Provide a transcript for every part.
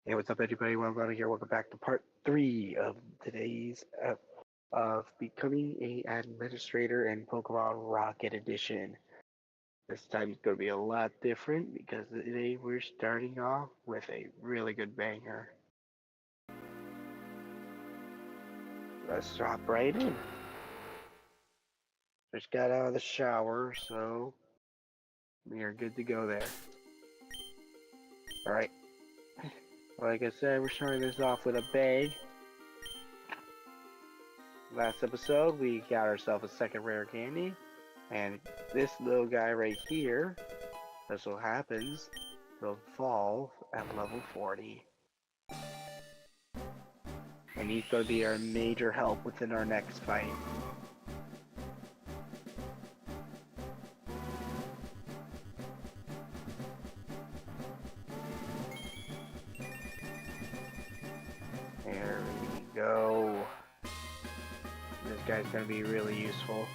Hey, what's up, everybody? Welcome here. Welcome back to part 3 of today's of becoming a administrator in Pokemon Rocket Edition. This time it's going to be a lot different because today we're starting off with a really good banger. Let's drop right in. Just got out of the shower, so we are good to go there. Alright. Like I said, we're starting this off with a bag. Last episode, we got ourselves a second rare candy. And this little guy right here, as so happens, will evolve at level 40. And he's going to be our major help within our next fight. There we go. This guy's going to be really useful.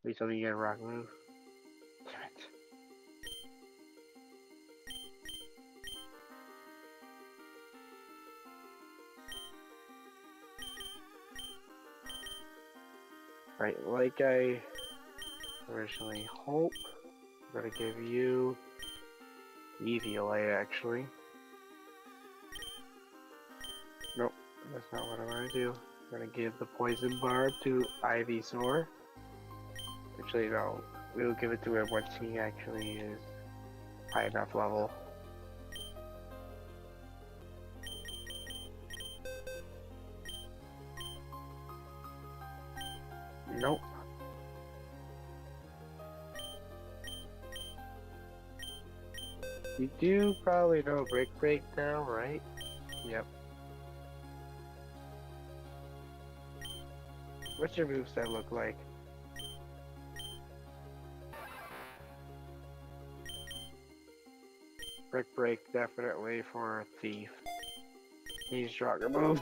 Please tell me you get a rock move. Damn it. Right, like I originally hoped, I'm going to give you Eviolite actually. Nope, that's not what I want to do. I'm going to give the Poison Barb to Ivysaur. Actually, no, we'll give it to him once he actually is high enough level. Nope. You do probably know Break now, right? Yep. What's your moveset look like? Break definitely for a thief. He's stronger move.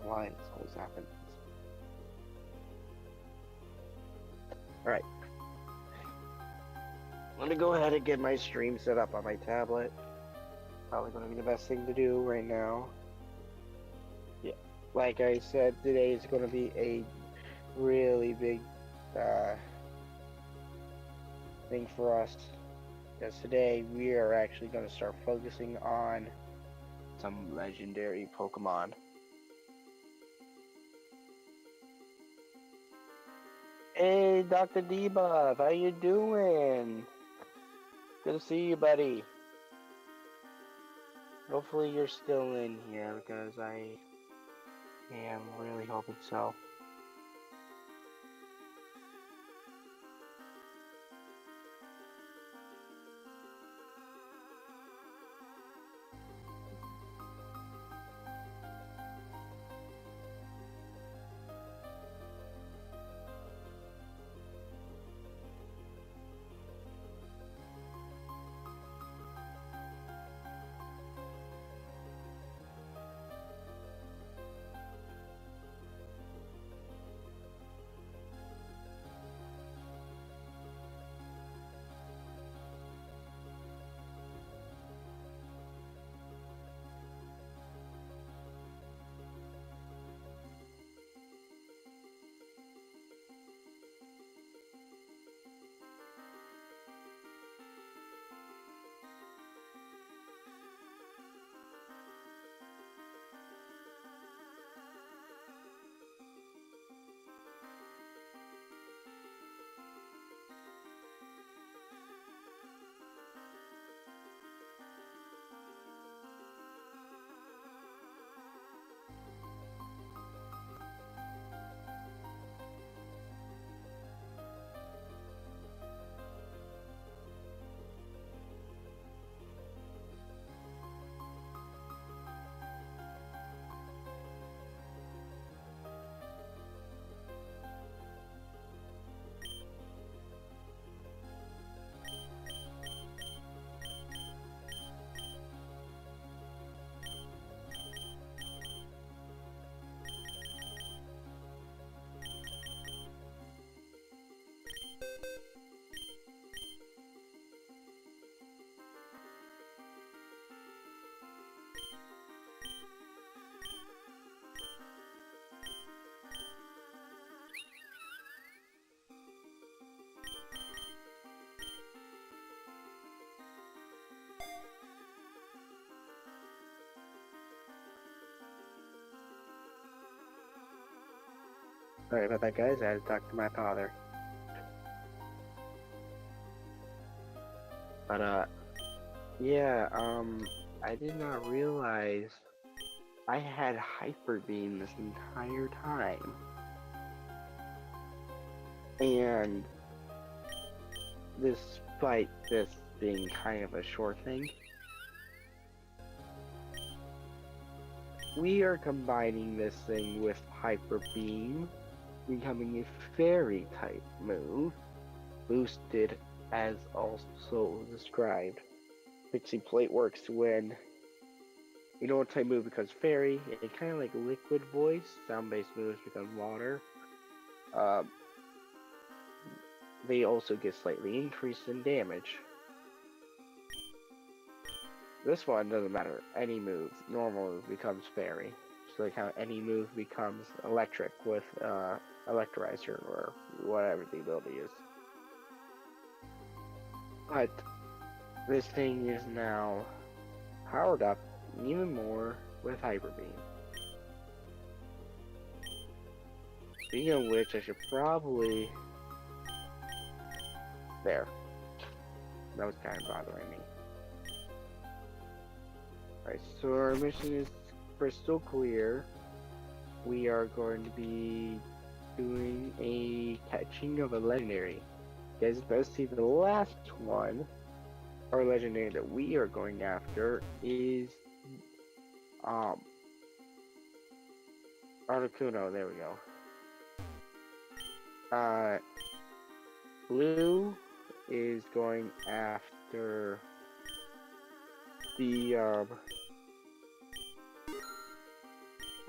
Why this always happens. Alright. I'm gonna go ahead and get my stream set up on my tablet. Probably gonna be the best thing to do right now. Yeah. Like I said, today is gonna be a really big thing for us. Because today we are actually gonna start focusing on some legendary Pokemon. Hey, Dr. Debuff, how you doing? Good to see you, buddy. Hopefully you're still in here, because I am really hoping so. Sorry about that, guys. I had to talk to my father. But, yeah, I did not realize I had Hyper Beam this entire time. And despite this being kind of a short thing, we are combining this thing with Hyper Beam, becoming a fairy type move, boosted as also described. Pixie Plate works when you know what type move becomes fairy, and kind of like liquid voice, sound-based moves become water. They also get slightly increased in damage. This one doesn't matter. Any move, normal move becomes fairy. So like how any move becomes electric with electrolyzer or whatever the ability is. But this thing is now powered up even more with Hyper Beam. Speaking of which, I should probably... There. That was kind of bothering me. Alright, so our mission is crystal clear. We are going to be doing a catching of a legendary. You guys best see the last one. Our legendary that we are going after is Articuno, there we go. Blue is going after the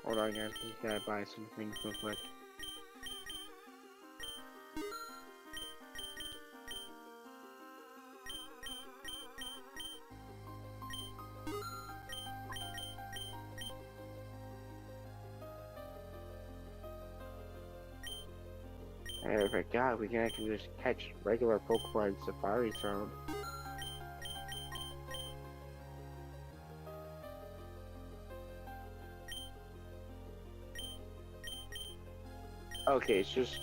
hold on guys, just gotta buy some things real quick. I forgot we can actually just catch regular Pokemon in Safari Zone. Okay, it's just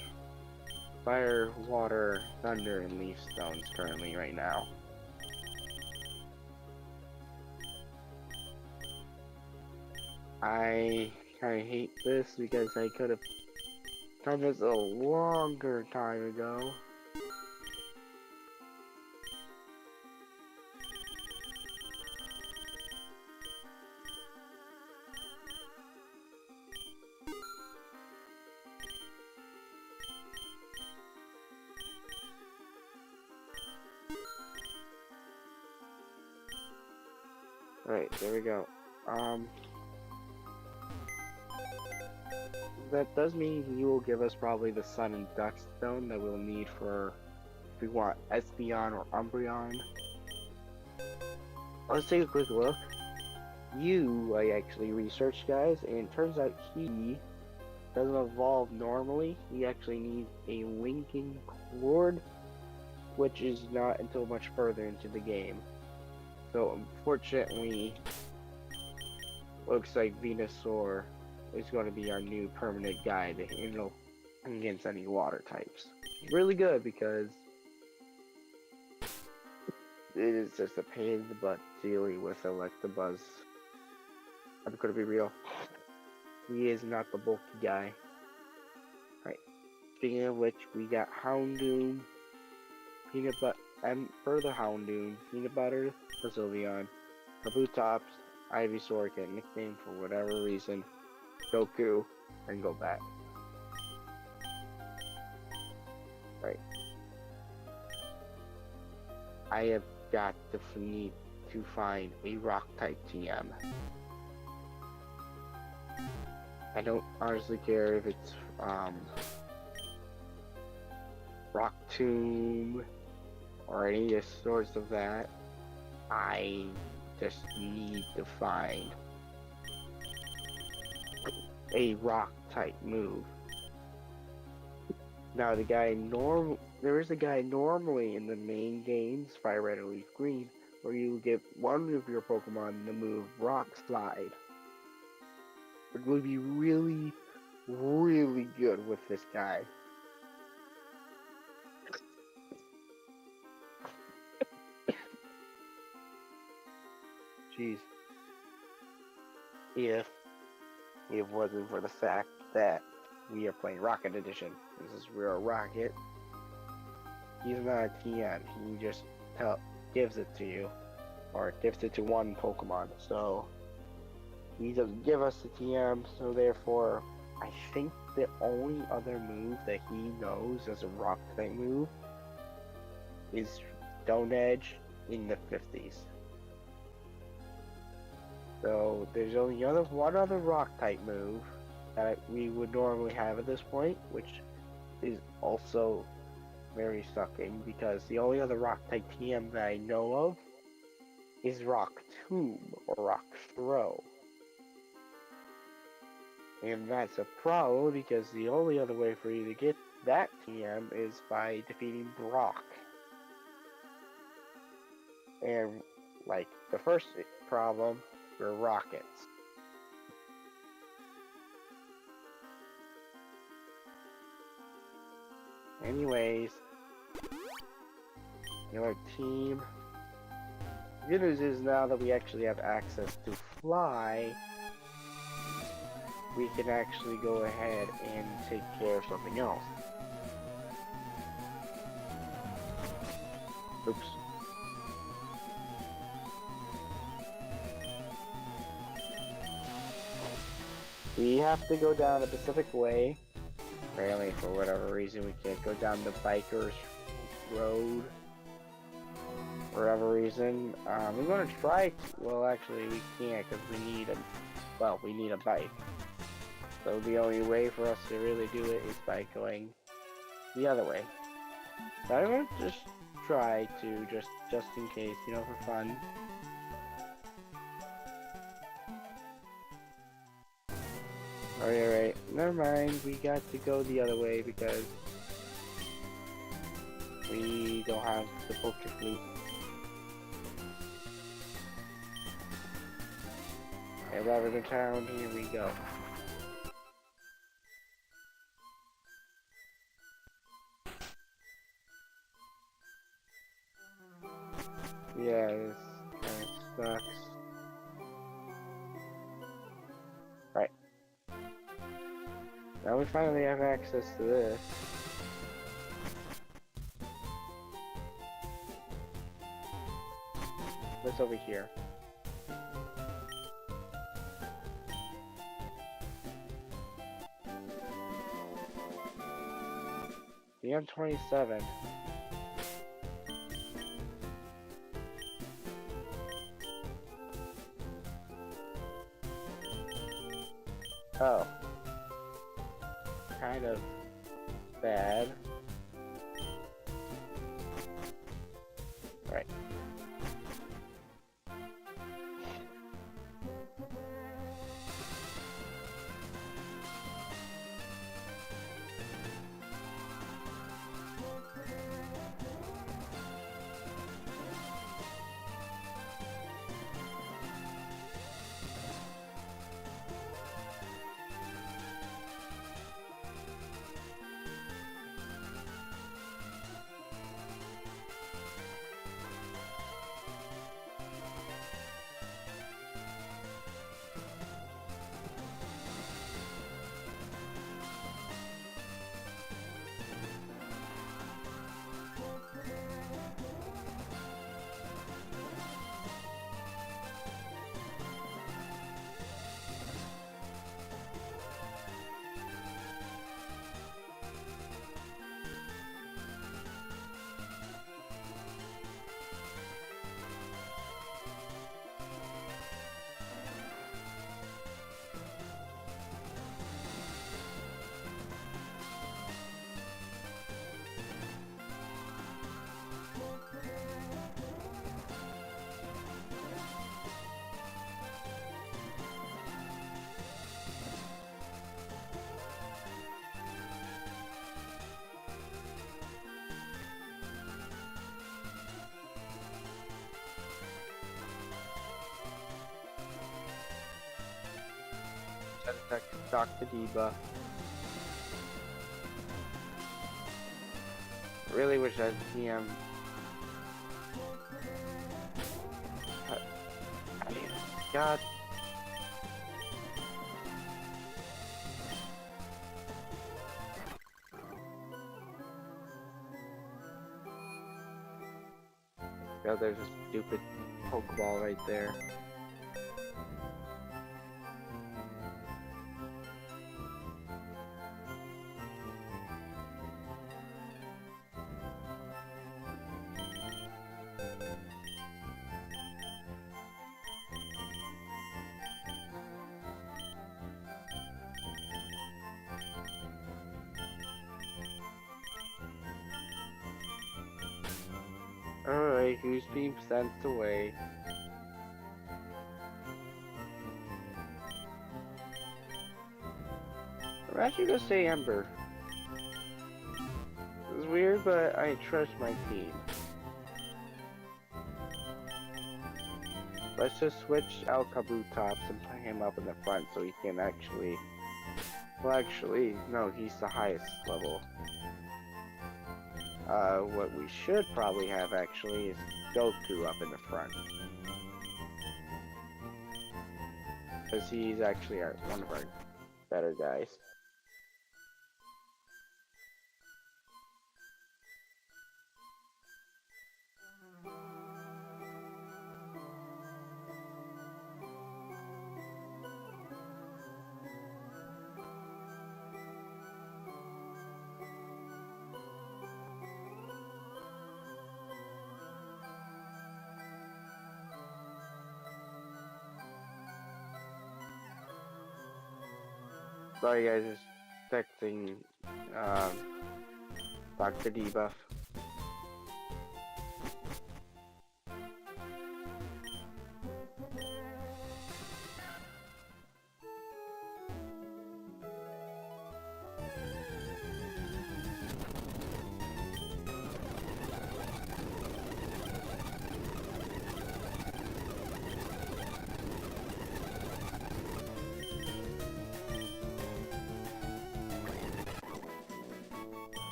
fire, water, thunder, and leaf stones currently right now. I kinda hate this because I could have done this a longer time ago. Alright, there we go. That does mean he will give us probably the Sun and Duck Stone that we'll need for if we want Espeon or Umbreon. Let's take a quick look. I actually researched, guys, and it turns out he doesn't evolve normally. He actually needs a linking cord, which is not until much further into the game. So unfortunately, looks like Venusaur is going to be our new permanent guide to handle against any water types. Really good because it is just a pain in the butt dealing with Electabuzz. I'm going to be real. He is not the bulky guy. Right. Speaking of which, we got Houndoom, Peanut Butter, and further Houndoom, Peanut Butter, Sylveon, Kabutops, Ivysaur get nicknamed for whatever reason, Goku, and go back. Right. I have got to need to find a rock type TM. I don't honestly care if it's Rock Tomb or any sorts of that. I just need to find a rock type move. Now there is a guy normally in the main games, Fire Red or Leaf Green, where you get one of your Pokemon to move Rock Slide. It would be really really good with this guy. Jeez. If it wasn't for the fact that we are playing Rocket Edition. This is real Rocket. He's not a TM. He just gives it to you. Or gives it to one Pokemon. So he doesn't give us the TM, so therefore I think the only other move that he knows as a rock type move is Stone Edge in the 50s. So there's only one other rock type move that we would normally have at this point, which is also very sucking because the only other rock type TM that I know of is Rock Tomb or Rock Throw. And that's a problem because the only other way for you to get that TM is by defeating Brock. And like the first problem were Rockets. Anyways, your team. The good news is now that we actually have access to fly, we can actually go ahead and take care of something else. Oops. We have to go down the Pacific Way. Apparently, for whatever reason, we can't go down the Bikers Road. For whatever reason. We're gonna try to, well, actually, we can't because we need a bike. So the only way for us to really do it is by going the other way. So I'm going to just try to, just in case, you know, for fun. Alright, never mind, we got to go the other way because we don't have the poker flute. And Lavender Town, here we go. Yeah, this kind of sucks. Right. Now we finally have access to this. What's over here? The M27. Oh. Kind of bad. Right. Dr. Diva. really wish I'd see him. I mean, God. God, there's a stupid Pokeball right there. Alright, who's being sent away? I'm actually gonna say Ember. It's weird, but I trust my team. Let's just switch out Kabutops and put him up in the front so he can actually... Well, actually, no, he's the highest level. What we should probably have actually is Goku up in the front. Because he's actually one of our better guys. Sorry guys, just texting Dr. Debuff.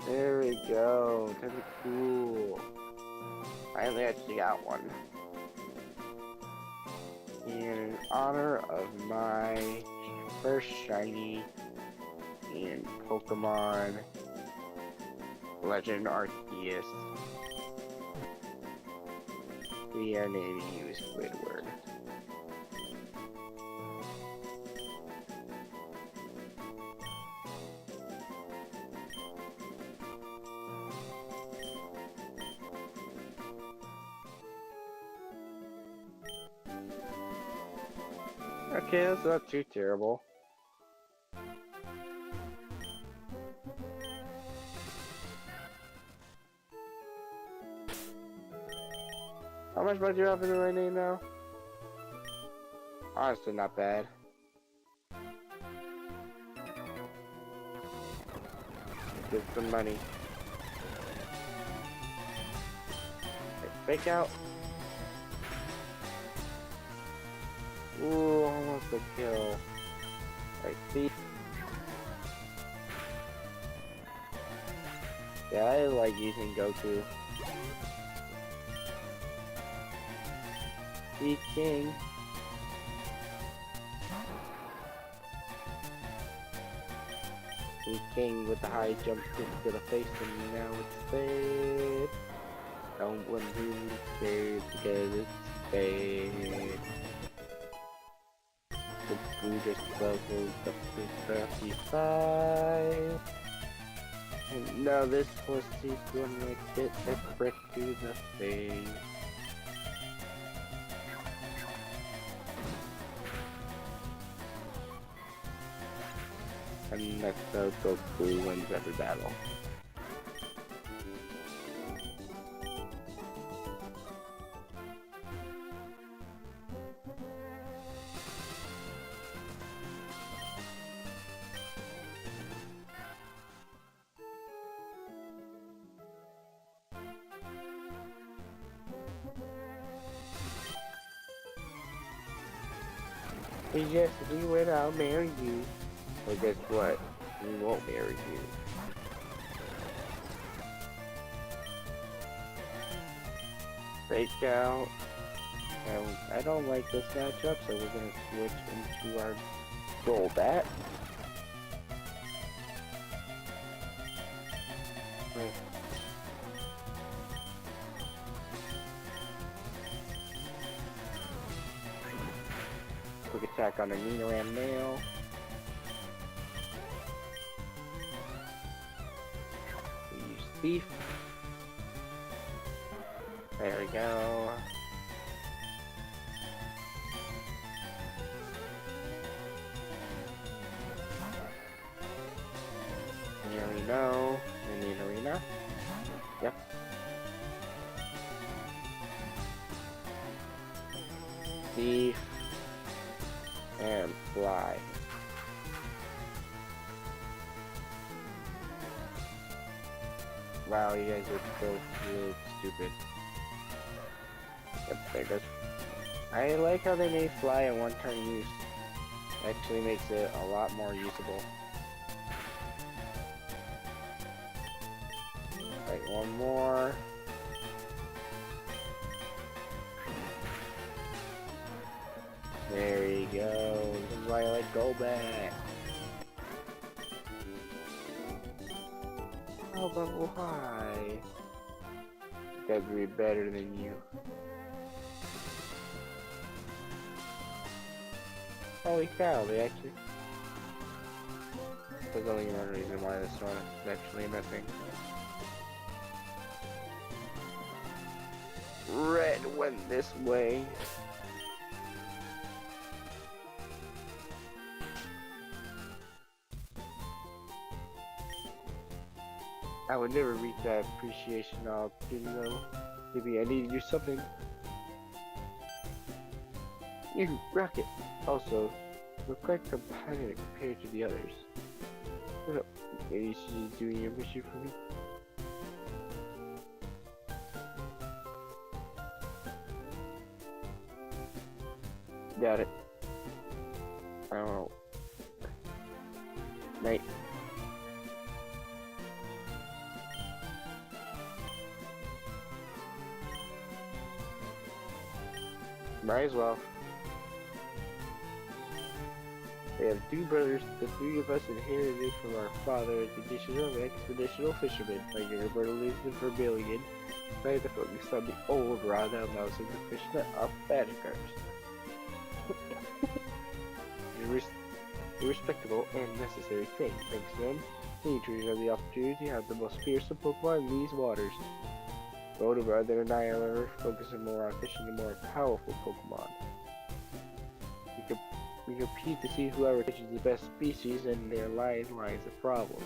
There we go, kind of cool. Finally actually got one. In honor of my first shiny in Pokemon Legend Arceus, we are naming you Squidward. Okay, that's not too terrible. How much money do you have in my name now? Honestly, not bad. Get some money. Okay, fake out. Ooh, almost a kill. Right, see? Yeah, I like using Goku. See, King. See, King with the high jump kick to the face, and now it's bad. Don't want to be scared because it's bad. The Buddhist level up to 35. And now this pussy's gonna get a brick to the face. And that's how Goku wins every battle. Yes, if we win, I'll marry you. Well, guess what? We won't marry you. fake out. And I don't like this matchup, so we're gonna switch into our Golbat. Quick attack on the Nidoran male. We use Thief. There we go. Arena. Indian Arena. Yep. Thief. And Fly. Wow, you guys are both really stupid. Yep, there it goes. I like how they made Fly a one-turn use. Actually makes it a lot more usable. Right, one more. There you go. This is why I like Golbat. Oh, but why? Gotta be better than you. Holy cow, they actually... There's only one reason why this one is actually missing. Red went this way. I would never reach that appreciation opportunity though. Maybe I need to do something. You Rocket. Also, we're quite competitive compared to the others. Maybe you should do your mission for me. Got it. Oh. Night. Might as well. We have two brothers. The three of us inherited from our father a tradition of expeditional fishermen. Like Roberto lives in Vermilion. I have to focus on the old rod that allows him to fish net off badgers. A respectable and necessary thing. Thanks to them, teenagers have the opportunity to have the most fearsome Pokemon in these waters. My older brother and I, however, focusing more on fishing the more powerful Pokemon. We compete to see whoever catches the best species, and their line lies a problem.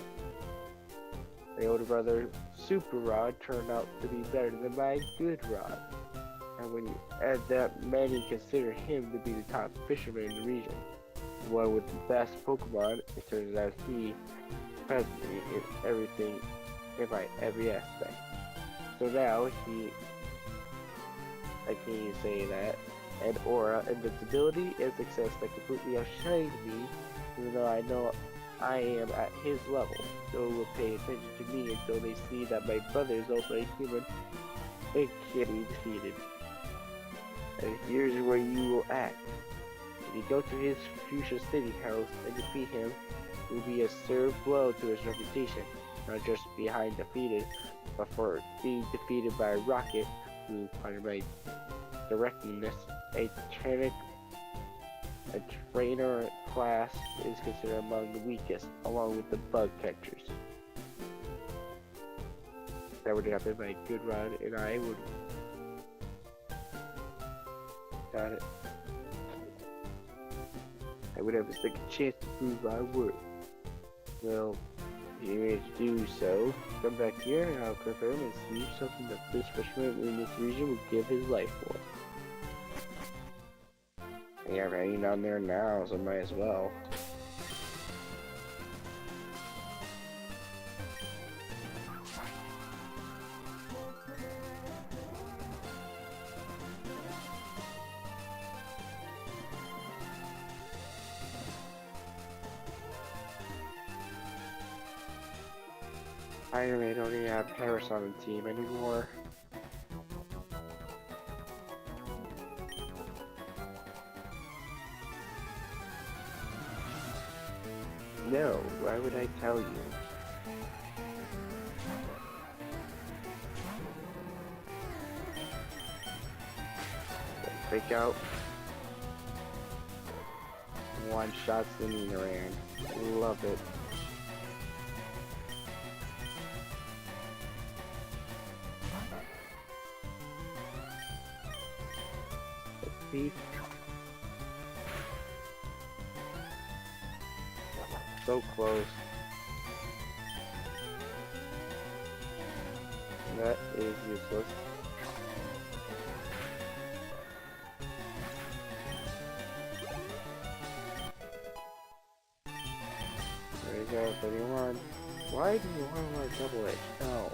My older brother, Super Rod, turned out to be better than my Good Rod. And when you add that, many consider him to be the top fisherman in the region. The one with the best Pokemon, it turns out he has me in everything, in every aspect. So now I can't even say that, and aura, invincibility, and success that completely outshines me, even though I know I am at his level. No one will pay attention to me until they see that my brother is also a human and can't be defeated. And here's where you will act. If you go to his future city house and defeat him, it will be a served blow to his reputation, not just behind defeated, but for being defeated by a Rocket, who, pardon my directness, a trainer class is considered among the weakest, along with the bug catchers. If that would happen, my Good Rod and I would... Got it. I would have a second chance to prove my worth. Well, if you manage to do so, come back here and I'll confirm and see if something that this fisherman in this region would give his life for. Yeah, raining down there now, so might as well. I don't even have Paris on the team anymore. No, why would I tell you? Fake out. One shots the Nidoran. Love it. Thief. So close. That is useless. There you go, 31. Why do you want to like double edge? No.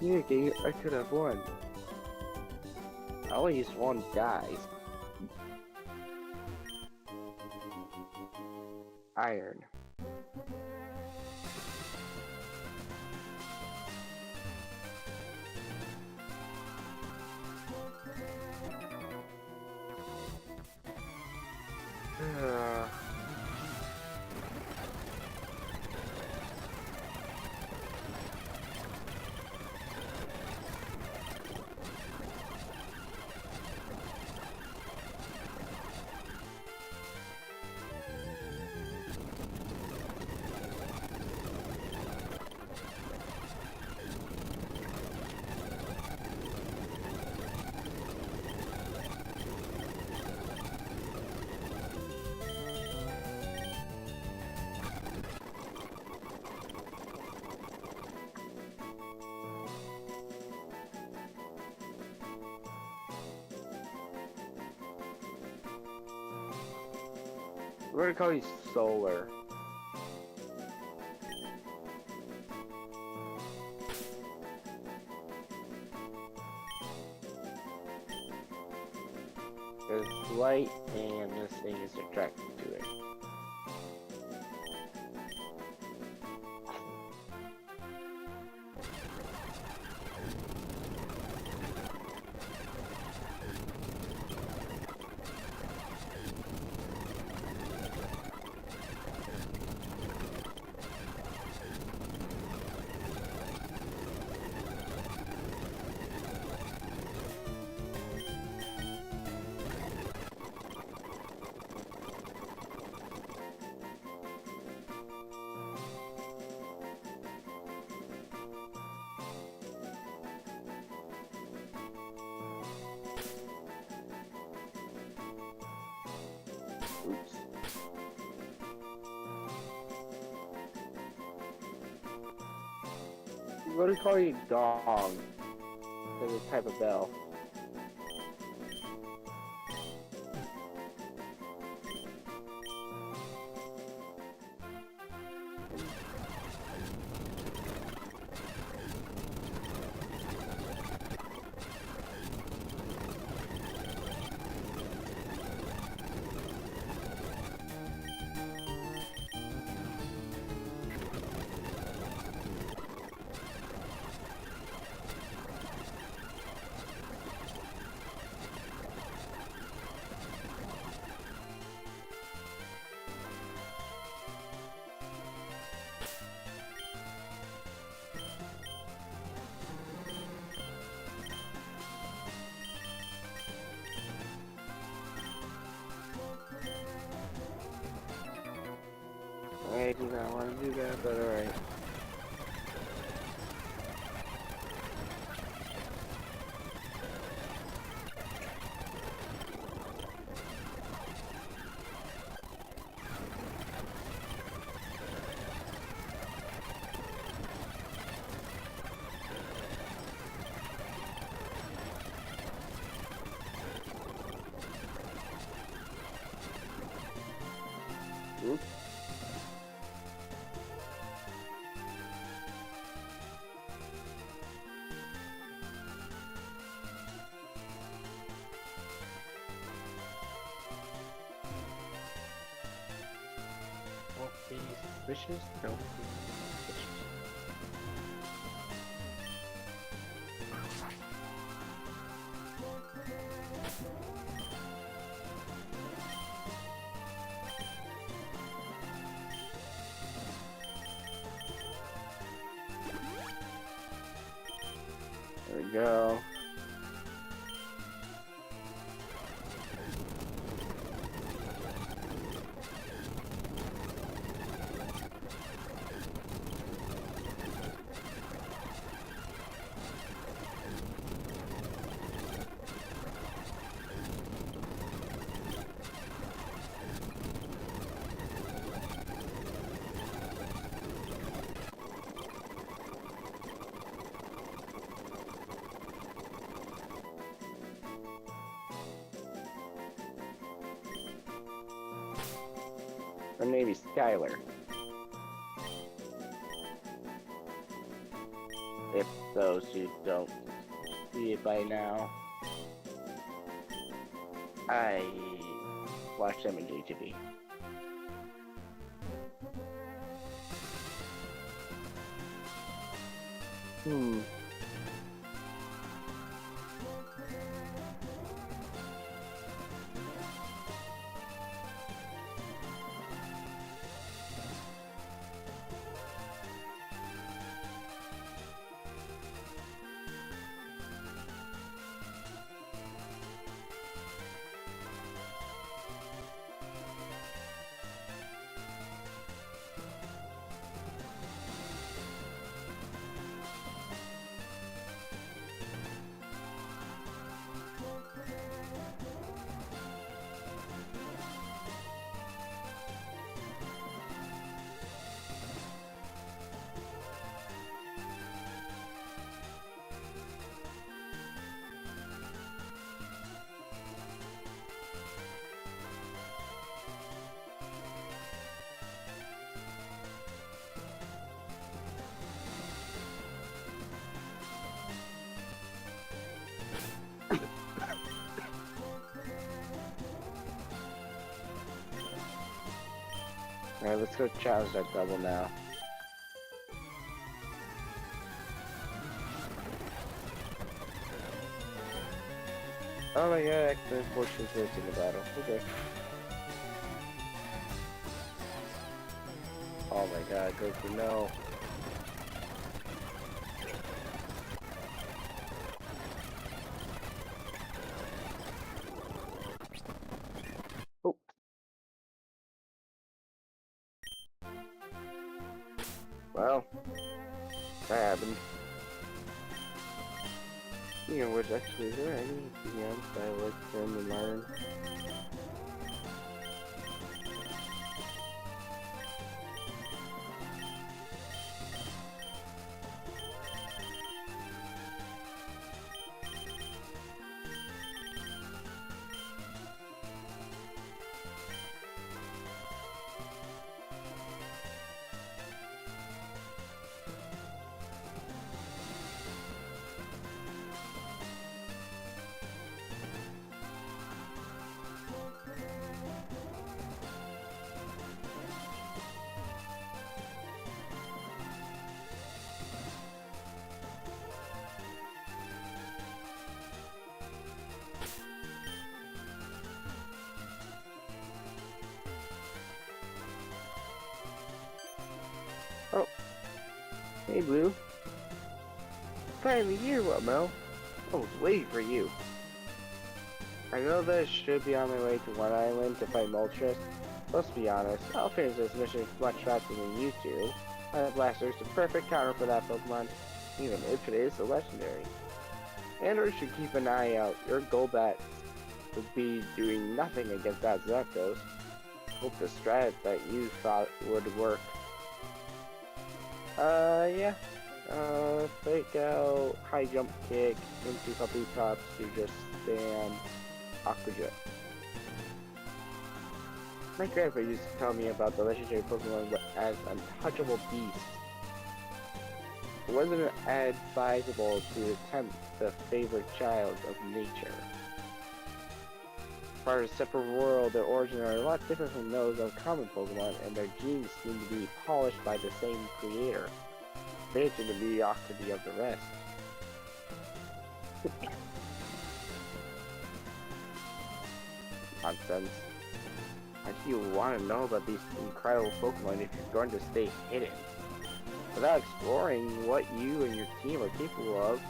Yeah, I could have won. I only used one dies. Iron. We're gonna call you Solar. It's light and this thing is attracted to it. Oops. What do we call you Dong? As a type of bell. I do not want to do that, but alright. Oops. Don't be suspicious. Don't be suspicious. go. Or maybe Skylar. If those who don't see it by now, I watch them in JTV. Alright, let's go challenge that double now. Oh my god, accident fortune is in the battle. Okay. Oh my god, Goku, no. Oh. Well, that happened. You know, was actually, is there anything else I would like for him to learn? Oh. Hey, Blue. Finally here, what, Mel? I was waiting for you. I know that I should be on my way to One Island to fight Moltres. Let's be honest, I'll finish this mission much faster than you two. My Blaster is the perfect counter for that Pokemon, even if it is a legendary. Andor should keep an eye out. Your Golbat would be doing nothing against that Zapdos. Hope the strat that you thought would work. Yeah. Fake out, high jump kick, into puppy tops to just spam Aqua Jet. My grandpa used to tell me about the legendary Pokemon as untouchable beasts. It wasn't advisable to attempt the favorite child of nature. Part of a separate world, their origins are a lot different from those of common Pokemon, and their genes seem to be polished by the same creator, matching the mediocrity of the rest. Nonsense. How do you want to know about these incredible Pokemon if you're going to stay hidden? Without exploring what you and your team are capable of,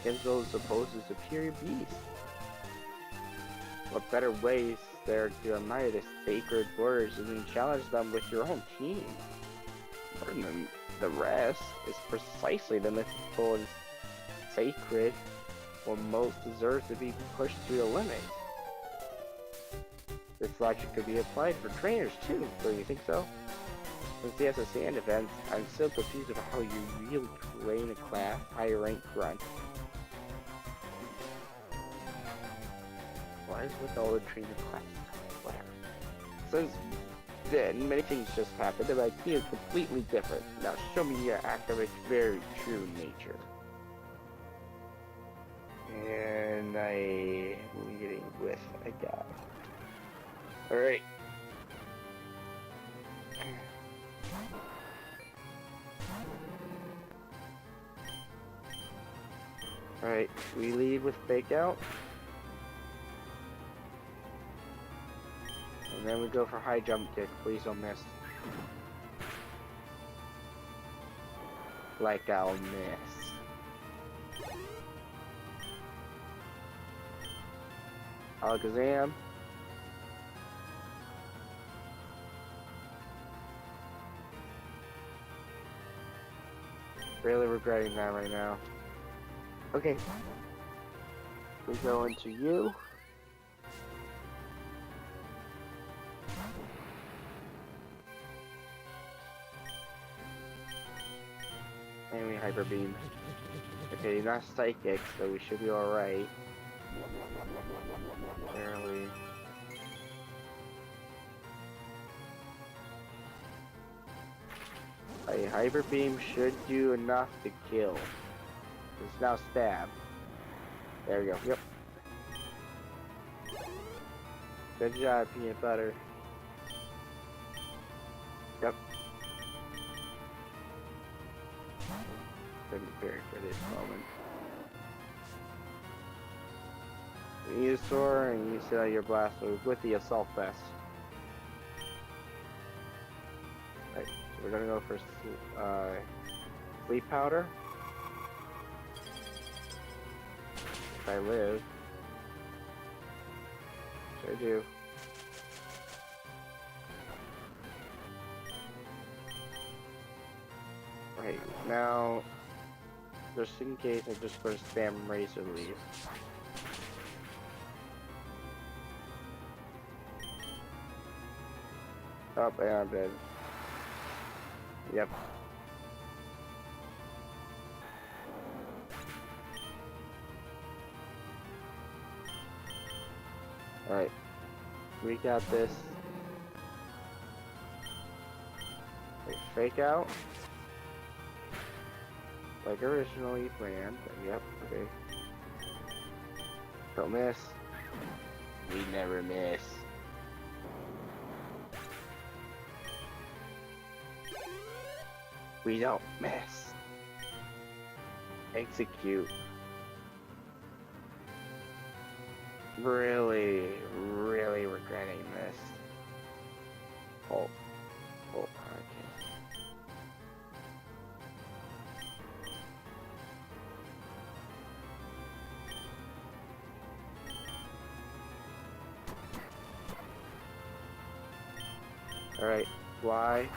against those supposed superior beasts. What better ways there to admire the sacred words and challenge them with your own team? More than the rest is precisely the mythical and sacred what most deserves to be pushed to the limit. This logic could be applied for trainers too, don't you think so? Since the SSN events, I'm still confused about how you really train a class higher rank grunt. What is with all the training classes? Whatever. Since then, many things just happened and my team is completely different. Now show me your academic very true nature. And I'm leading with a guy. Alright. Alright, we lead with fake out. And then we go for high jump kick. Please don't miss. Like I'll miss. Alakazam. Really regretting that right now. Okay. We go into you. And we Hyper Beam. Okay, not Psychic, so we should be alright. Barely. A Hyper Beam should do enough to kill. It's now stab. There we go. Yep. Good job, peanut butter. Yep. Couldn't prepare for this moment. Venusaur, and you set out your blast move with the Assault Vest. Right, so we're gonna go for Sleep Powder. If I live. Sure do. Right, now, just in case, I'm just going to spam Razor Leaf. Oh, and I'm dead. Yep. Alright. We got this. Wait, fake out. Like originally planned. Yep, okay. Don't miss. We never miss. We don't miss. Execute. Really, really regretting this. Oh, okay. Alright, fly.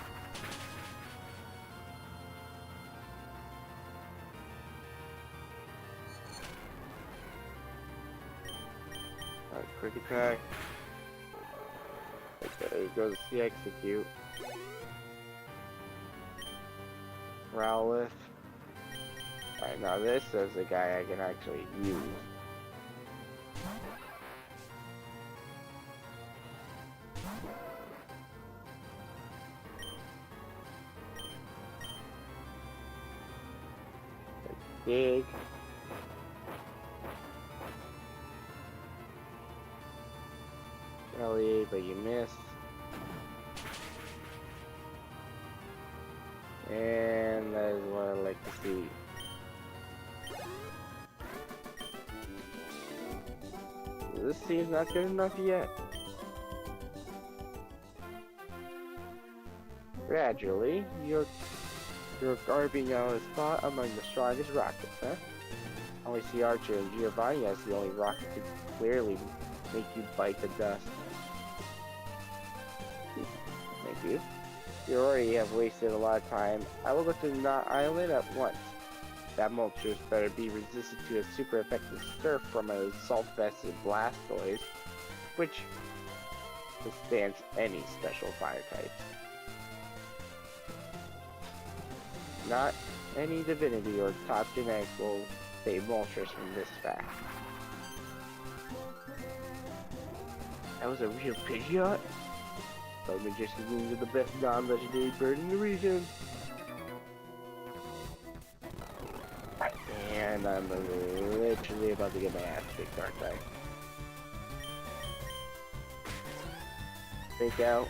Alright, quick attack. There goes the execute. Rowlith. Alright, now this is a guy I can actually use. Big. Ellie, but you missed. And that is what I like to see. This seems not good enough yet. Gradually, you're carving out a spot among the strongest rockets, huh? only see Archer and Giovanni as the only rocket to clearly make you bite the dust. Thank you. You already have wasted a lot of time. I will go to the island at once. That Moltres better be resistant to a super effective surf from a salt-vested Blastoise, which withstands any special fire types. Not any divinity or top genetics will save Moltres from this fact. That was a real Pidgeot? So Magician's Wings are the best non-legendary bird in the region. And I'm literally about to get my ass kicked, aren't I? Fake out.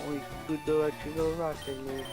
Only good electrical rocket move.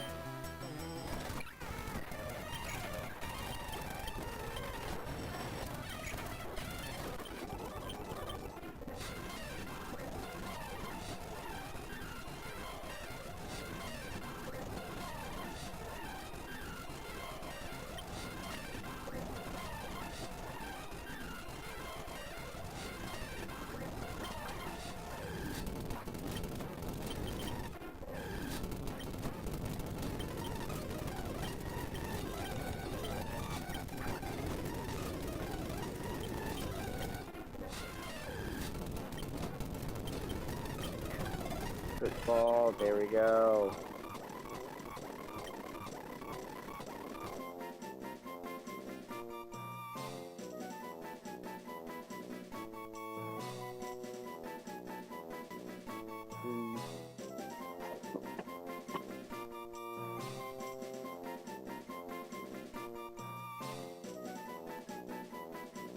Football, there we go.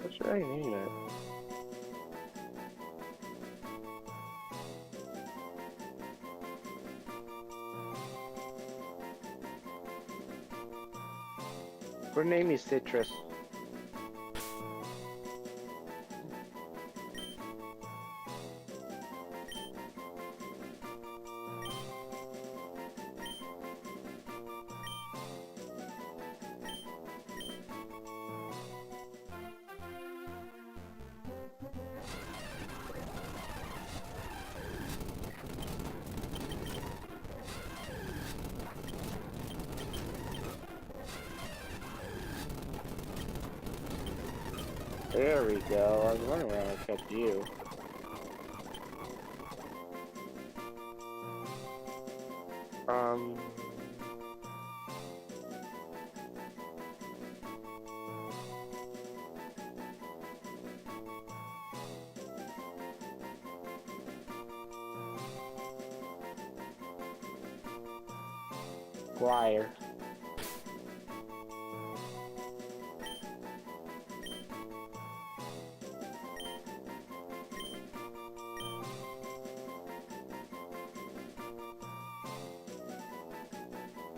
What should I name it? Her name is Citrus. There we go. I was wondering where I kept you. Squire.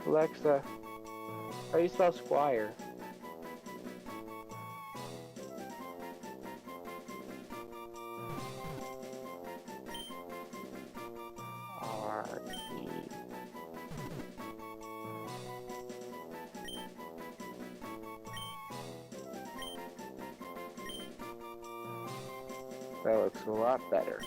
Alexa, how do you spell Squire? R-E. That looks a lot better.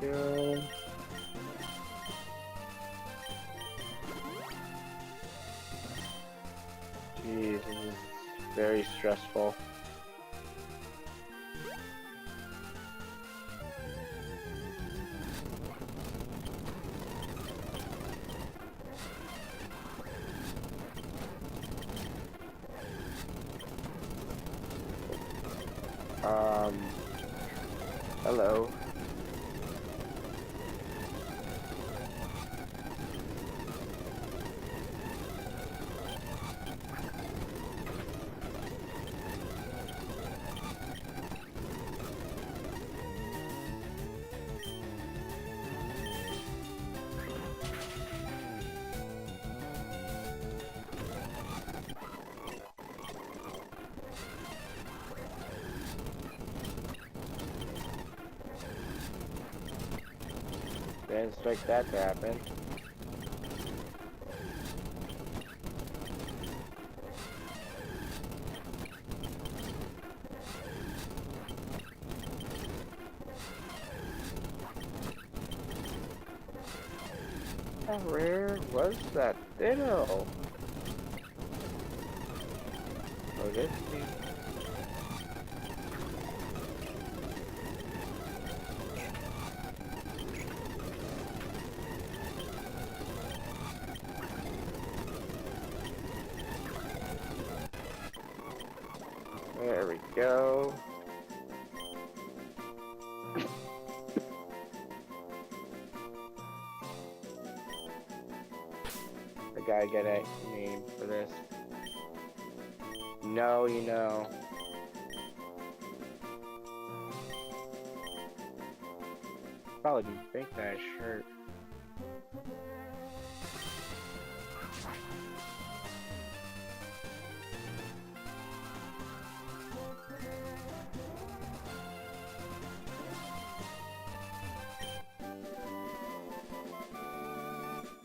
Go. Jeez, this is very stressful. Um, hello. Didn't expect that to happen. How rare was that ditto? Oh, this thing. There we go. I gotta get a name for this. No, you know. Probably didn't think that shirt.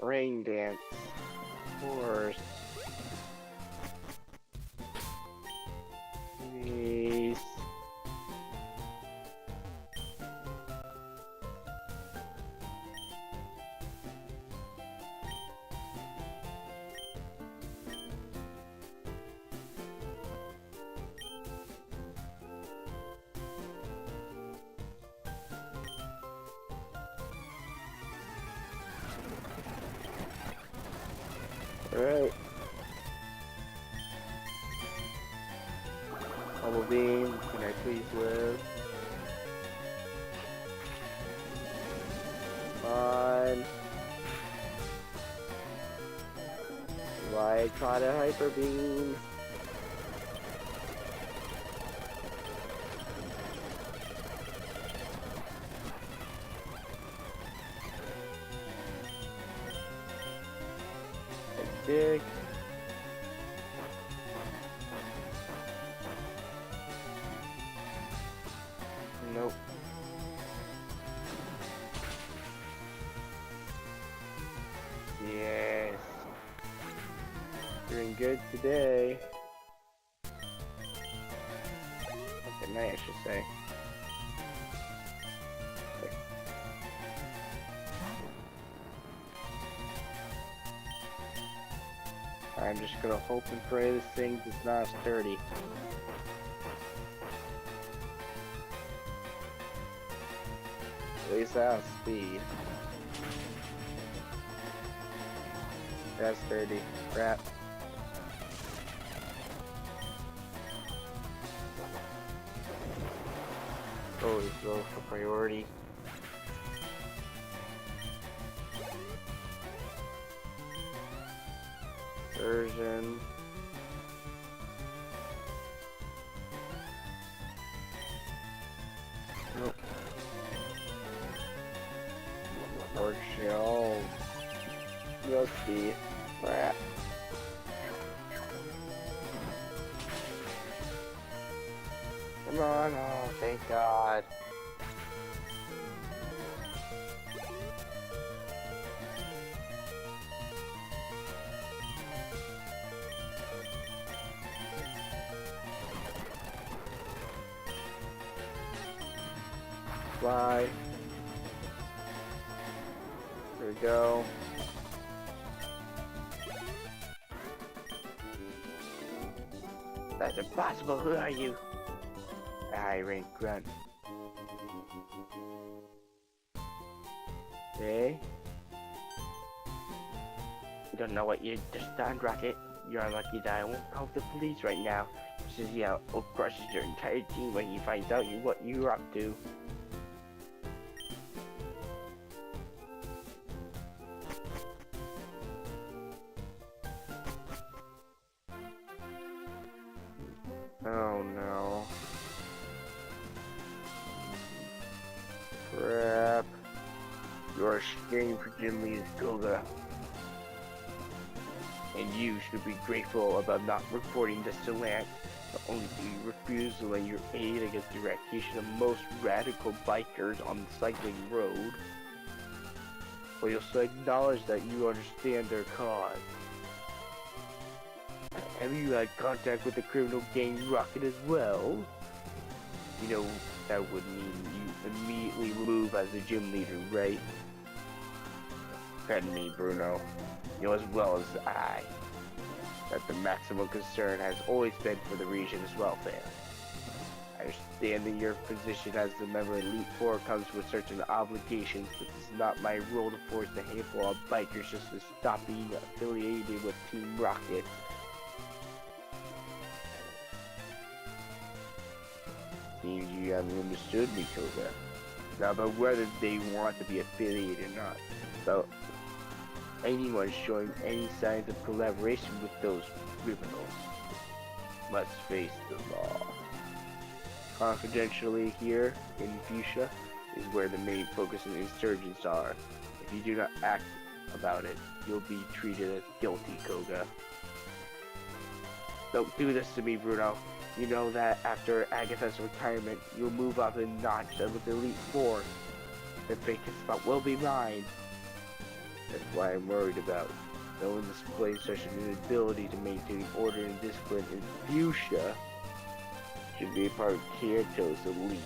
Rain dance. Of course. Please. Alright. Bubble beam, can I please live? Fine. Why try to hyper beam? Dick. Nope. Yes. Doing good today. Good night, I should say. I'm just gonna hope and pray this thing is not sturdy. At least I have speed. That's sturdy. Crap. Always go for priority. Version. Nope. Or shell. No speed. Crap. Come on, oh thank God. Fly. Here we go. That's impossible. Who are you? I rank grunt. Okay. You don't know what you just done, Rocket. You're lucky that I won't call the police right now. Since he crushes your entire team when he finds out what you're up to. Oh no. Crap. You're a shame for Gym Leader Koga. And you should be grateful about not reporting this to Lance. Not only do you refuse to lend your aid against the eradication of most radical bikers on the cycling road, but you'll still acknowledge that you understand their cause. Have you had contact with the criminal gang Rocket as well? You know, that would mean you immediately move as the gym leader, right? Pardon me, Bruno. You know as well as I that the maximum concern has always been for the region's welfare. I understand that your position as the member of Elite Four comes with certain obligations, but it's not my role to force a handful of bikers just to stop being affiliated with Team Rocket. Seems you haven't understood me, Koga. Now about whether they want to be affiliated or not. So anyone showing any signs of collaboration with those criminals must face the law. Confidentially here in Fuchsia is where the main focus of the insurgents are. If you do not act about it, you'll be treated as guilty, Koga. Don't do this to me, Bruno. You know that after Agatha's retirement, you'll move up a notch with the Elite Four. The vacant spot will be mine. That's why I'm worried about. No one displays such an inability to maintain order and discipline in Fuchsia should be a part of Kyoto's elite.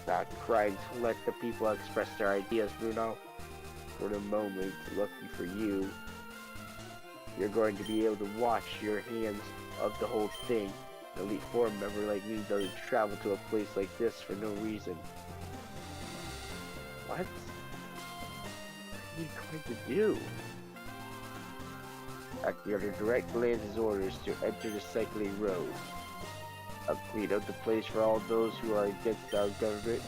Not trying to let the people express their ideas, Bruno. For the moment, lucky for you, you're going to be able to wash your hands of the whole thing. An Elite Four member like me doesn't travel to a place like this for no reason. What? What are you going to do? Acting under direct Lance's orders to enter the cycling road. I'll clean up the place for all those who are against our government.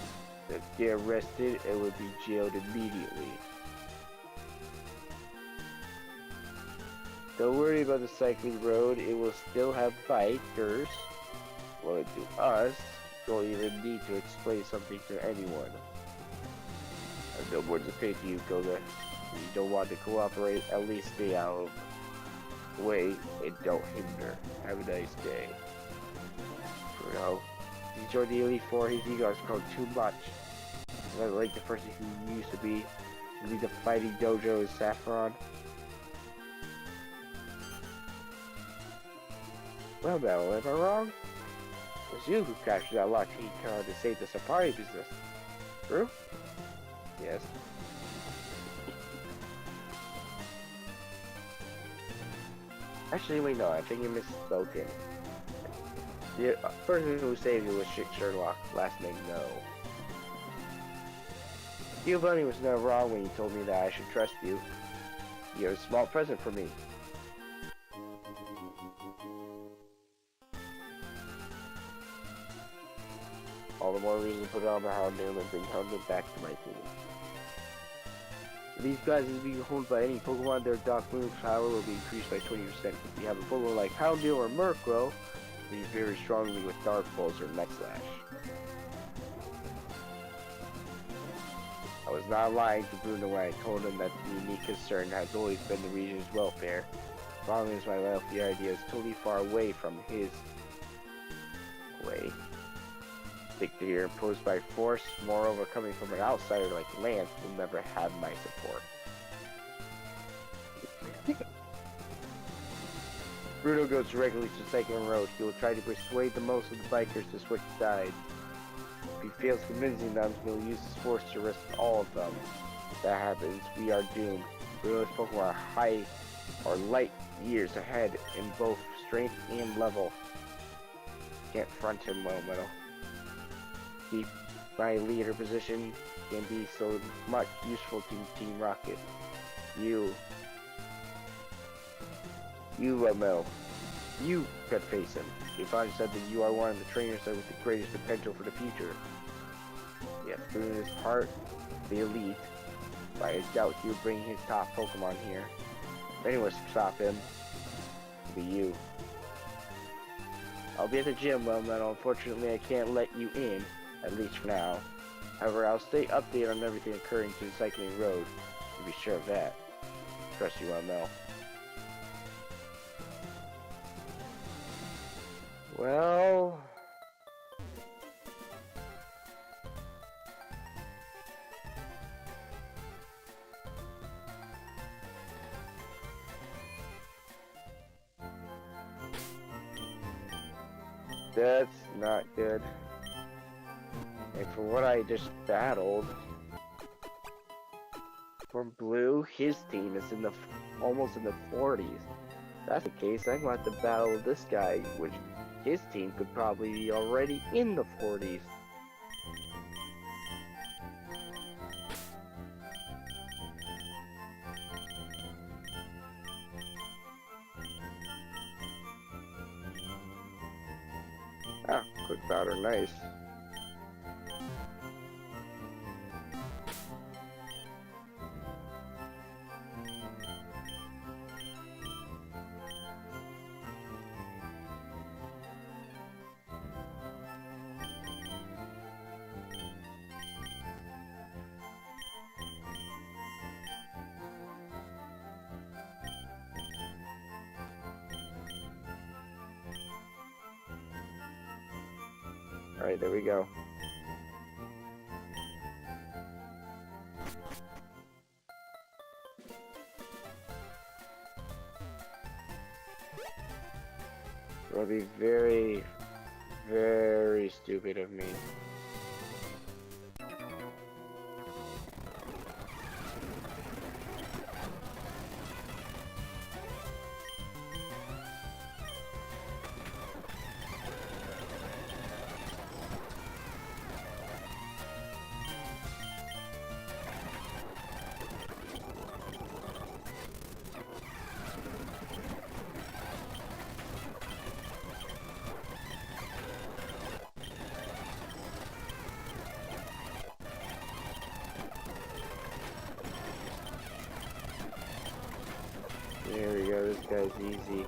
If they're arrested, it will be jailed immediately. Don't worry about the cycling road, it will still have bikers. Well, to us, don't even need to explain something to anyone. I have no more to say to you, Koga. If you don't want to cooperate, at least stay out of the way and don't hinder. Have a nice day. Bruno, he joined the Elite Four, his ego has grown too much. He's not like the person he used to be. To lead the fighting dojo in Saffron. Well, Bell, am I wrong? It was you who captured that Lockheed car to save the safari business. True? Yes. Actually, wait, no, I think you misspoken. The person who saved you was Sherlock, last name No. Giovanni was not wrong when you told me that I should trust you. You have a small present for me. All the more reason to put it on the Houndoom and bring Houndoom back to my team. If these guys is being honed by any Pokemon, their Dark Moon power will be increased by 20%. If you have a Pokemon like Houndoom or Murkrow, be very strongly with Dark Pulse or Net Slash. I was not lying to Bruno when I told him that the unique concern has always been the region's welfare. As long as my welfare idea is totally far away from his way. Dictator imposed by force, moreover coming from an outsider like Lance, will never have my support. Bruno goes regularly to Cycling Road. He will try to persuade the most of the bikers to switch sides. If he fails convincing them, he will use his force to arrest all of them. If that happens, we are doomed. Bruno's Pokemon are high or light years ahead in both strength and level. Can't front him well, Metal. Keep my leader position can be so much useful to Team Rocket. You You, Mel, you could face him. Yvonne said that you are one of the trainers that with the greatest potential for the future. Yes, Boone is part of the elite, but I doubt he'll bring his top Pokemon here. If anyone can stop him, it'll be you. I'll be at the gym, Mel. Unfortunately, I can't let you in, at least for now. However, I'll stay updated on everything occurring to the Cycling Road, to be sure of that. Trust you, Mel. Well... that's not good. And for what I just battled... from Blue, his team is in the almost in the 40s. If that's the case, I'm going to have to battle this guy, which his team could probably be already in the 40s. Ah, quick powder, nice. Alright, there we go. It would be very, very stupid of me. There we go, this guy's easy.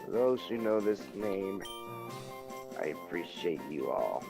For those who know this name, I appreciate you all.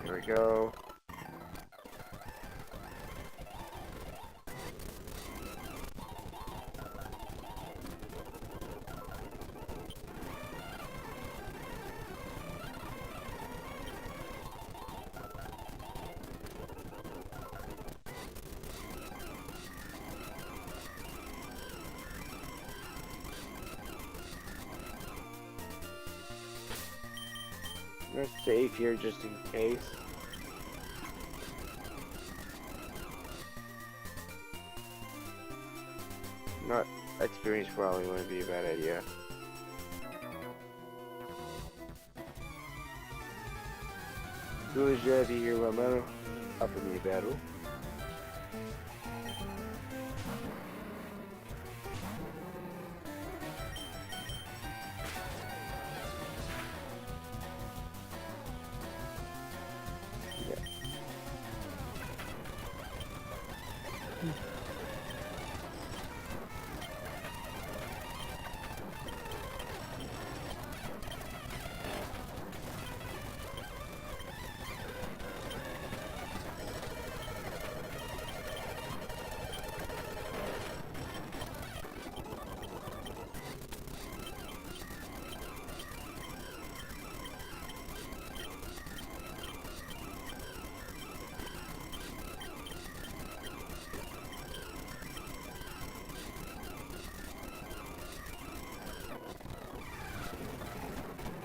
Here we go. I'm gonna save here just in case. Not experience probably wouldn't be a bad idea. Who is ready here, Romano? Up in the battle.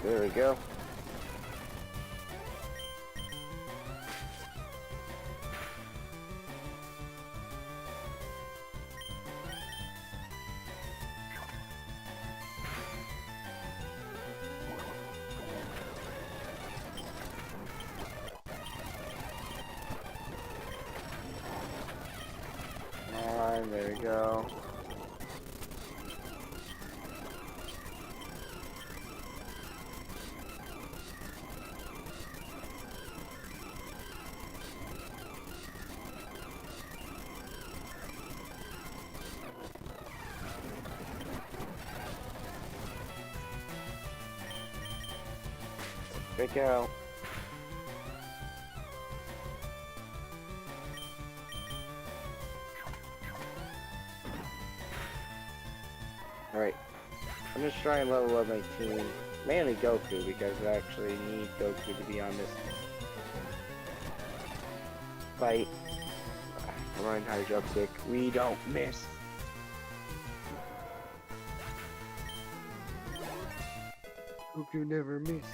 There we go. There we go. Pick out. Alright. I'm just trying to level up my team. Mainly Goku, because I actually need Goku to be on this fight. Come on, high jump kick. We don't miss. Goku never miss.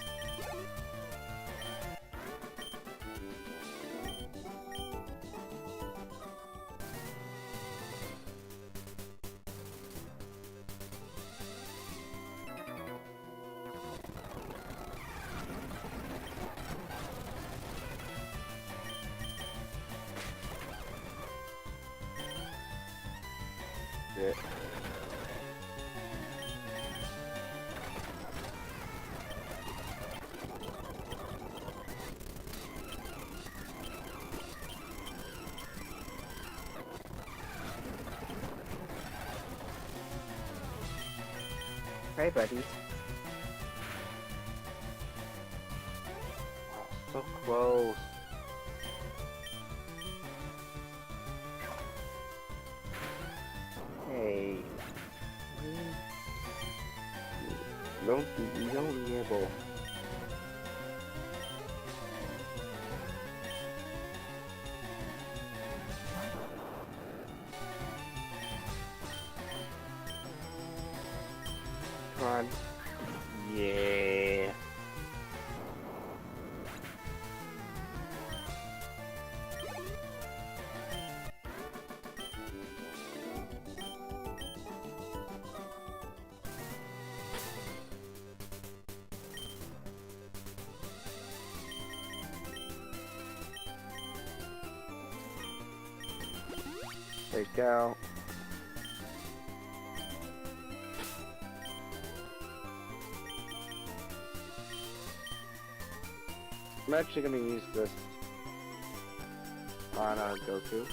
It. Hey, buddy. Oh, so close. Hey. You don't nibble. Come on. Yeah. There you go. I'm actually gonna use this on Goku.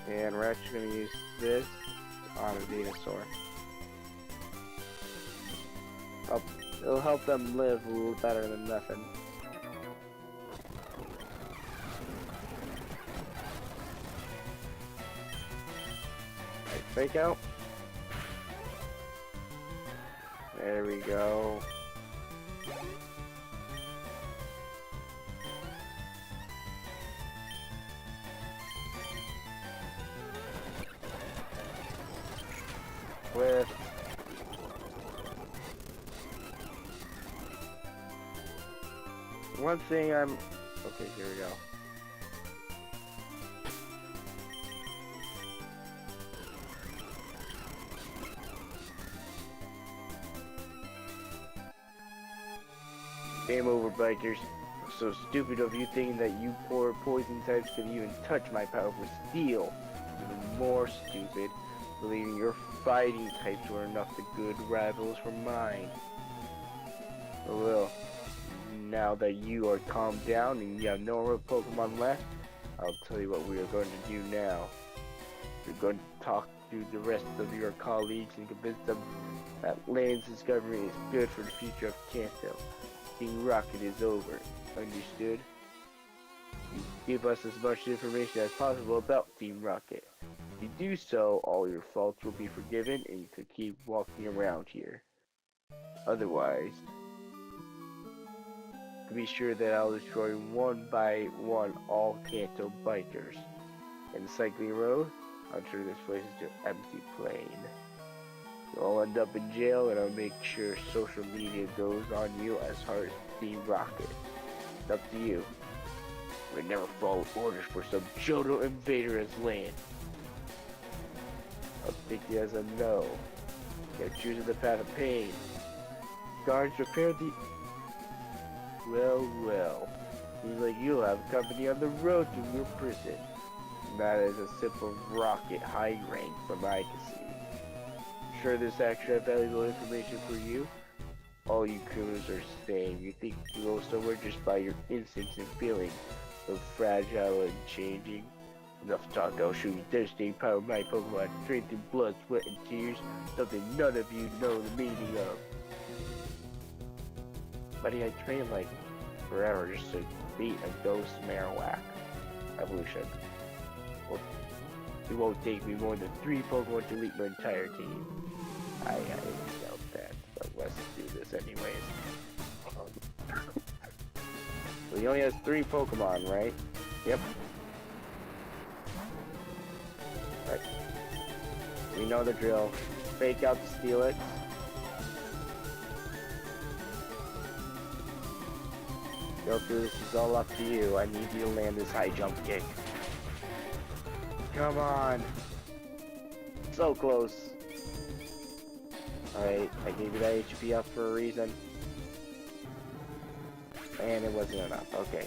And we're actually gonna use this on a Venusaur. It'll help them live a little better than nothing. Right, fake out. There we go. With one thing okay, here we go. Game over, bikers. So stupid of you thinking that you poor poison types could even touch my powerful steel. Even more stupid, believing your fighting types were enough to good rivals for mine. Well, now that you are calmed down and you have no more Pokemon left, I'll tell you what we are going to do now. We're going to talk to the rest of your colleagues and convince them that Land's discovery is good for the future of Kanto. Team Rocket is over. Understood? You give us as much information as possible about Team Rocket. If you do so, all your faults will be forgiven and you could keep walking around here. Otherwise, be sure that I'll destroy one by one all Kanto bikers. And the cycling road, I'm sure this place is just empty plain. You'll end up in jail, and I'll make sure social media goes on you as hard as Team Rocket. It's up to you. We never follow orders for some Johto invader as land. I'll take you as a no. You're choosing the path of pain. Guards, prepare the... Well. Seems like you'll have company on the road to your prison. That is a simple rocket high rank from I can see. Sure this actually has valuable information for you? All you criminals are saying you think you go somewhere just by your instincts and feelings, so fragile and changing. Enough talk, I'll show you devastating power of my Pokemon, strength in blood, sweat, and tears, something none of you know the meaning of. Buddy, I trained like forever just to beat a ghost Marowak evolution. Well, it won't take me more than 3 Pokemon to lead my entire team. I doubt that, but let's do this anyways. So he only has 3 Pokemon, right? Yep. Right. We know the drill. Fake out the Steelix. Goku, this is all up to you. I need you to land this high jump kick. Come on. So close. Alright, I gave you that HP up for a reason. And it wasn't enough. Okay.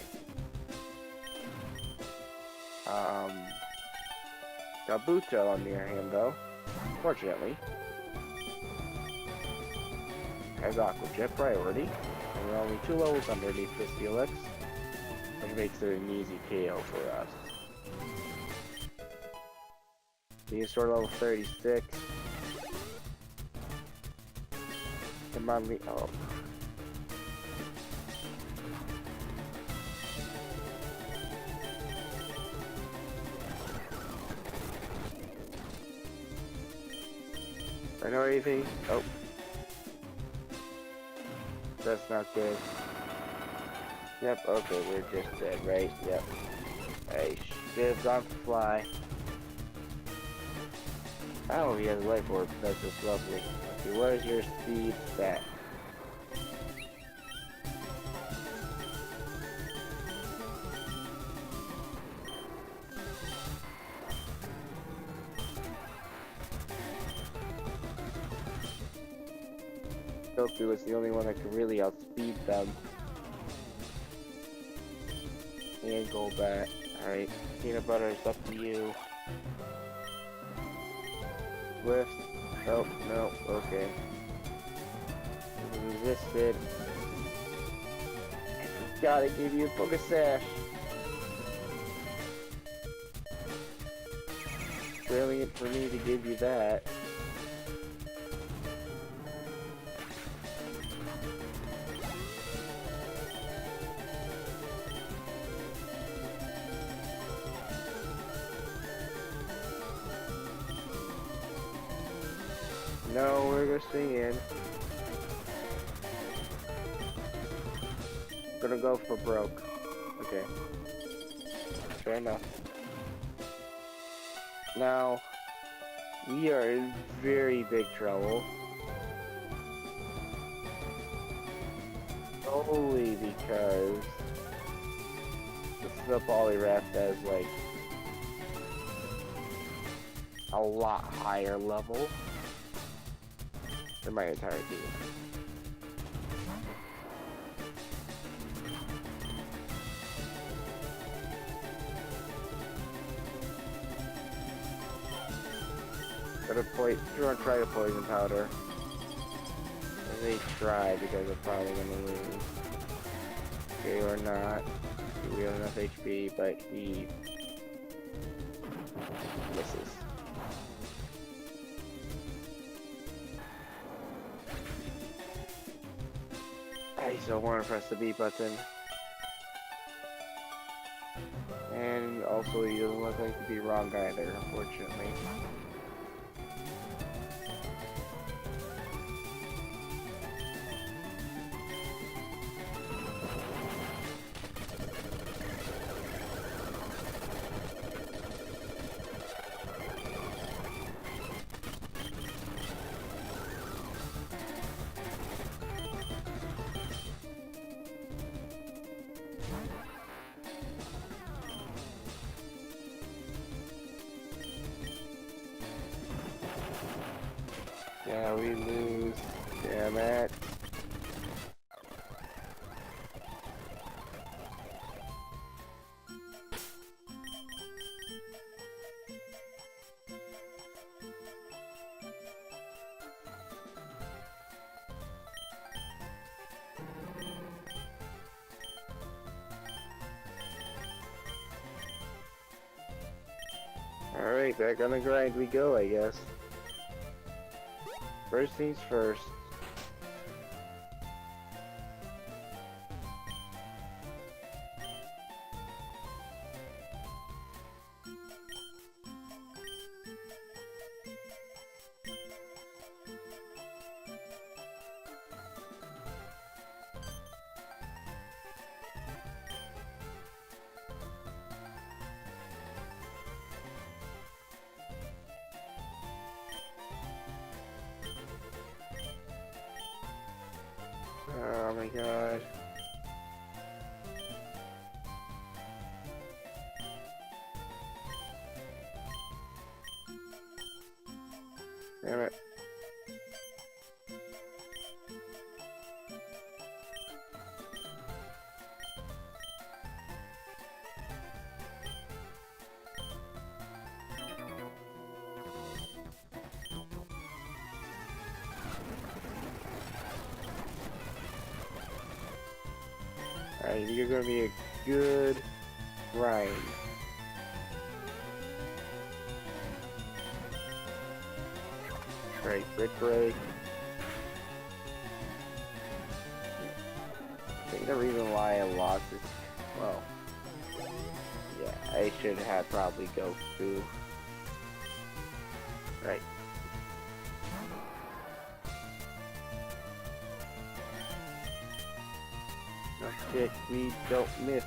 Kabuto on the other hand though, fortunately, has Aqua Jet priority, and we're only 2 levels underneath the Steelix, which makes it an easy KO for us. Venusaur level 36. Come on, oh. I know anything? Oh. That's not good. Yep, okay, we're just dead, right? Yep. I should have gone for fly. Oh, he has a life orb. That's just lovely. Okay, what is your speed stat? Goku is the only one that can really outspeed them. And Golbat. Alright, Peanut Butter is up to you. Swift. Oh, no, okay. Resisted. Gotta give you a Focus Sash. Brilliant for me to give you that. No, we're gonna stay in. Gonna go for broke. Okay. Fair enough. Now, we are in very big trouble. Only because the Poliwrath has like a lot higher level than my entire team. Gonna try to poison powder. And they try because they're probably gonna lose. Okay, or not. We have enough HP, but he misses. I still want to press the B button. And also he doesn't look like to be wrong either, unfortunately. We lose. Damn it. Alright, back on the grind we go, I guess. First things first. Oh my god. Damn it. Alright, you're gonna be a good grind. Right, brick break. I think the reason why I lost is, well, yeah, I should have probably go through. Right. No shit, we don't miss.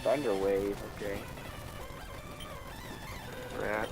Thunder wave, okay. Crap.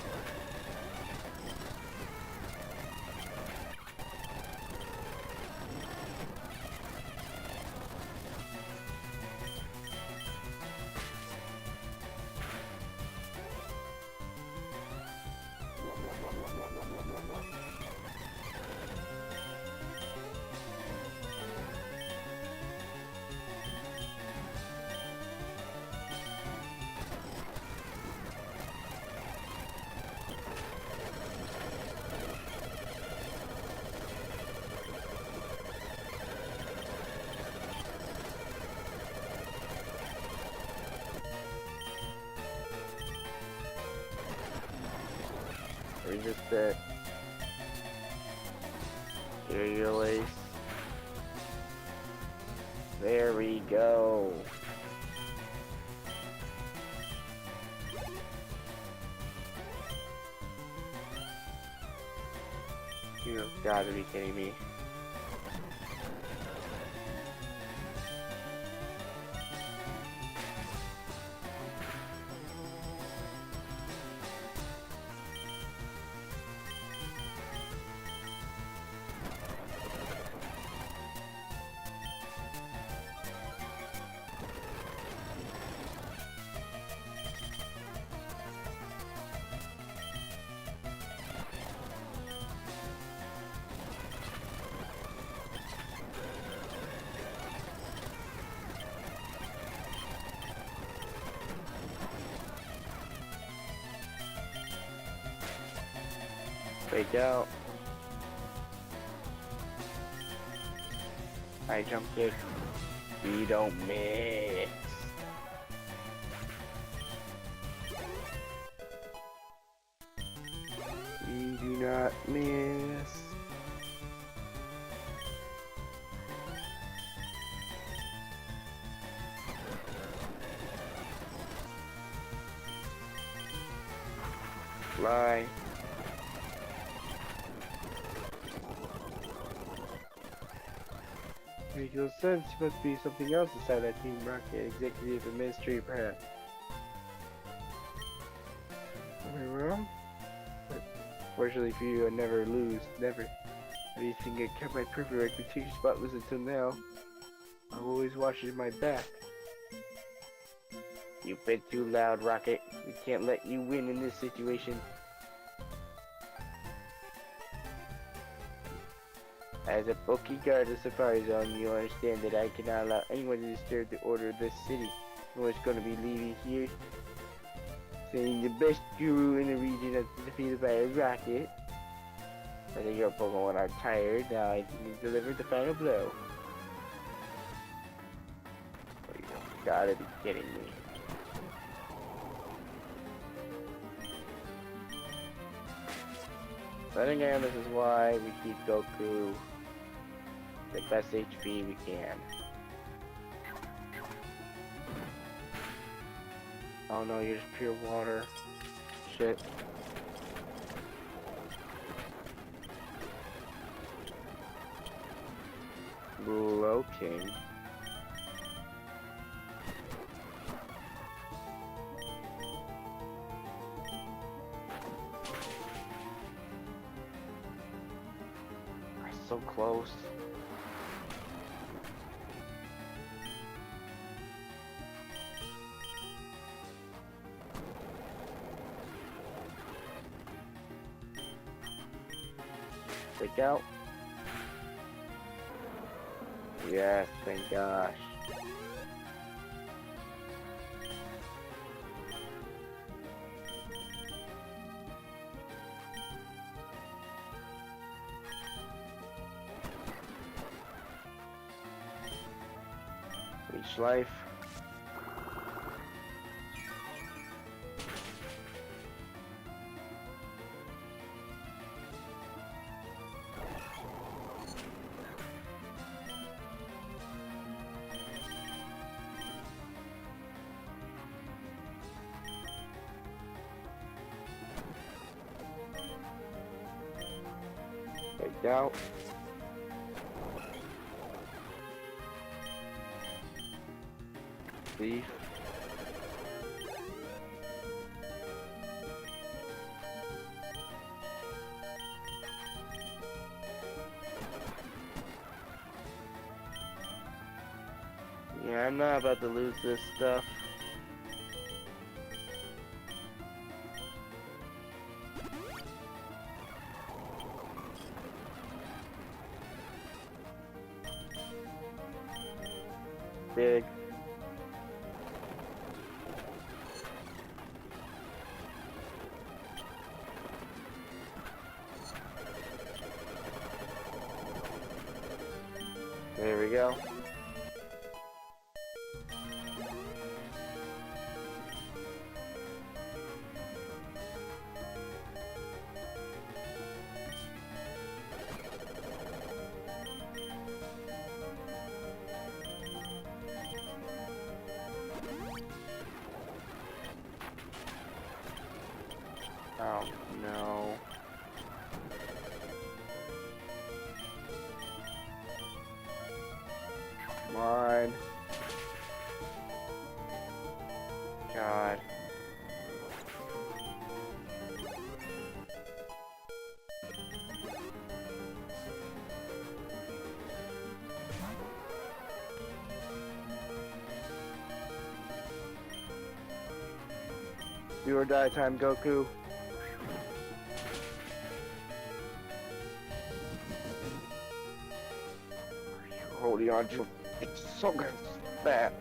We just set. Here your lace. There we go. You've got to be kidding me. Fake out. I jumped it. We don't miss. We do not miss. Fly. Makes no sense. It must be something else inside that Team Rocket executive administrator perhaps. Well, but fortunately for you, I never lose. Never. How do you think I kept my perfect reputation spotless until now? I'm always watching my back. You've been too loud, Rocket. We can't let you win in this situation. As a bulky guard of the Safari Zone, you understand that I cannot allow anyone to disturb the order of this city. No one's going to be leaving here saying the best guru in the region has been defeated by a rocket. I think your Pokemon are tired. Now I can deliver the final blow. Oh, you gotta be kidding me. But again, this is why we keep Goku the best HP we can. Oh no, you're just pure water. Shit. Broken. So close. Take out. Yes, thank gosh. Each life. Take out. Thief. Yeah, I'm not about to lose this stuff. Big. There we go. Oh no. Come on. God. Do or die time, Goku. Holding on to it's so good. Bad.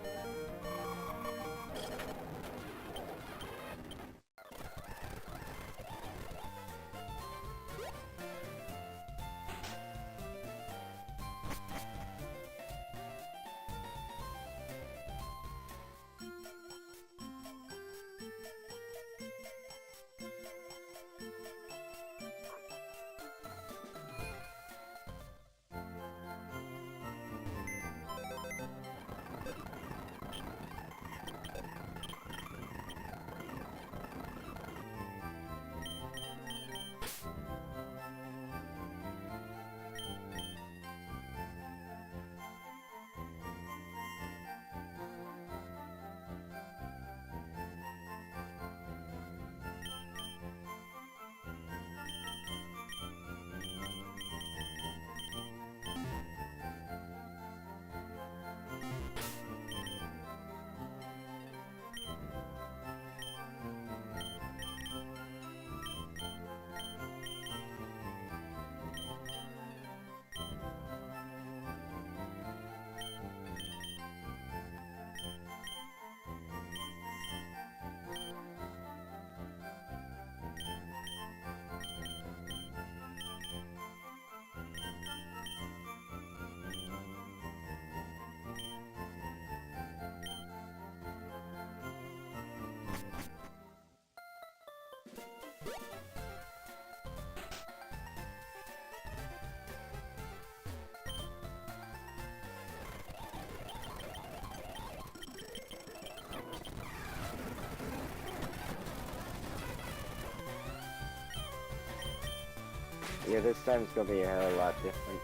Yeah, this time it's gonna be a hell of a lot different.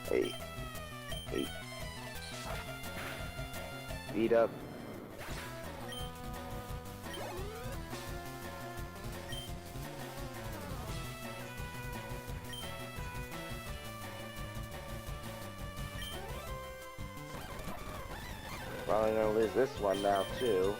Hey. Hey. Speed up. Probably gonna lose this one now too.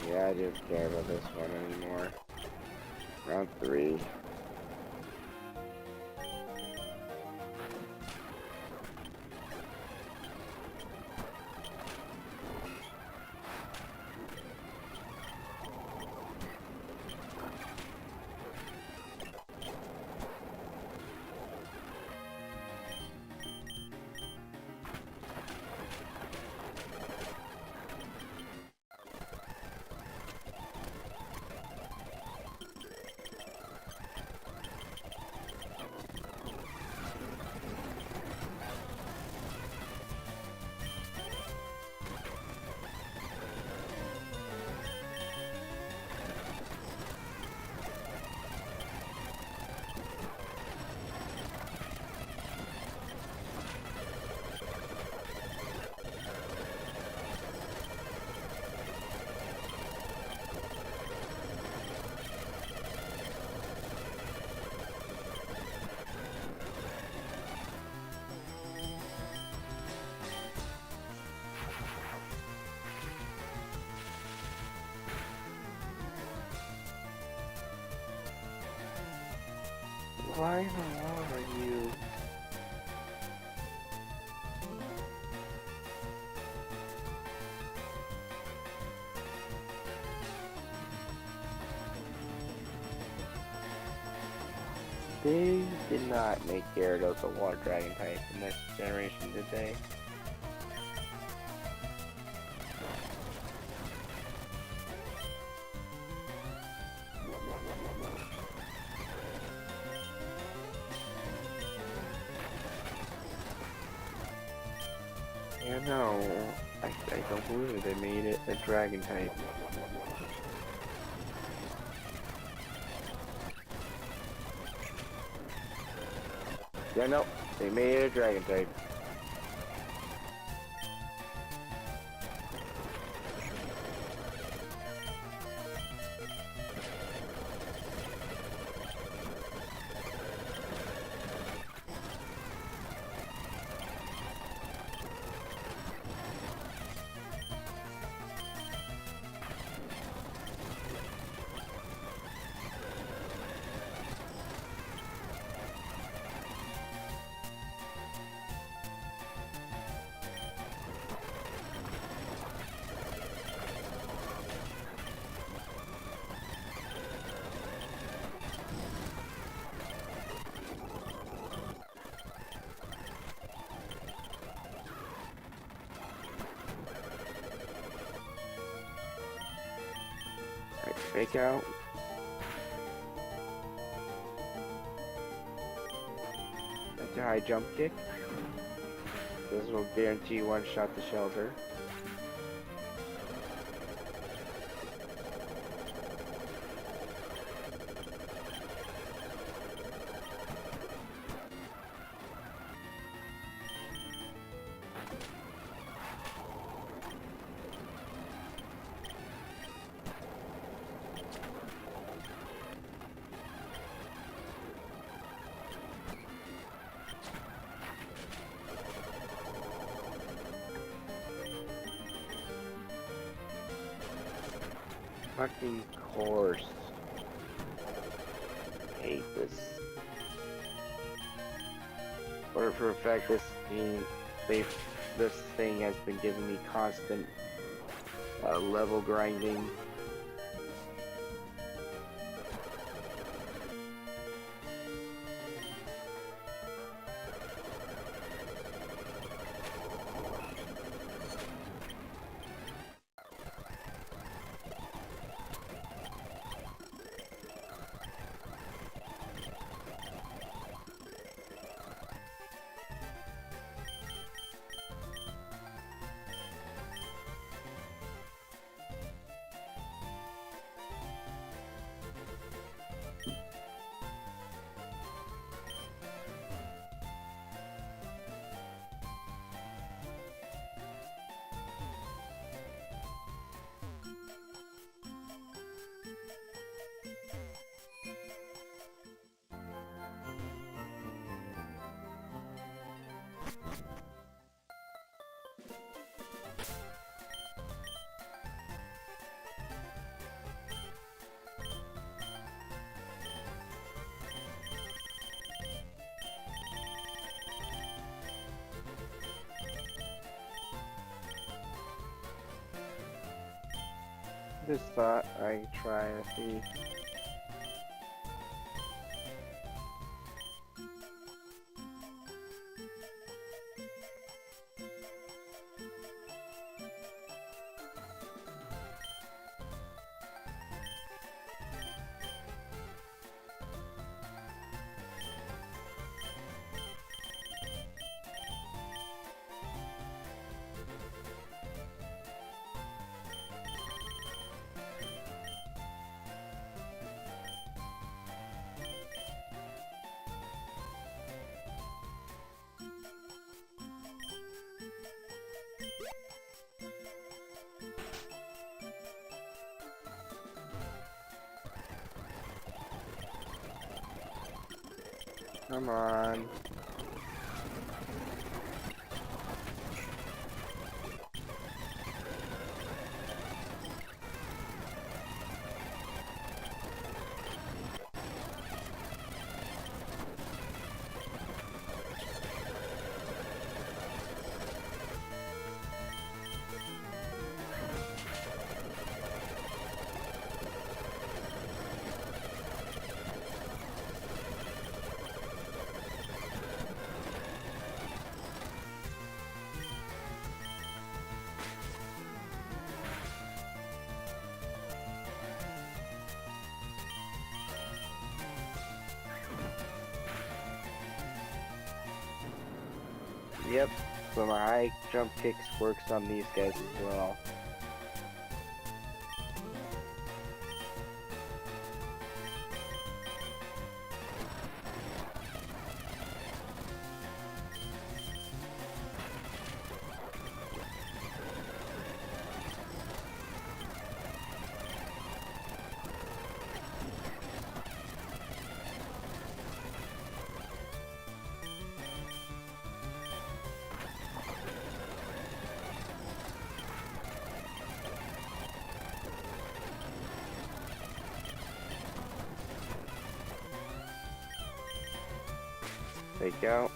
Yeah, I don't care about this one anymore. Round 3. Why in the world are you? They did not make Gyarados a water dragon type in this generation, did they? Yeah, no, I don't believe they made it a dragon type. Yeah, no, they made it a dragon type. Fake out. That's a high jump kick. This will guarantee one shot the shelter. Fucking course. Hate this. For a fact, this thing has been giving me constant level grinding. Just thought I'd try to see. Come on. Yep, so my high jump kicks works on these guys as well. Fake out.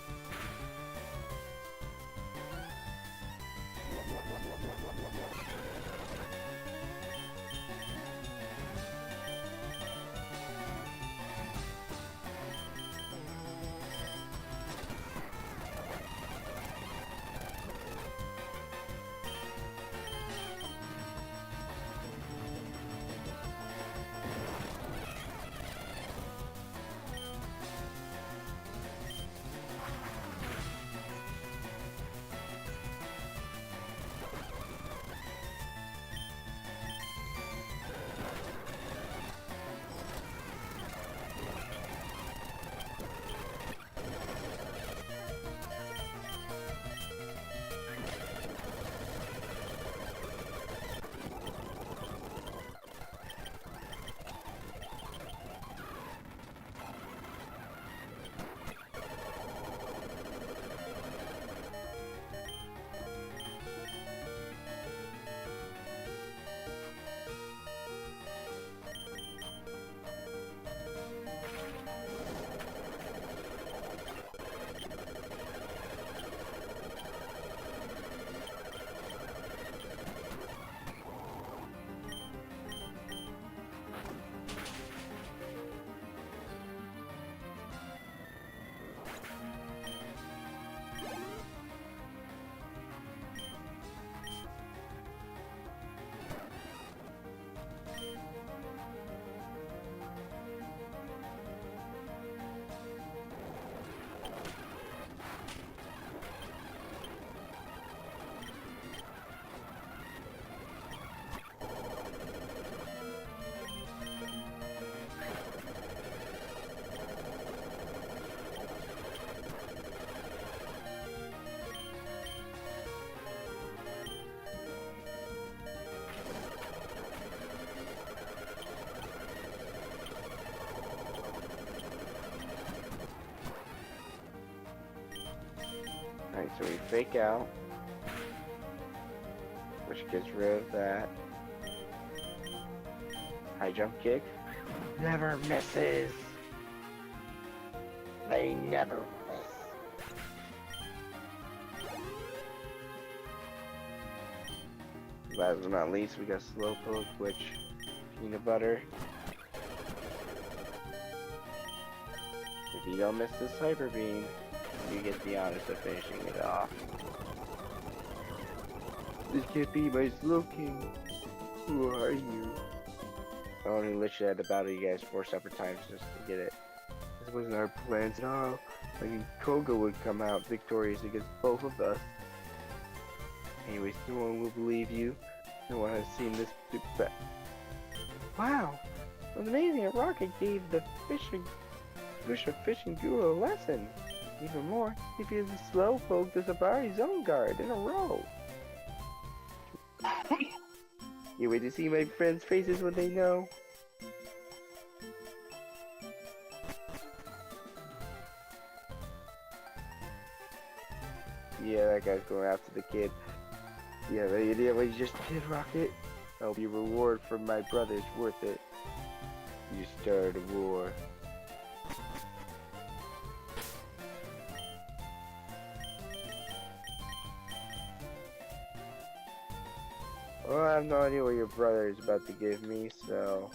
fake out, which gets rid of that. High jump kick. Never misses. They never miss. Last but not least, we got slow poke, which peanut butter. If you don't miss this hyper beam, you get the honors of finishing it off. This can't be my slow king. Who are you? I only literally had to battle you guys 4 separate times just to get it. This wasn't our plans at all. I mean, Koga would come out victorious against both of us. Anyways, no one will believe you. No one has seen this. Wow! It was amazing that Rocket gave the fishing guru a lesson. Even more, he feels the slowpoke the Sabari's own guard in a row. You wait to see my friends' faces when they know. Yeah, that guy's going after the kid. You have any idea what you just did, Rocket? I'll be reward for my brother's worth it. You started a war. Well, I have no idea what your brother is about to give me, so...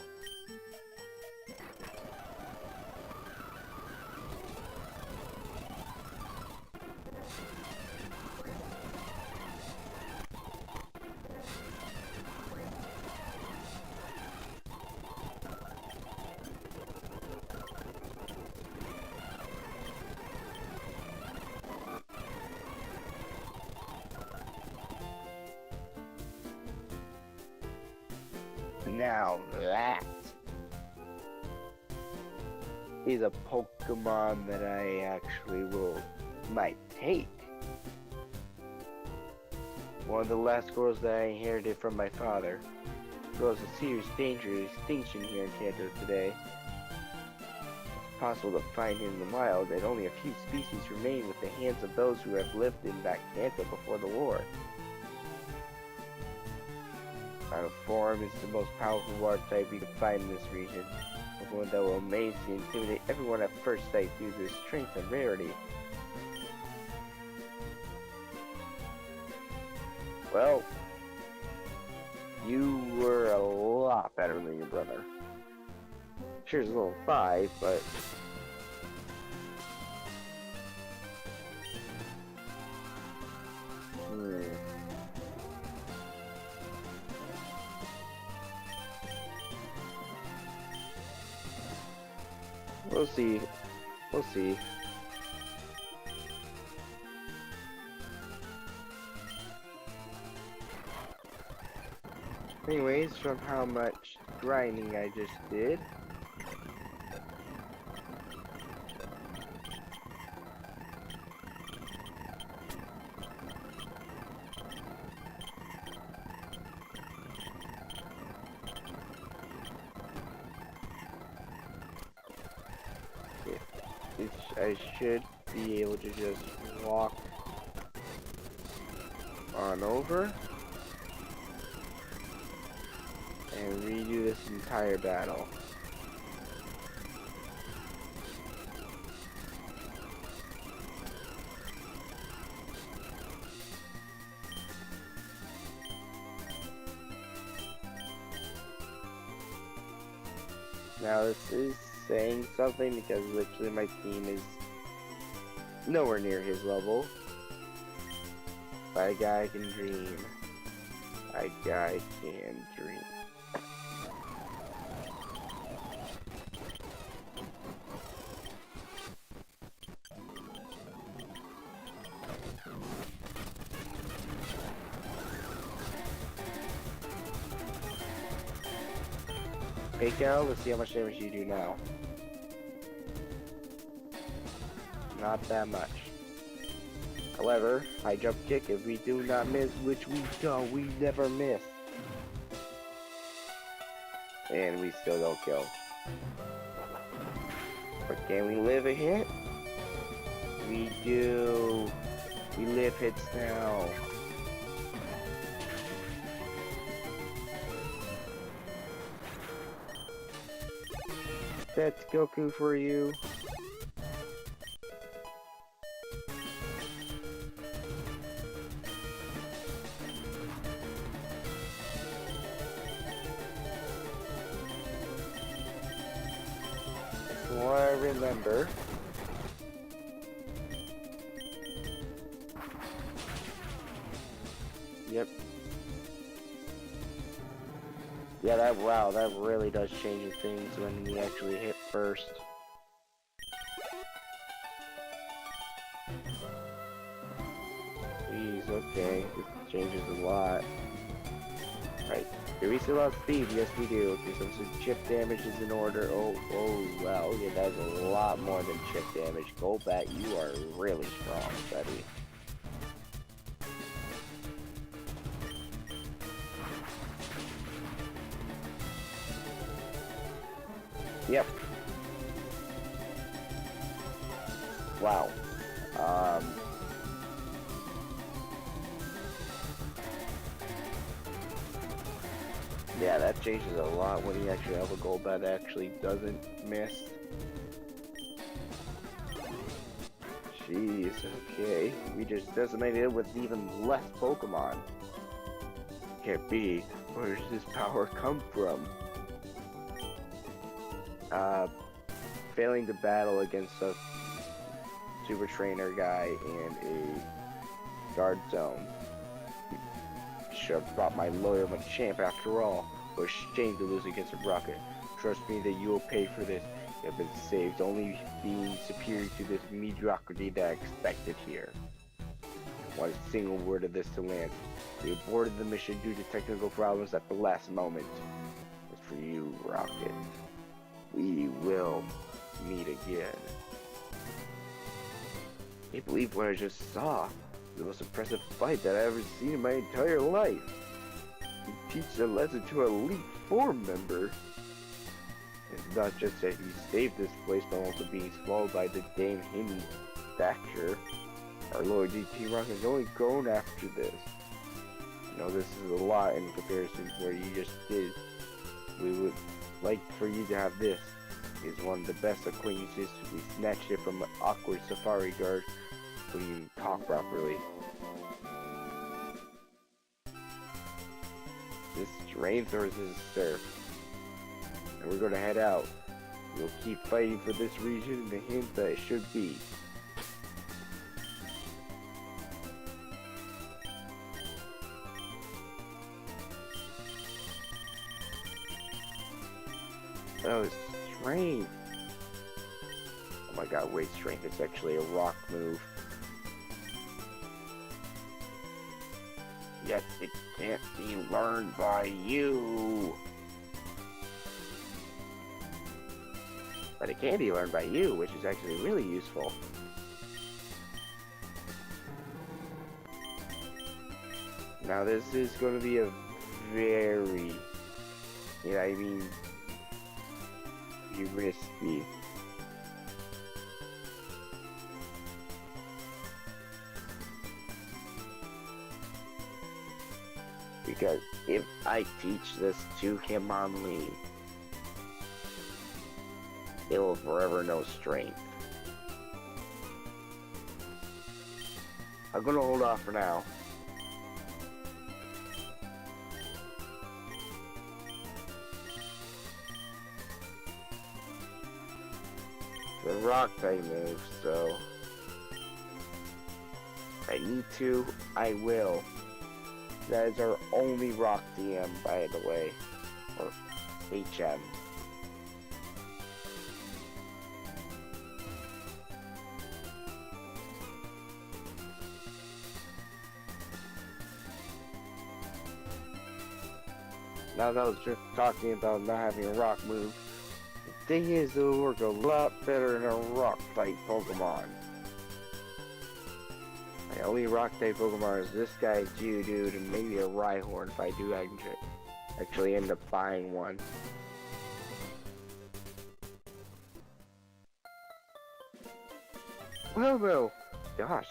Now that is a Pokemon that I actually might take. One of the last girls that I inherited from my father. There a serious danger of extinction here in Kanto today. It's possible to find him in the wild, and only a few species remain with the hands of those who have lived in that Kanto before the war. Form is the most powerful water type we can find in this region. One that will amaze and intimidate everyone at first sight due to its strength and rarity. Well, you were a lot better than your brother. Sure, he's a little 5, but... We'll see. We'll see. Anyways, from how much grinding I just did, I should be able to just walk on over and redo this entire battle. Now this is saying something because literally my team is nowhere near his level. But a guy can dream. A guy can dream. Hey Cal, let's see how much damage you do now. Not that much. However, high jump kick, if we do not miss, which we don't, we never miss. And we still don't kill. But can we live a hit? We do. We live hits now. That's Goku for you. What I remember. Yep. Yeah, that really does change things when we actually hit first. Jeez, okay, this changes a lot. Right, do we still have speed? Yes, we do. Okay, so chip damage is in order. Oh, well, yeah, that's a lot more than chip damage. Golbat, you are really strong, buddy. Yep. Wow. Yeah, that changes a lot when you actually have a Golbat that actually doesn't miss. Jeez, okay. We just decimated it with even less Pokemon. Can't be. Where does this power come from? Failing to battle against a Super Trainer guy and a Guard Zone. Should have brought my loyal Machamp after all. It was a shame to lose against a Rocket. Trust me that you will pay for this. You have been saved, only being superior to this mediocrity that I expected here. Not a single word of this to Lance. We aborted the mission due to technical problems at the last moment. As for you, Rocket, we will meet again. I can't believe what I just saw. The most impressive fight that I've ever seen in my entire life. You teach a lesson to an Elite Four member. It's not just that he saved this place, but also being swallowed by the Dame Himi Thatcher. Our Lord DT Rock has only grown after this. I know this is a lot in comparison to what you just did. We would like for you to have this. He's one of the best acquaintances. We snatched it from an awkward safari guard. Couldn't even talk properly. This rainthrows is surf. And we're gonna head out. We'll keep fighting for this region and the hint that it should be. Oh, strength. Oh my god, wait, strength is actually a rock move. Yet it can't be learned by you. But it can be learned by you, which is actually really useful. Now this is going to be a very, risky. Because if I teach this to Hitmonlee, it will forever know strength. I'm gonna hold off for now. The rock type moves, so if I need to, I will. That is our only rock DM, by the way, or HM. Now that I was just talking about not having a rock move, the thing is it'll work a lot better in a rock type Pokemon. My only rock type Pokemon is this guy, Geodude, and maybe a Rhyhorn if I do actually end up buying one. Well, no. Gosh,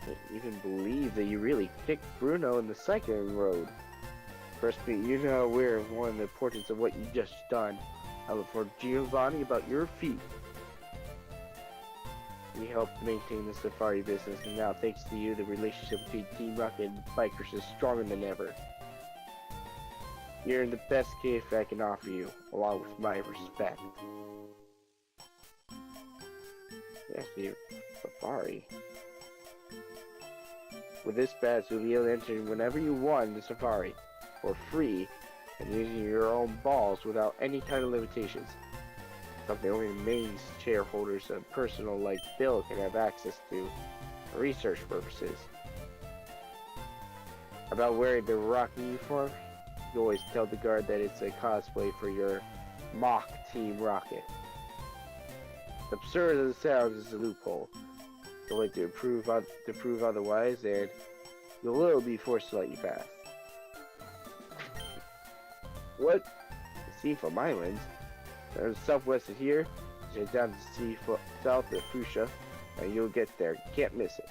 can't even believe that you really kicked Bruno in the cycling road. First, you know aware of one of the importance of what you just done. I look for Giovanni about your feet. We helped maintain the safari business, and now thanks to you, the relationship between Team Rocket and bikers is stronger than ever. You're in the best gift I can offer you, along with my respect. Yes, the safari. With this badge, you'll be able to enter whenever you want in the safari, for free, and using your own balls without any kind of limitations. Something only the main shareholders and personnel like Bill can have access to for research purposes. About wearing the Rocket uniform, you always tell the guard that it's a cosplay for your mock Team Rocket. Absurd as it sounds, is a loophole. You'll like to prove otherwise, and you'll be forced to let you pass. What? The Seafoam Islands? There's southwest of here, head down to south of Fuchsia, and you'll get there. You can't miss it.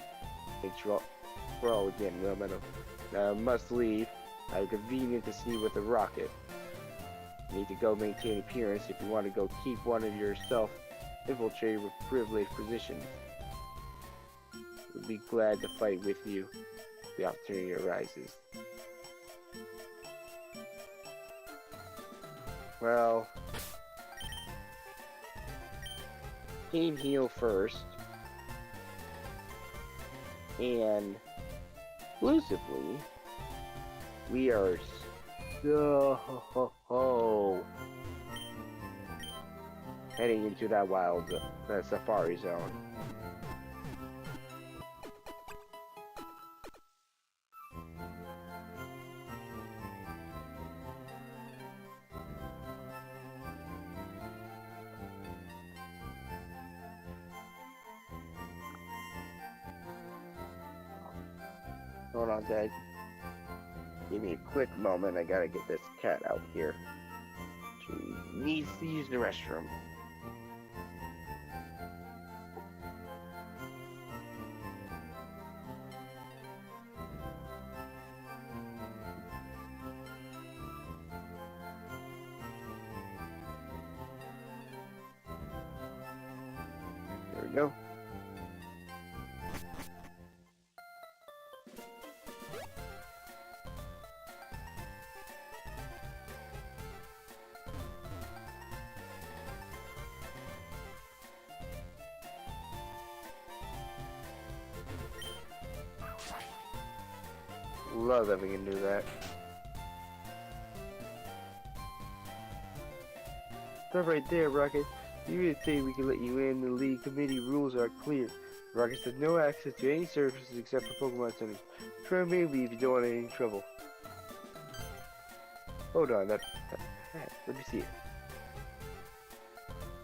Thanks for all again, Wilmeto. Now I must leave. I have convenient to see with the Rocket. You need to go maintain appearance if you want to go keep one of yourself infiltrated with privileged positions. We'll be glad to fight with you if the opportunity arises. Well, Team Heal first, and exclusively, we are so heading into that that safari zone. Hold on, guys. Give me a quick moment. I gotta get this cat out here. She needs to use the restroom. There we go. Love that we can do that. Stop right there, Rocket. You didn't say we can let you in. The league committee rules are clear. Rocket has no access to any services except for Pokemon centers. Try and maybe if you don't want any trouble. Hold on, that let me see it.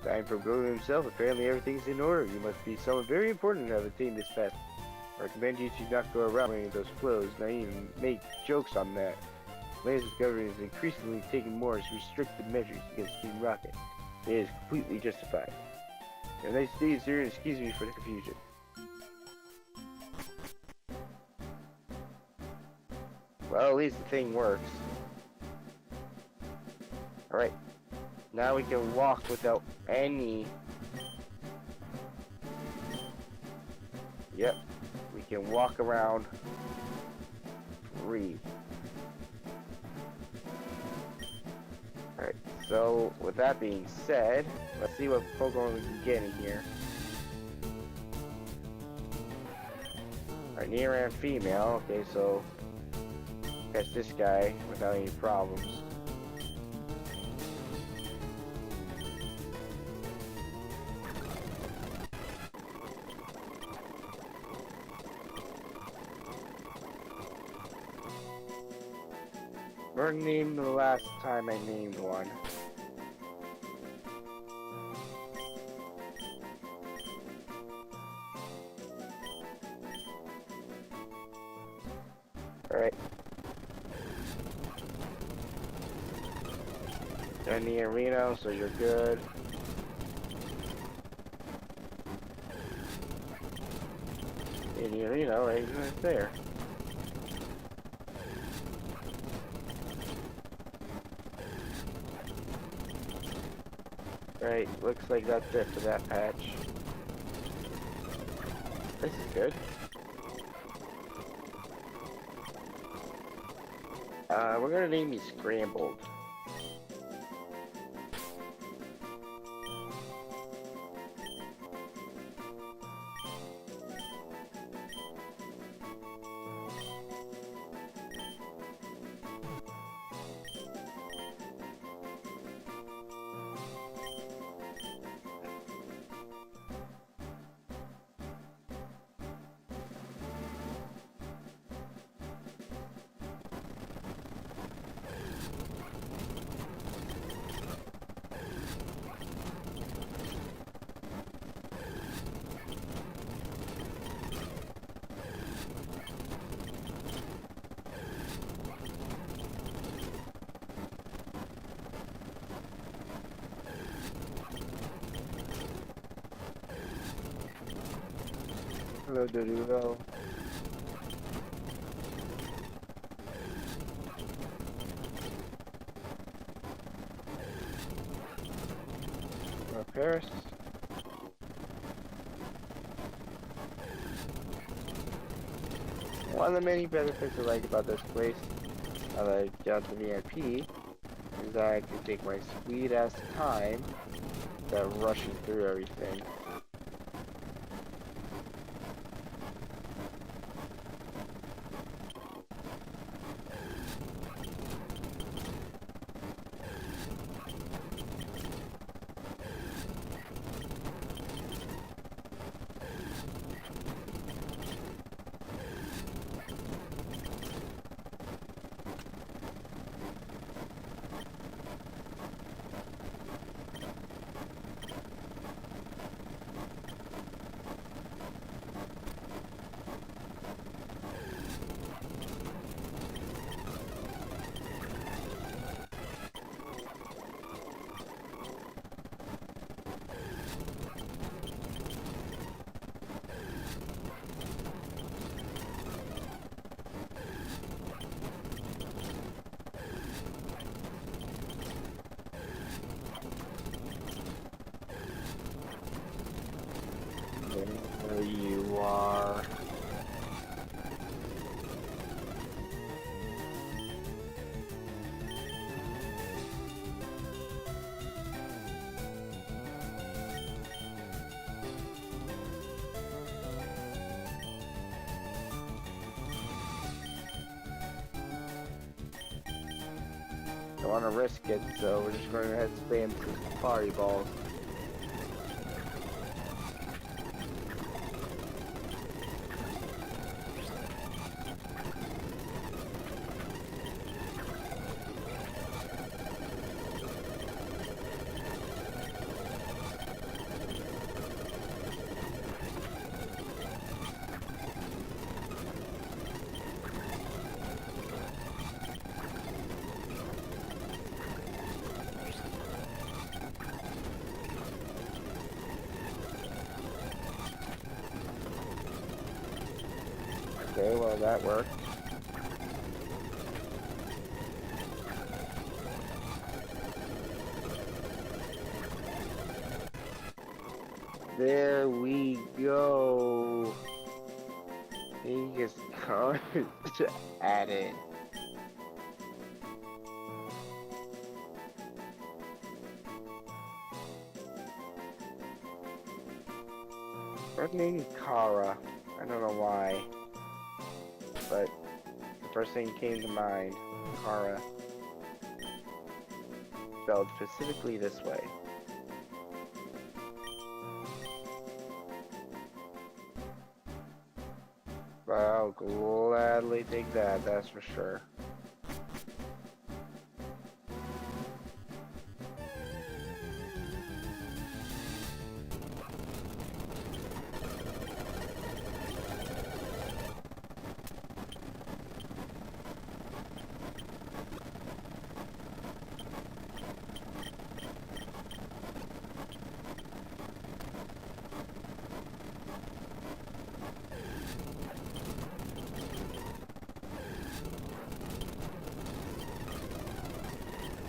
Time for Bruno himself. Apparently everything's in order. You must be someone very important to have attained this path. I recommend you to not go around wearing those clothes, not even make jokes on that. Laser's government is increasingly taking more restrictive measures against Team Rocket. It is completely justified. Have a nice day, sir, and excuse me for the confusion. Well, at least the thing works. Alright. Now we can walk without any... Yep. We can walk around free. Alright, so with that being said, let's see what Pokemon we can get in here. Alright, near and female. Okay, so catch this guy without any problems. Or name the last time I named one. Alright. You're in the arena, so you're good. And you know, right there. Right, looks like that's it for that patch. This is good. We're gonna name you Scrambled. Hello, Doodoo. Paris. One of the many benefits I like about this place, like down to VIP, is that I can take my sweet ass time instead of rushing through everything. There you are. Don't want to risk it, so we're just going to go ahead and spam some fireballs. Okay, well that worked. There we go. He just comes at it. Her name is Kara. I don't know why, but the first thing came to mind, Kara. Spelled specifically this way. But I'll gladly take that, that's for sure.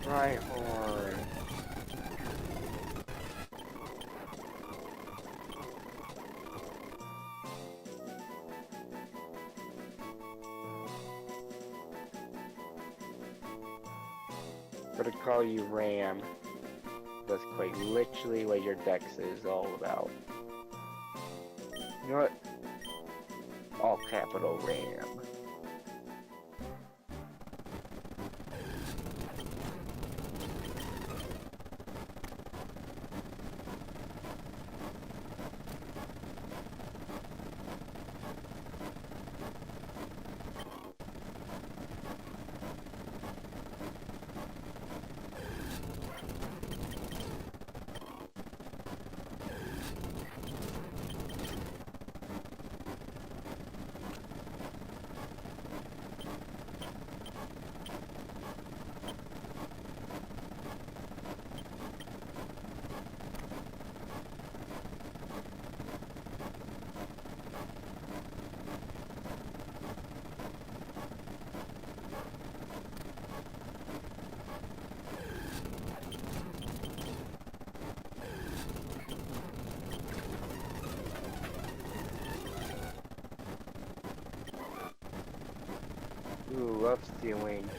Rhyhorn. I'm gonna call you Ram. That's quite literally what your dex is all about. You know what? All capital Ram. Ooh, love stealing.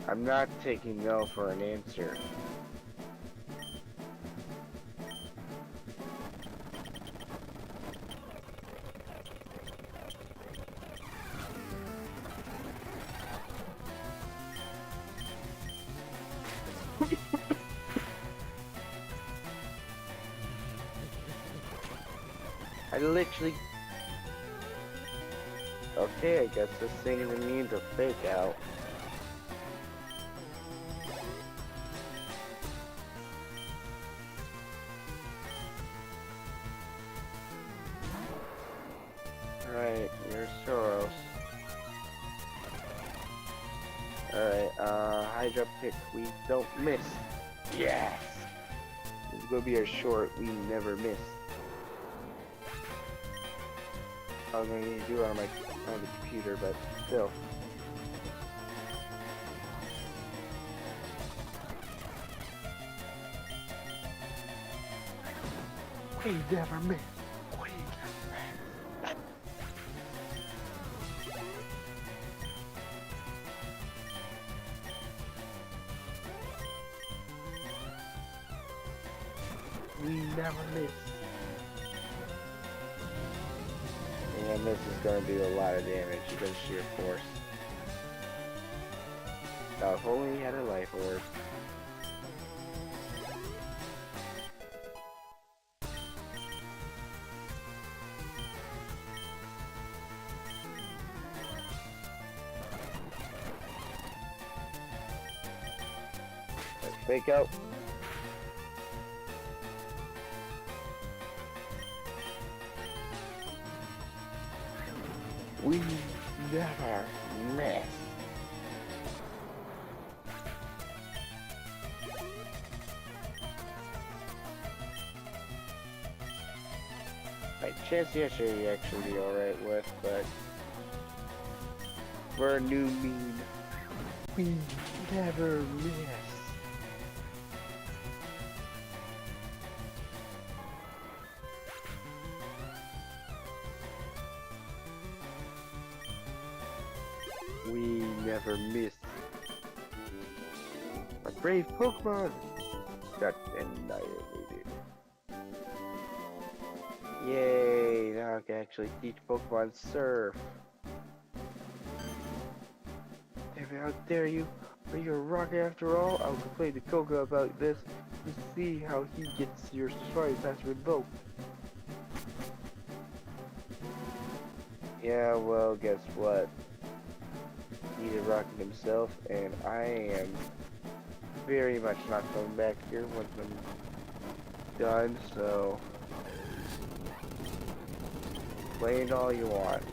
I'm not taking no for an answer. I literally... Okay, I guess this thing even means a fake out. Alright, you're Soros. Alright, Hydra pick, we don't miss. Yes! This is gonna be a short, we never miss. I was gonna need to do it on the computer, but still. We never miss. We never miss. And this is going to do a lot of damage because sheer force. Now, if only he had a life orb. Let's fake out. We never miss. My chance yesterday you actually be alright with, but we're a new meme. We never miss. We never miss. A brave Pokemon got annihilated. Yay, now I can actually teach Pokemon Surf. Damn it, how dare you? Are you a rocket after all? I'll complain to Koga about this to see how he gets your Safari Pass revoked. Yeah, well, guess what? defeated Rocket himself, and I am very much not coming back here once I'm done, so play it all you want.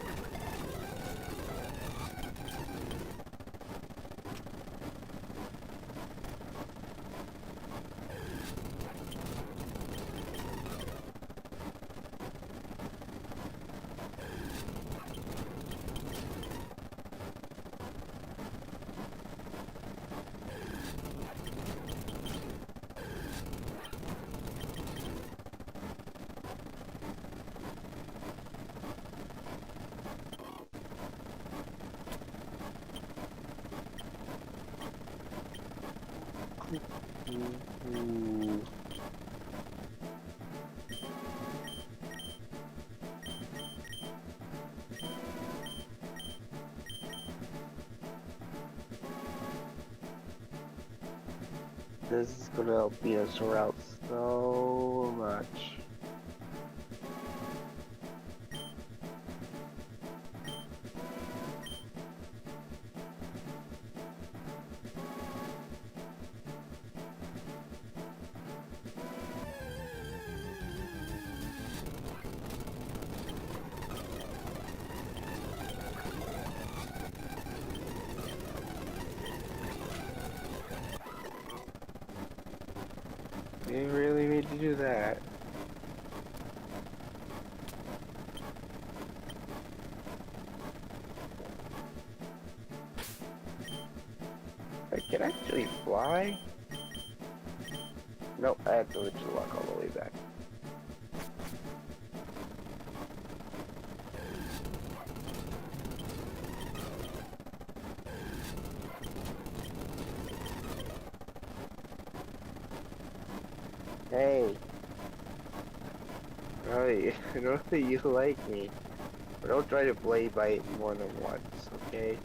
Ooh. This is gonna help beat us out so much. You really need to do that. I can actually fly? Nope, I have to literally walk all the way back. Hey. I know that you like me, but don't try to play by it more than once, okay?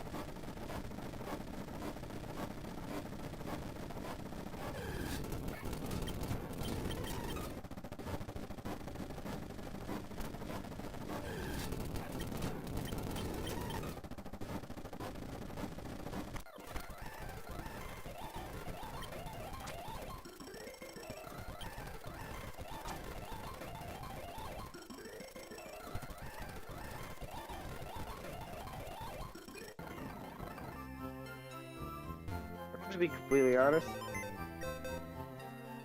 To be completely honest,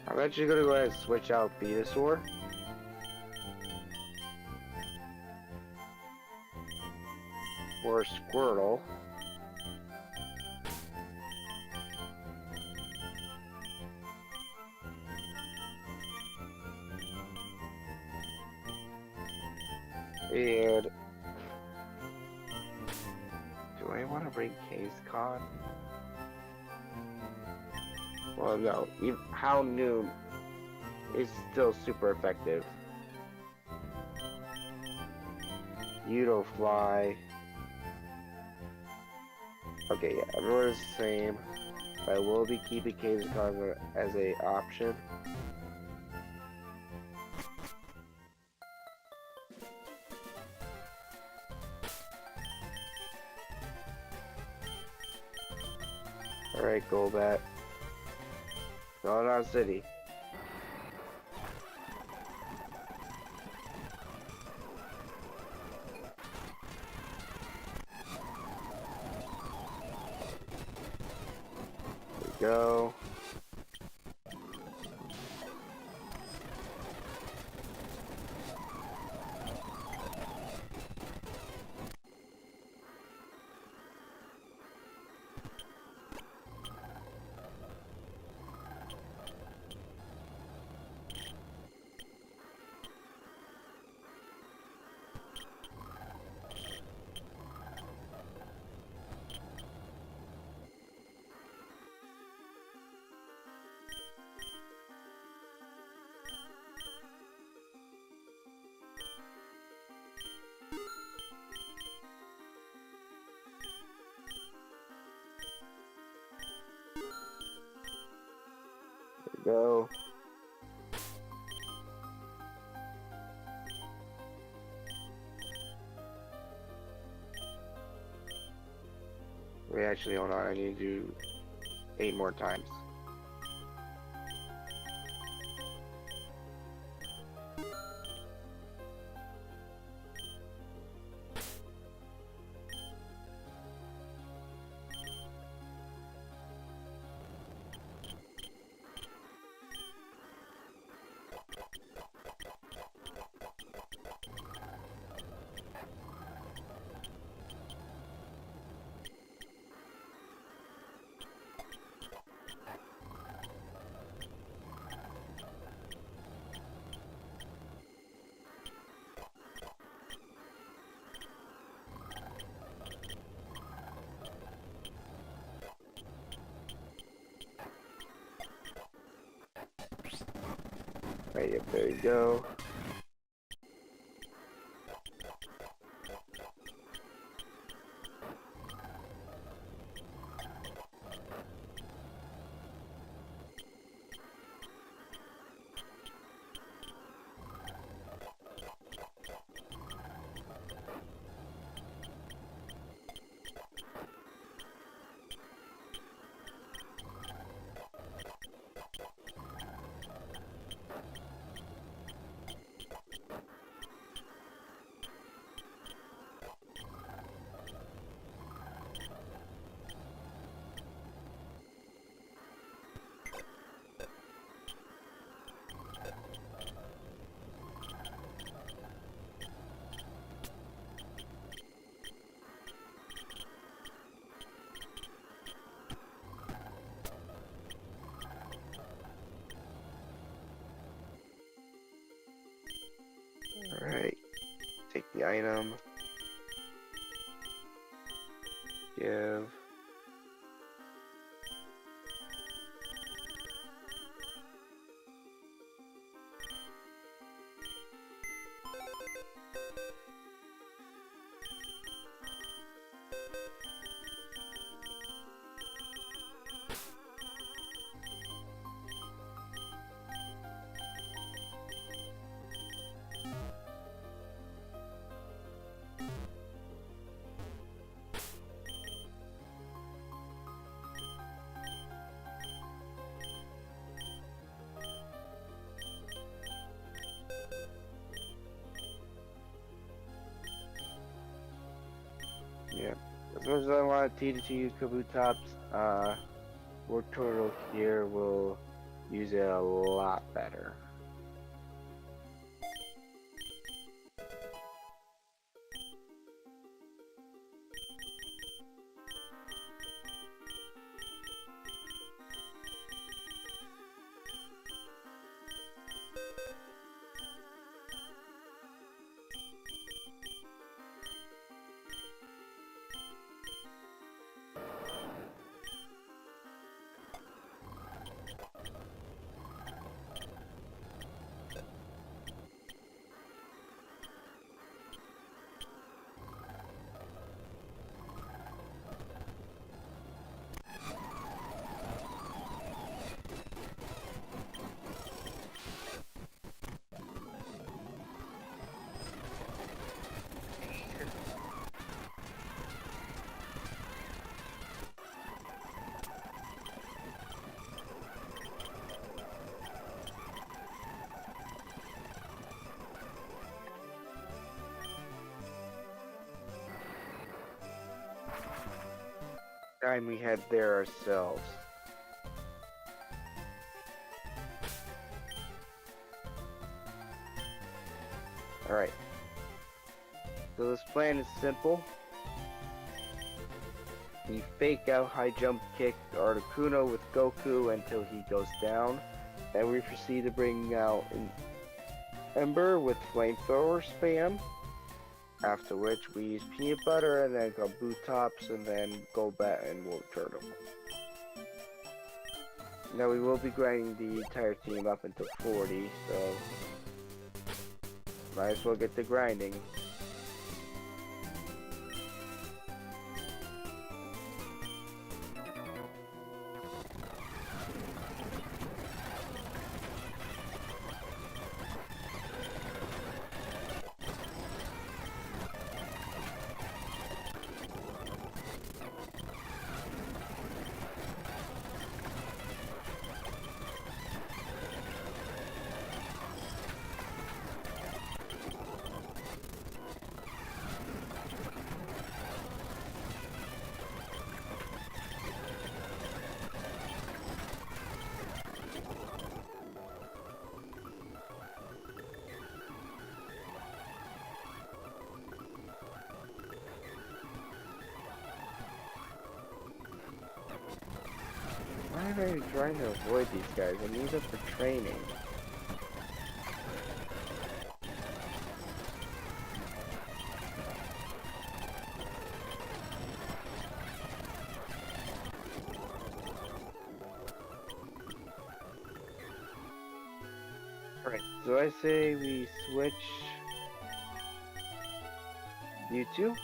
I'm actually gonna go ahead and switch out Venusaur. For Squirtle. And do I want to bring Case-Con? Well, no. Houndoom is still super effective. You don't fly. Okay, yeah, everyone is the same. I will be keeping Case-Con as a option. Alright, Golbat. Going on City. There we go. Wait, actually, hold on. I need to do 8 more times. Right, yep, there you go. Alright, take the item, give, yeah. As much as I want to teach you Kabutops, War Turtle here will use it a lot better. Time we head there ourselves. Alright. So this plan is simple. We fake out high jump kick Articuno with Goku until he goes down. Then we proceed to bring out an Ember with flamethrower spam. After which we use peanut butter and then Kabutops and then Golbat and War Turtle. Now we will be grinding the entire team up until 40, so might as well get to grinding. I'm trying to avoid these guys. I need them for training. Alright, so I say we switch you two.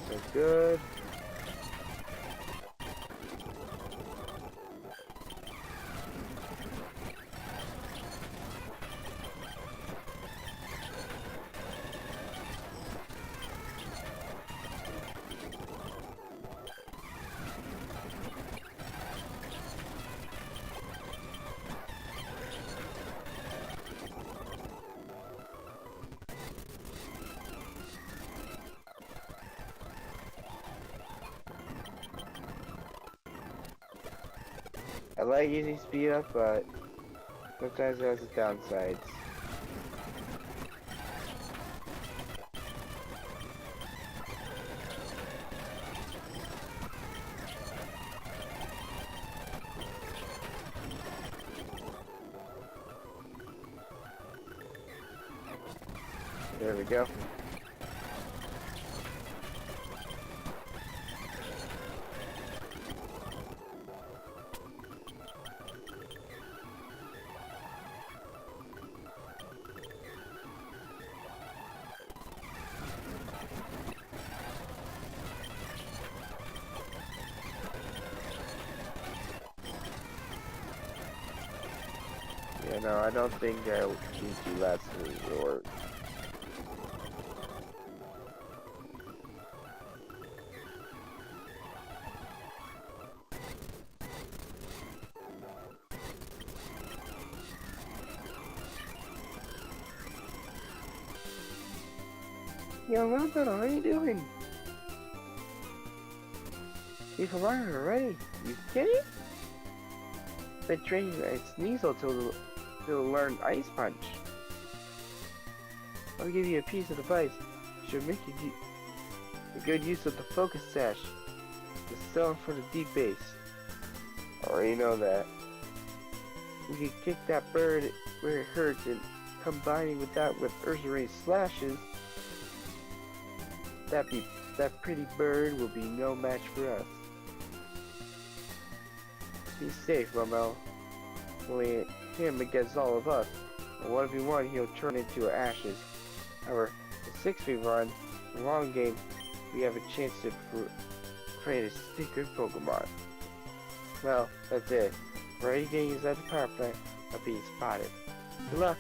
So good. I like using speed up, but sometimes it has its downsides. There we go. Yeah, no, I don't think I need to last resort. Yo, Robert, what are you doing? You survived already? You kidding? Been training at Sneasel to learn Ice Punch. I'll give you a piece of advice. Should make you a good use of the focus sash. The cell for the deep base. Already know that. We can kick that bird where it hurts, and combining with that with Ursula's slashes, that pretty bird will be no match for us. Be safe, Romel. Only him against all of us. And 1v1, he'll turn into ashes. However, the 6v1, the long game, we have a chance to create a secret Pokemon. Well, that's it. For any games at the power plant are being spotted. Good luck!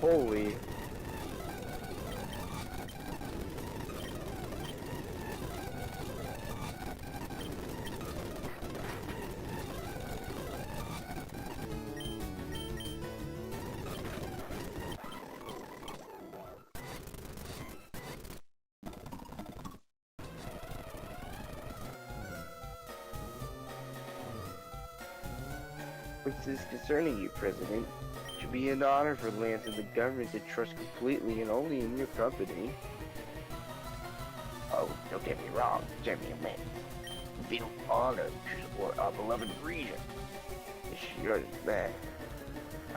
Holy. What's this concerning you, President? It should be an honor for lands in the government to trust completely and only in your company. Oh, don't get me wrong, gentlemen. We feel honored to support our beloved region. Sure, man.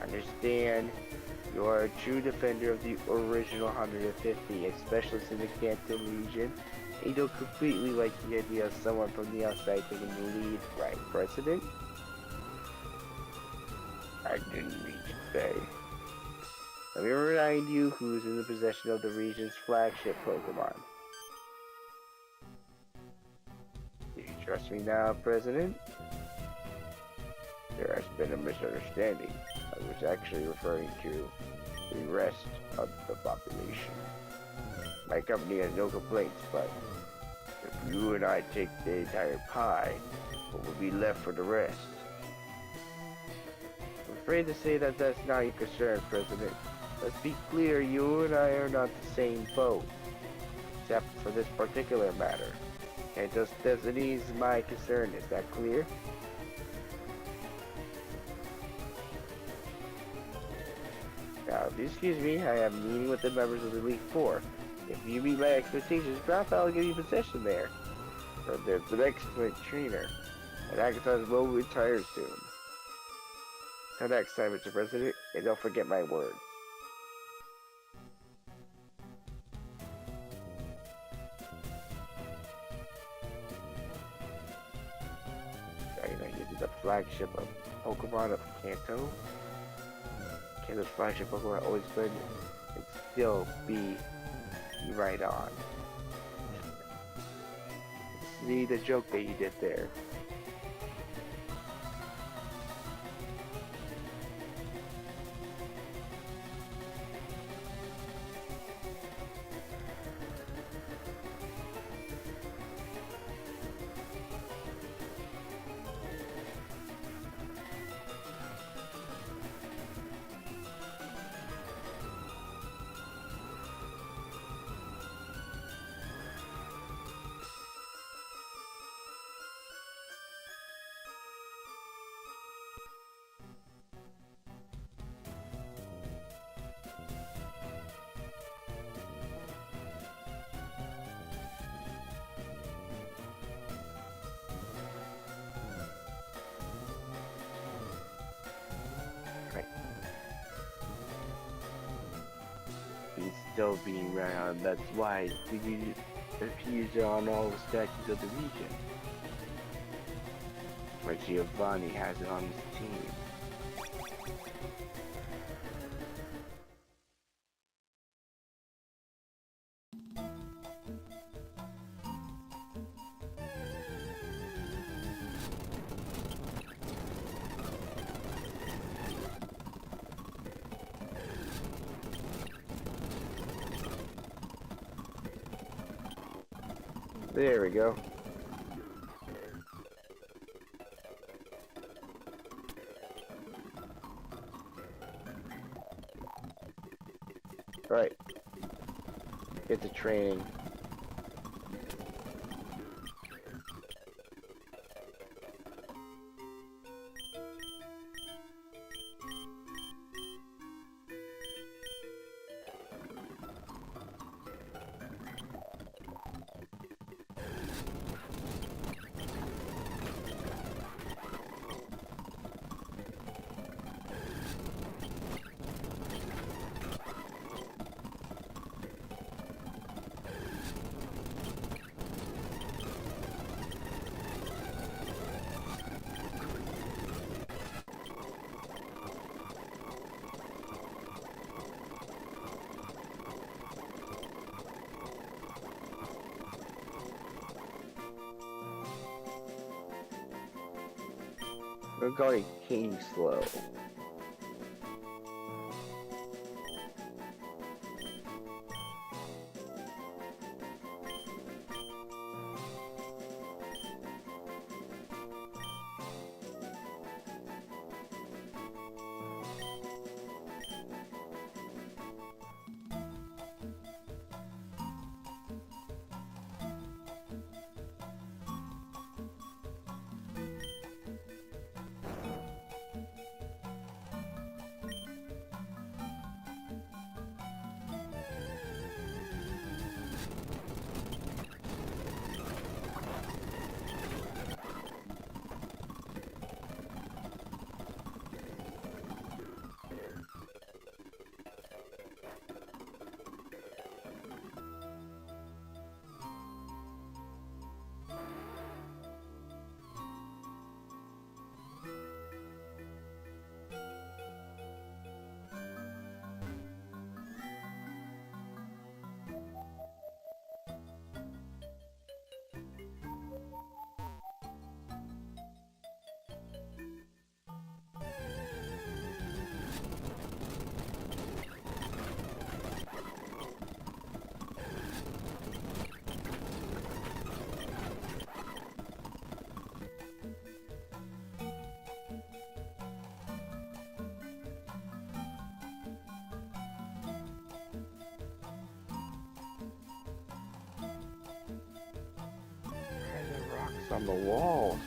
Understand. You are a true defender of the original 150, a specialist in the Kanto region. And you don't completely like the idea of someone from the outside taking the lead, right, President? I didn't mean to say. Let me remind you who's in the possession of the region's flagship Pokemon. Do you trust me now, President? There has been a misunderstanding. I was actually referring to the rest of the population. My company has no complaints, but if you and I take the entire pie, what will be left for the rest? I'm afraid to say that that's not your concern, President. Let's be clear, you and I are not the same boat. Except for this particular matter. Kanto's destiny is my concern, is that clear? Now, if you excuse me, I have a meeting with the members of the Elite Four. If you meet my expectations, perhaps I'll give you possession there. So there's an excellent trainer, and Agathon will retire soon. Till next time, Mr. President, and don't forget my words. This is the flagship of Pokemon of Kanto. Kanto's flagship Pokemon always been and still be right on. See the joke that you did there. He's still being around, that's why he appears on all the statues of the region. But Giovanni has it on his team. There we go. Right. Get to training. We're going king slow. on the walls.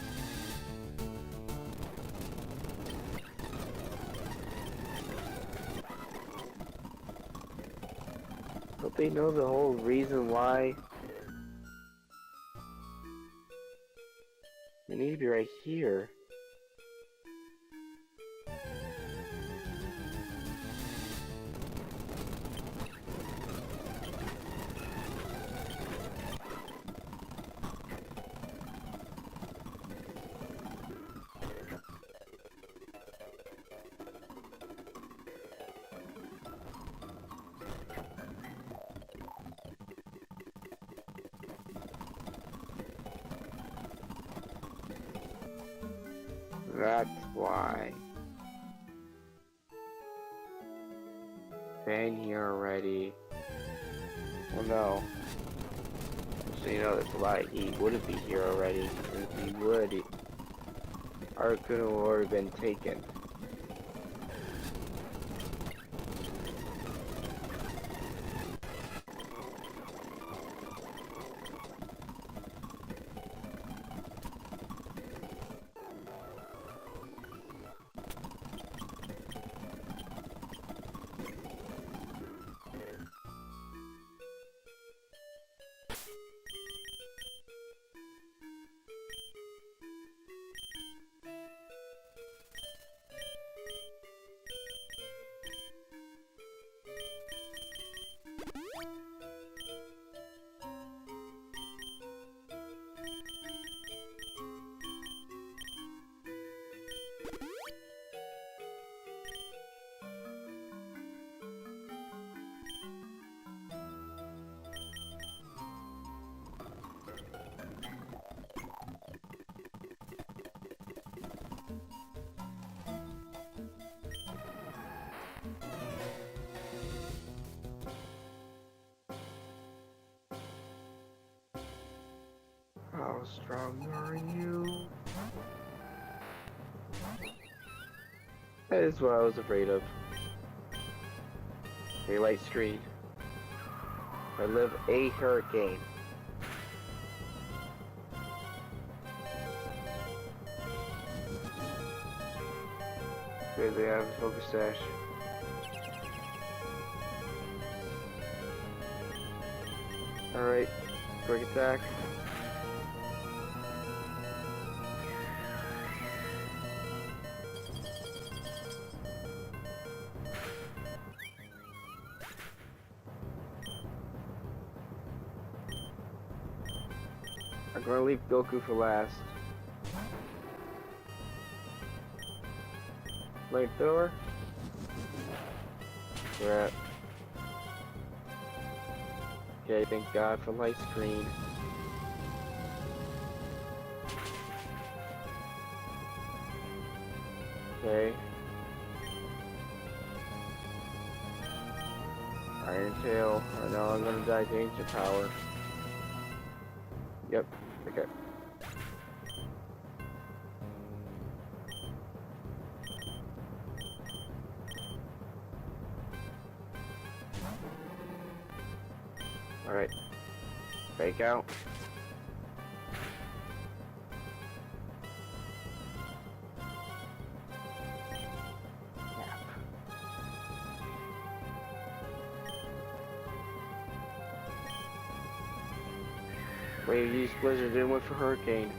Don't they know the whole reason why? They need to be right here. That's why. Been here already. Well, no. So you know, there's a lot. He wouldn't be here already. If he would, our could have already been taken. How strong are you? That is what I was afraid of. Daylight screen. I live a hurricane. Okay, they have a focus dash. Alright, quick attack. I'm gonna leave Goku for last. Flamethrower? We're at. Okay, thank God for light screen. Okay. Iron Tail. I know I'm gonna die to ancient power. Yep. Okay. Alright. Fake out. Wait, use Blizzard, then went for Hurricane.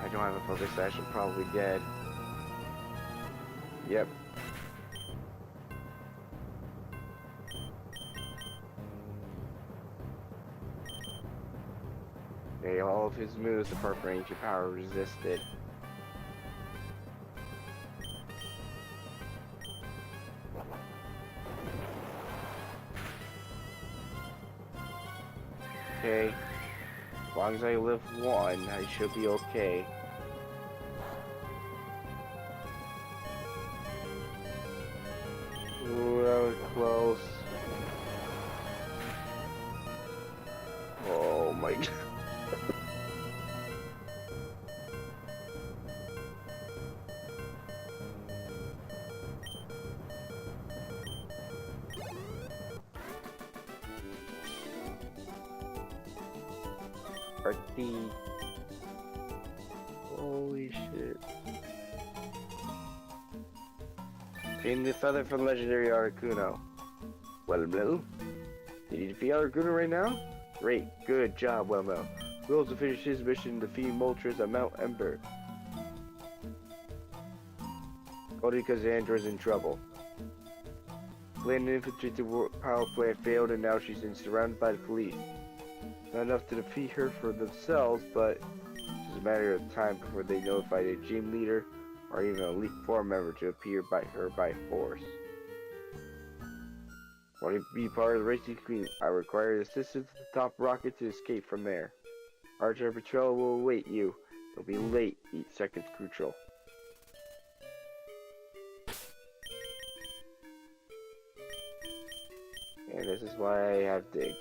I don't have a focus dash, I'm probably dead. Yep. Okay, all of his moves apart from ancient power resisted. Okay. As long as I live one, I should be okay. Ooh, that was close. Oh my god. RT. Holy shit. Obtain the feather from legendary Articuno. Well, you need to defeat Articuno right now? Great, good job, Well. Will's to finish his mission defeating Moltres at Mount Ember. Only because the android's in trouble. Land infiltrated the power plant failed and now she's surrounded by the police. Not enough to defeat her for themselves, but it's just a matter of time before they notify the gym leader or even a Elite Four member to appear by her by force. Want to be part of the racing queen? I require assistance at the top rocket to escape from there. Archer Patrol will await you. You'll be late. Each second's crucial. And this is why I have Dig.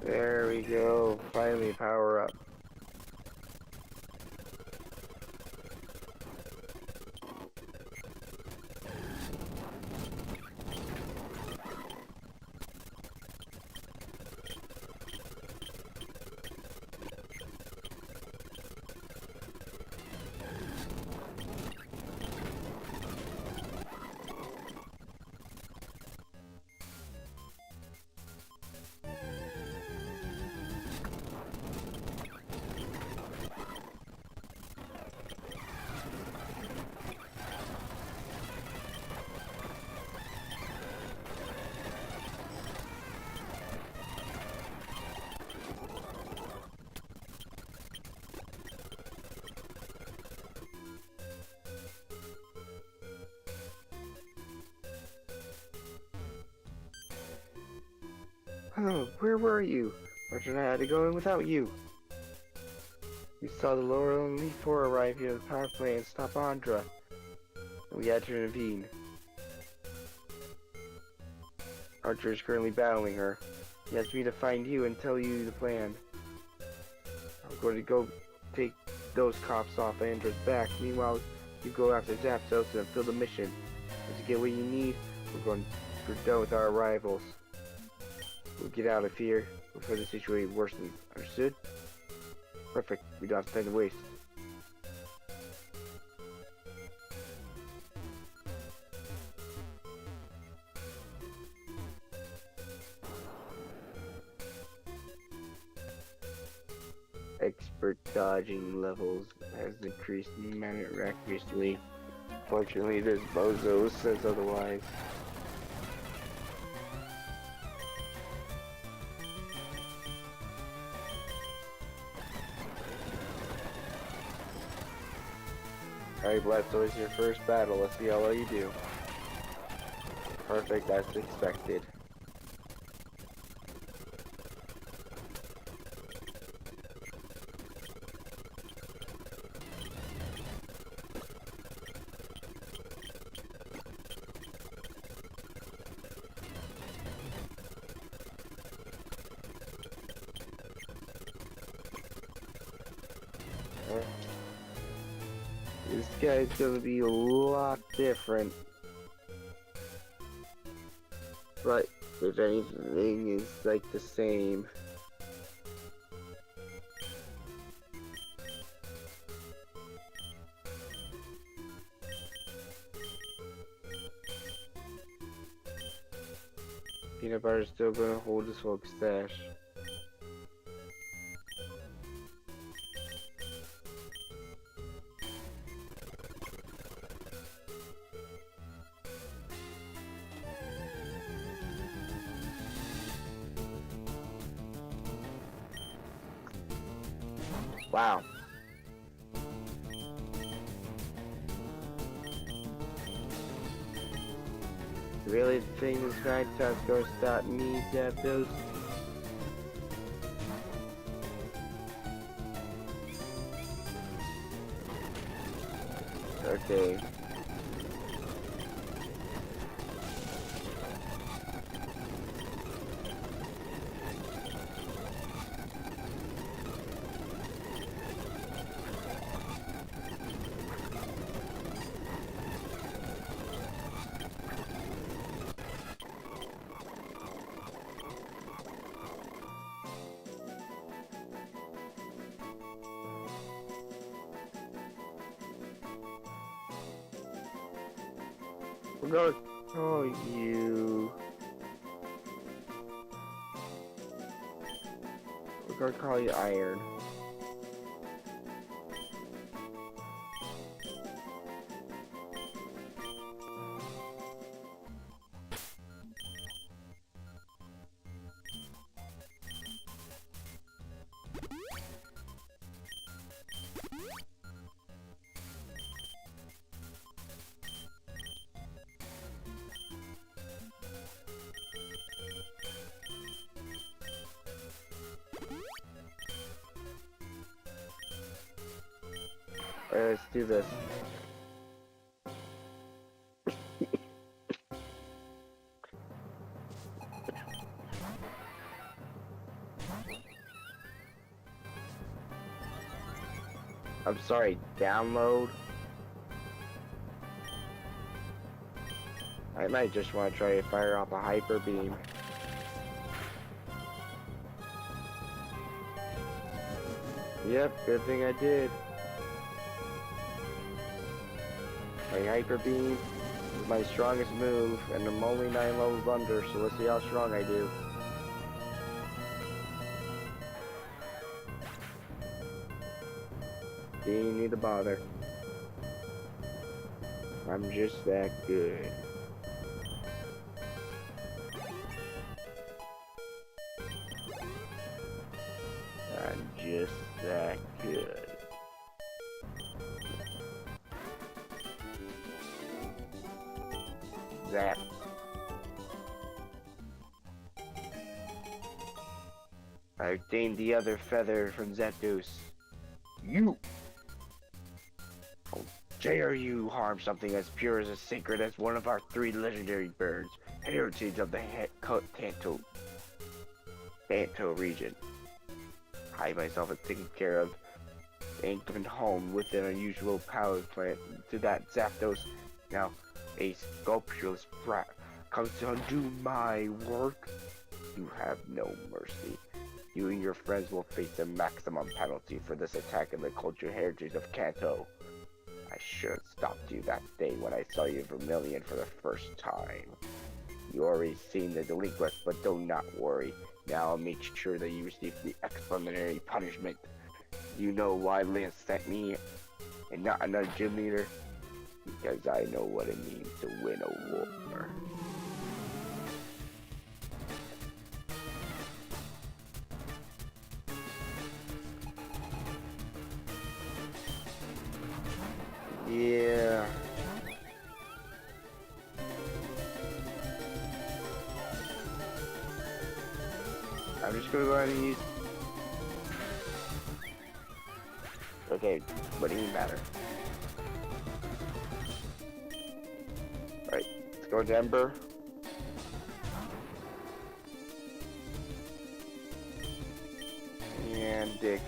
There we go. Finally power up. Oh, where were you? Archer and I had to go in without you. We saw the lower Elite Four arrive here at the power plant and stop Andra. And we had to intervene. Archer is currently battling her. He asked me to find you and tell you the plan. I'm going to go take those cops off Andra's back. Meanwhile, you go after Zapdos and fulfill the mission. Once you get what you need, we're done with our arrivals. We'll get out of here before the situation worsens. Understood? Perfect. We don't have time to waste. Expert dodging levels has increased miraculously. Fortunately, this bozo says otherwise. Alright, Blastoise, your first battle. Let's see how well you do. Perfect, as expected. This guy's gonna be a lot different. But if anything is like the same. Peanut butter's still gonna hold his folk stash. Wow. Really think this night time's gonna stop me, Zapdos? Okay. We're gonna call you. We're gonna call you Iron. Alright, let's do this. I'm sorry, download? I might just want to try to fire off a hyper beam. Yep, good thing I did. My hyper beam is my strongest move, and I'm only 9 levels under, so let's see how strong I do. Didn't need to bother. I'm just that good. I'm just that good. Zap. I obtained the other feather from Zapdos. You! How dare you harm something as pure as sacred as one of our 3 legendary birds, heritage of the Kanto region. I myself have taken care of and given home with an unusual power plant to that Zapdos. Now, a scrumptious brat comes to undo my work. You have no mercy. You and your friends will face the maximum penalty for this attack on the cultural heritage of Kanto. I should have stopped you that day when I saw you in Vermilion for the first time. You already seen the delinquent, but do not worry. Now I'll make sure that you receive the explanatory punishment. You know why Lance sent me and not another gym leader? Because I know what it means to win a war. Yeah. I'm just gonna go ahead and use. Okay, what do you matter? Alright, let's go to Ember. And Dig.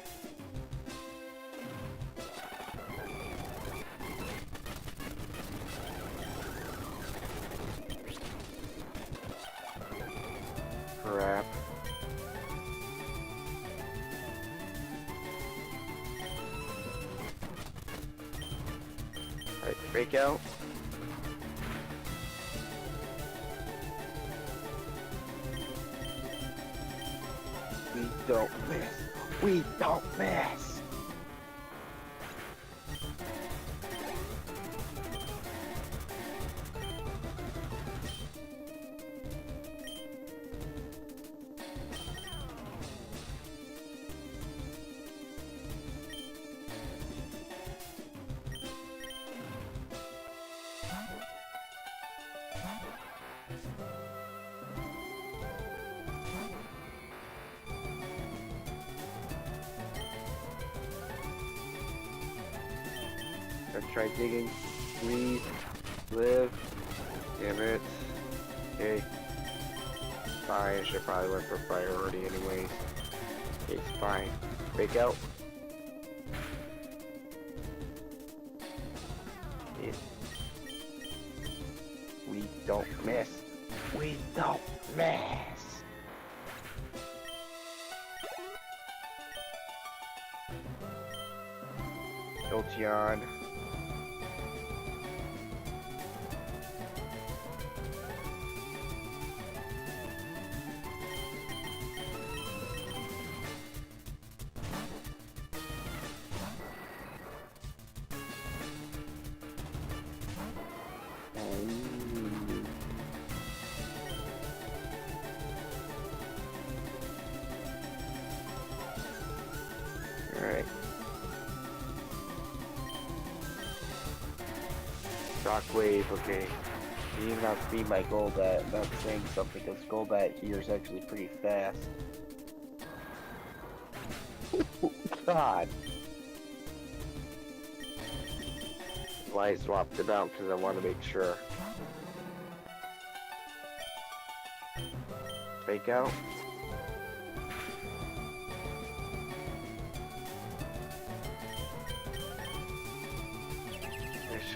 Break out. We don't miss. We don't miss. Let's try digging. Please. Live. Damn it. Okay. Fine, I should probably went for priority anyways. It's fine. Break out. It. We don't miss. We don't miss. Jolteon. Alright. Shockwave, okay. He did not speed my Golbat. That's saying something because Golbat here is actually pretty fast. God! Why I swapped it out because I want to make sure. Fake out.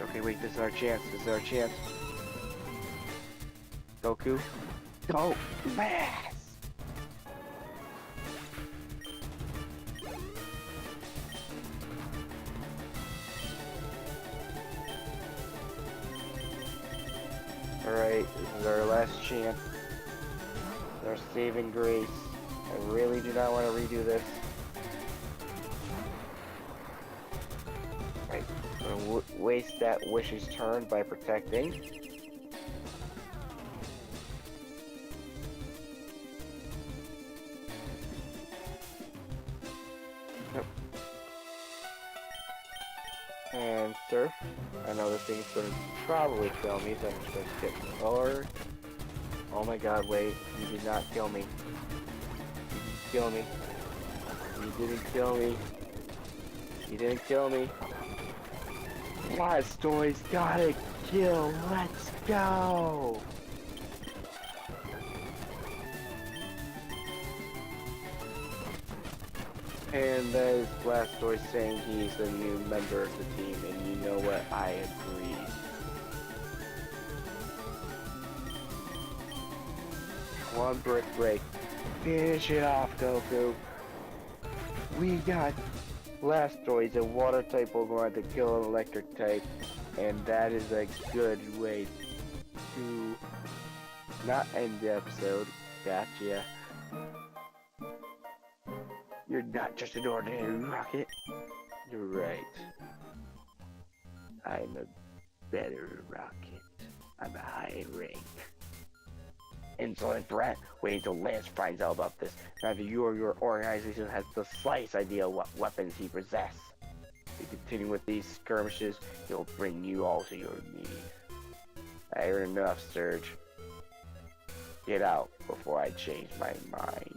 Okay, wait, this is our chance. This is our chance. Goku. Go! Mass! Alright, this is our last chance. Our saving grace. I really do not want to redo this. Right, I'm gonna waste that Wish's turn by protecting. Yep. And Surf. I know this thing's gonna probably kill me, so I'm just gonna skip forward. Oh my god, wait. You did not kill me. You didn't kill me. You didn't kill me. You didn't kill me. Blastoise got a kill. Let's go. And that is Blastoise saying he's a new member of the team, and you know what? I agree. One brick break. Finish it off, Goku. We got Blastoise, a water type Pokemon to kill an electric type, and that is a good way to not end the episode. Gotcha. You're not just an ordinary rocket. You're right. I'm a better rocket. I'm a high rank. Insolent brat, wait until Lance finds out about this. Neither you or your organization has the slightest idea what weapons he possesses. If you continue with these skirmishes, he'll bring you all to your knees. I heard enough, Surge. Get out before I change my mind.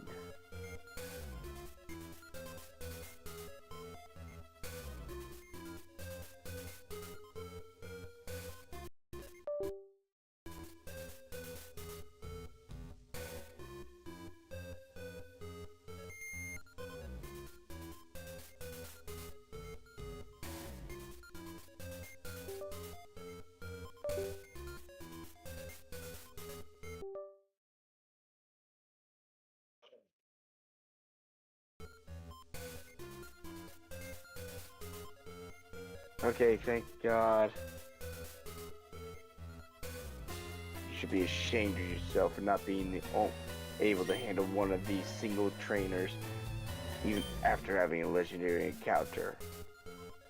Okay, thank God. be ashamed of yourself for not being able to handle one of these single trainers, even after having a legendary encounter.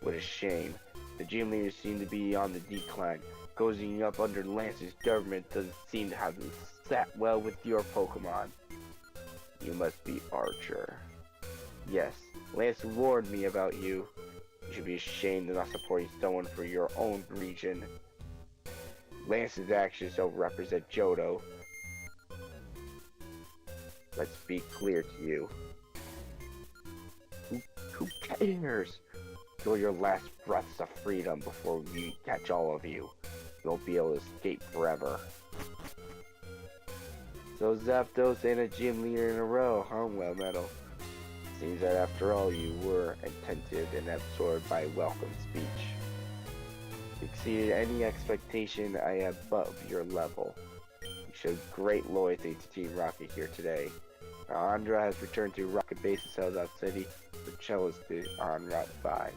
What a shame. The gym leaders seem to be on the decline. Cozying up under Lance's government doesn't seem to have sat well with your Pokemon. You must be Archer. Yes, Lance warned me about you. You should be ashamed of not supporting someone for your own region. Lance's actions don't represent Johto. Let's be clear to you. Who cares? Enjoy your last breaths of freedom before we catch all of you. You won't be able to escape forever. So Zapdos and a gym leader in a row, huh, Well Metal? Seems that after all you were attentive and absorbed by welcome speech. Exceeded any expectation I had above your level. You showed great loyalty to Team Rocket here today. Andra has returned to Rocket Base in South City, but Chell is on Route 5.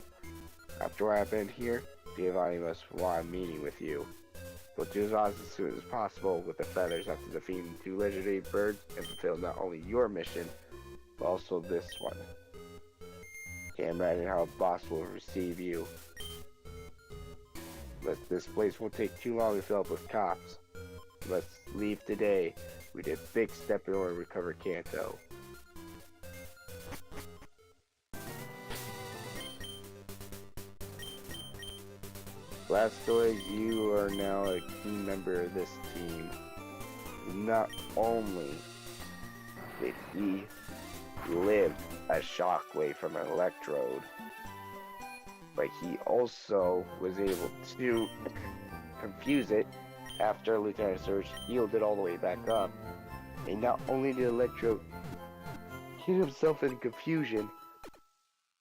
After what happened here, Giovanni must want a meeting with you. Go to his office as soon as possible with the feathers after defeating 2 legendary birds and fulfill not only your mission, but also this one. Can't imagine how a boss will receive you. But this place won't take too long to fill up with cops. Let's leave today. We did a big step in order to recover Kanto. Blastoise, you are now a key member of this team. Not only did he live a shockwave from an electrode, but he also was able to confuse it after Lieutenant Surge healed it all the way back up. And not only did Electrode hit himself in confusion,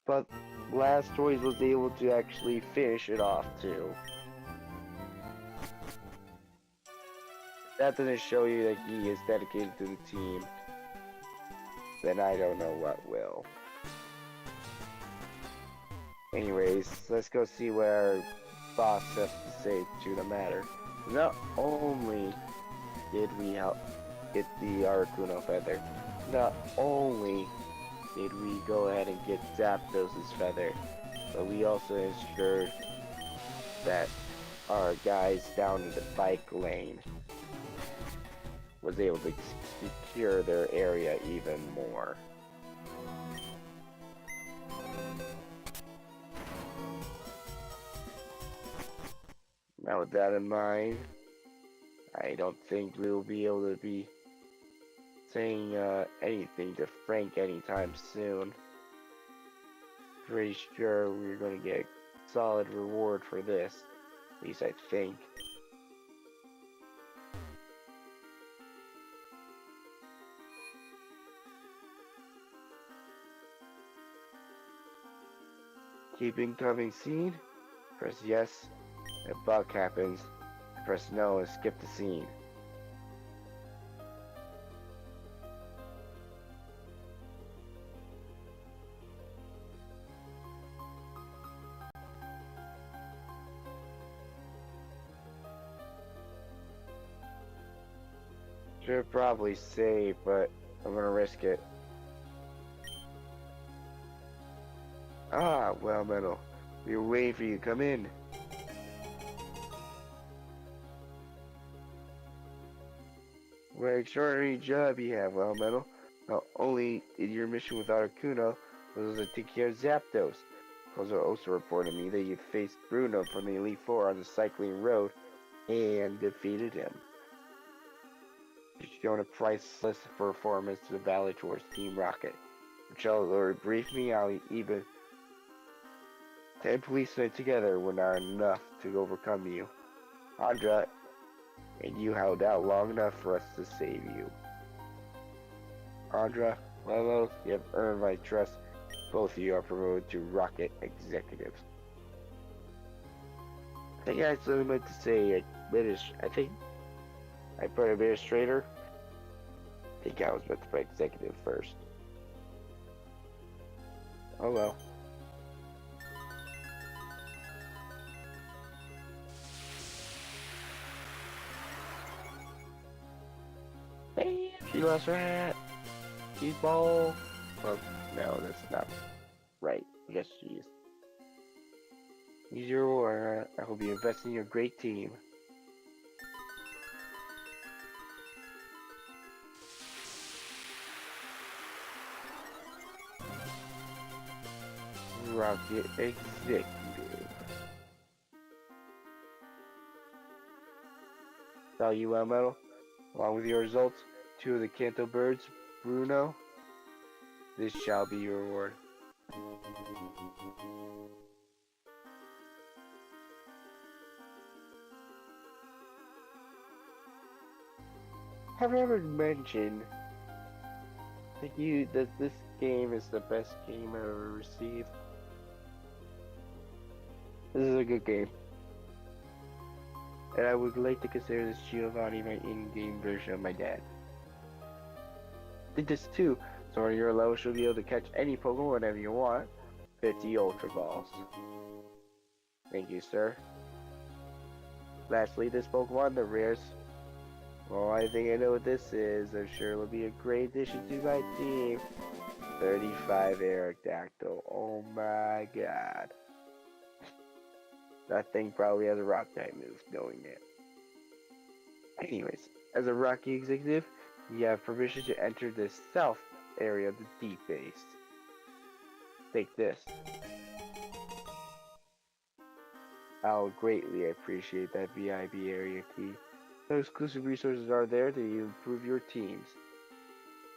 but Blastoise was able to actually finish it off too. If that doesn't show you that he is dedicated to the team, then I don't know what will. Anyways, let's go see what our boss has to say to the matter. Not only did we help get the Articuno feather, not only did we go ahead and get Zapdos' feather, but we also ensured that our guys down in the bike lane was able to secure their area even more. Now with that in mind, I don't think we'll be able to be saying anything to Frank anytime soon. Pretty sure we're going to get a solid reward for this, at least I think. Keep incoming scene, press yes. If a bug happens, press no and skip the scene. Should probably save, but I'm gonna risk it. Ah, well, Metal. We were waiting for you to come in. What an extraordinary job you have, Well Metal. Not only did your mission with Articuno was to take care of Zapdos, Kozo also reported to me that you faced Bruno from the Elite Four on the Cycling Road and defeated him. You've shown a priceless performance to the Valley towards Team Rocket. Michelle already briefed me how even 10 policemen together were not enough to overcome you. Andra, and you held out long enough for us to save you. Andra, Lelo, you have earned my trust. Both of you are promoted to Rocket Executives. I think I actually meant to say I think I put Administrator. I think I was meant to put Executive first. Oh well. You lost rat. Cheese ball. Well, no, that's not right. Yes, cheese. Use your aura. I will be investing in your great team. Rocket Executive. Value well medal. Along with your results, 2 of the Kanto birds, Bruno. This shall be your reward. Have I ever mentioned that this game is the best game I've ever received? This is a good game. And I would like to consider this Giovanni my in-game version of my dad. Did this too, so on your level you'll be able to catch any Pokemon whenever you want. 50 Ultra Balls. Thank you, sir. Lastly, this Pokemon, the rarest. Well, I think I know what this is. I'm sure it'll be a great addition to my team. 35 Aerodactyl. Oh my god. That thing probably has a rock type move, knowing it. Anyways, as a Rocky executive, you have permission to enter the south area of the deep base. Take this. I'll greatly appreciate that VIP area key. No exclusive resources are there to improve your teams.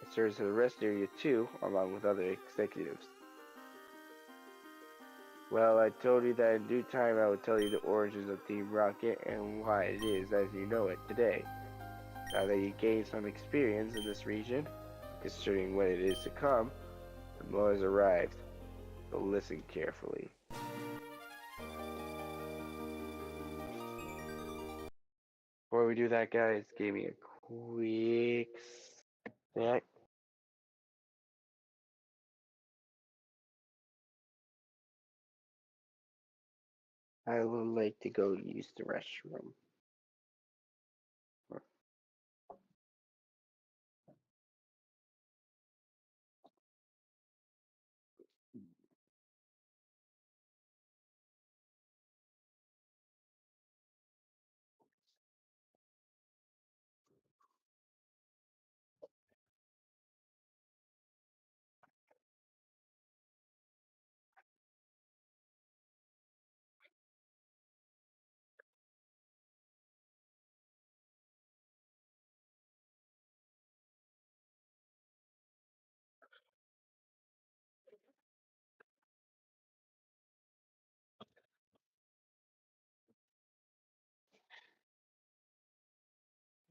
It serves as the rest area too, along with other executives. Well, I told you that in due time I would tell you the origins of Team Rocket and why it is as you know it today. Now that you gained some experience in this region, considering what it is to come, the blow has arrived. So listen carefully. Before we do that, guys, give me a quick sec. I would like to go use the restroom.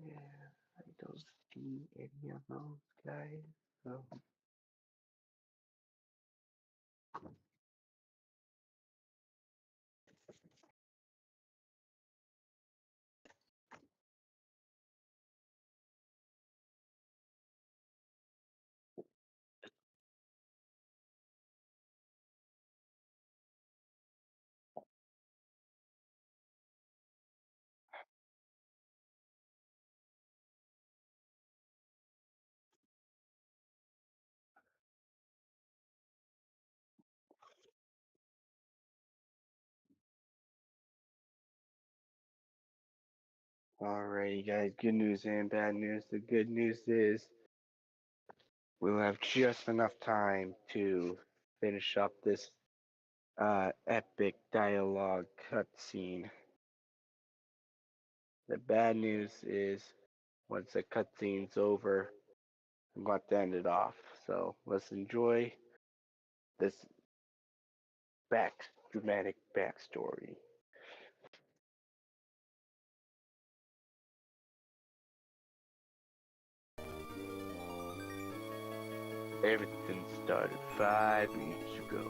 Yeah, I don't see any of those guys. So. Alrighty, guys, good news and bad news. The good news is we'll have just enough time to finish up this epic dialogue cutscene. The bad news is once the cutscene's over, I'm going to end it off. So let's enjoy this dramatic backstory. Everything started 5 weeks ago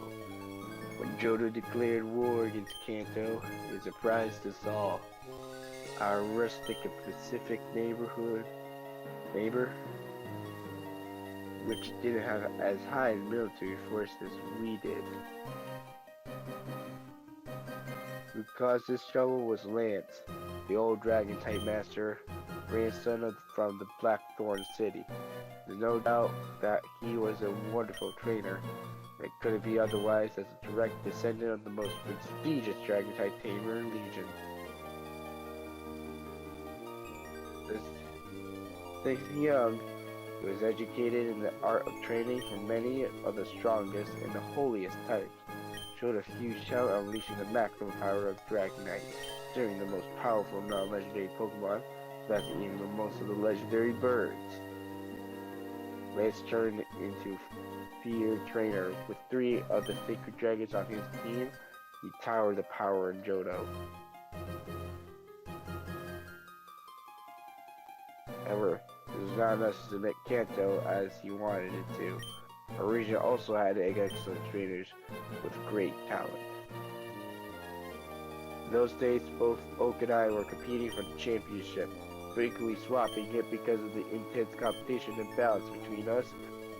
when Johto declared war against Kanto. It surprised us all. Our rustic and pacific neighbor, which didn't have as high a military force as we did. Who caused this trouble was Lance, the old dragon type master grandson from the Blackthorn City. There's no doubt that he was a wonderful trainer. It couldn't be otherwise as a direct descendant of the most prestigious dragon-type tamer in Legion. Since young, he was educated in the art of training from many of the strongest and the holiest types. Showed a huge talent unleashing the maximum power of Dragonite, during the most powerful non-legendary Pokemon, that's even most of the legendary birds. Lance turned into feared trainer with 3 of the sacred dragons on his team. He towered the power in Johto. However, it was not enough to submit Kanto as he wanted it to. Our region also had excellent trainers with great talent. In those days, both Oak and I were competing for the championship, frequently swapping it because of the intense competition and balance between us.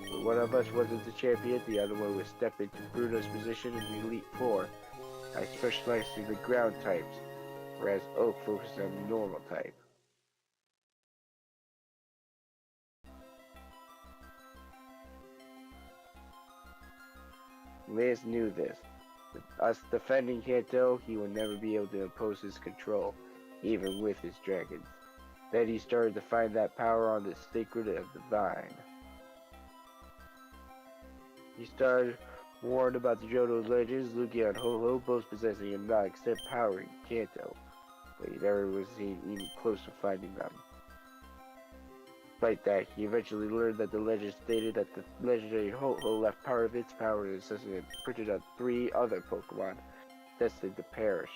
When one of us wasn't the champion, the other one would step into Bruno's position in the Elite Four. I specialized in the ground types, whereas Oak focused on the normal type. Lance knew this. With us defending Kanto, he would never be able to impose his control, even with his dragons. Then he started to find that power on the sacred of the vine. He started warned about the Johto legends, Lugia and Ho-Ho both possessing a non-except power in Kanto, but he never was seen even close to finding them. Despite that, he eventually learned that the legend stated that the legendary Ho-Ho left part of its power in its and printed on 3 other Pokemon, destined to perish.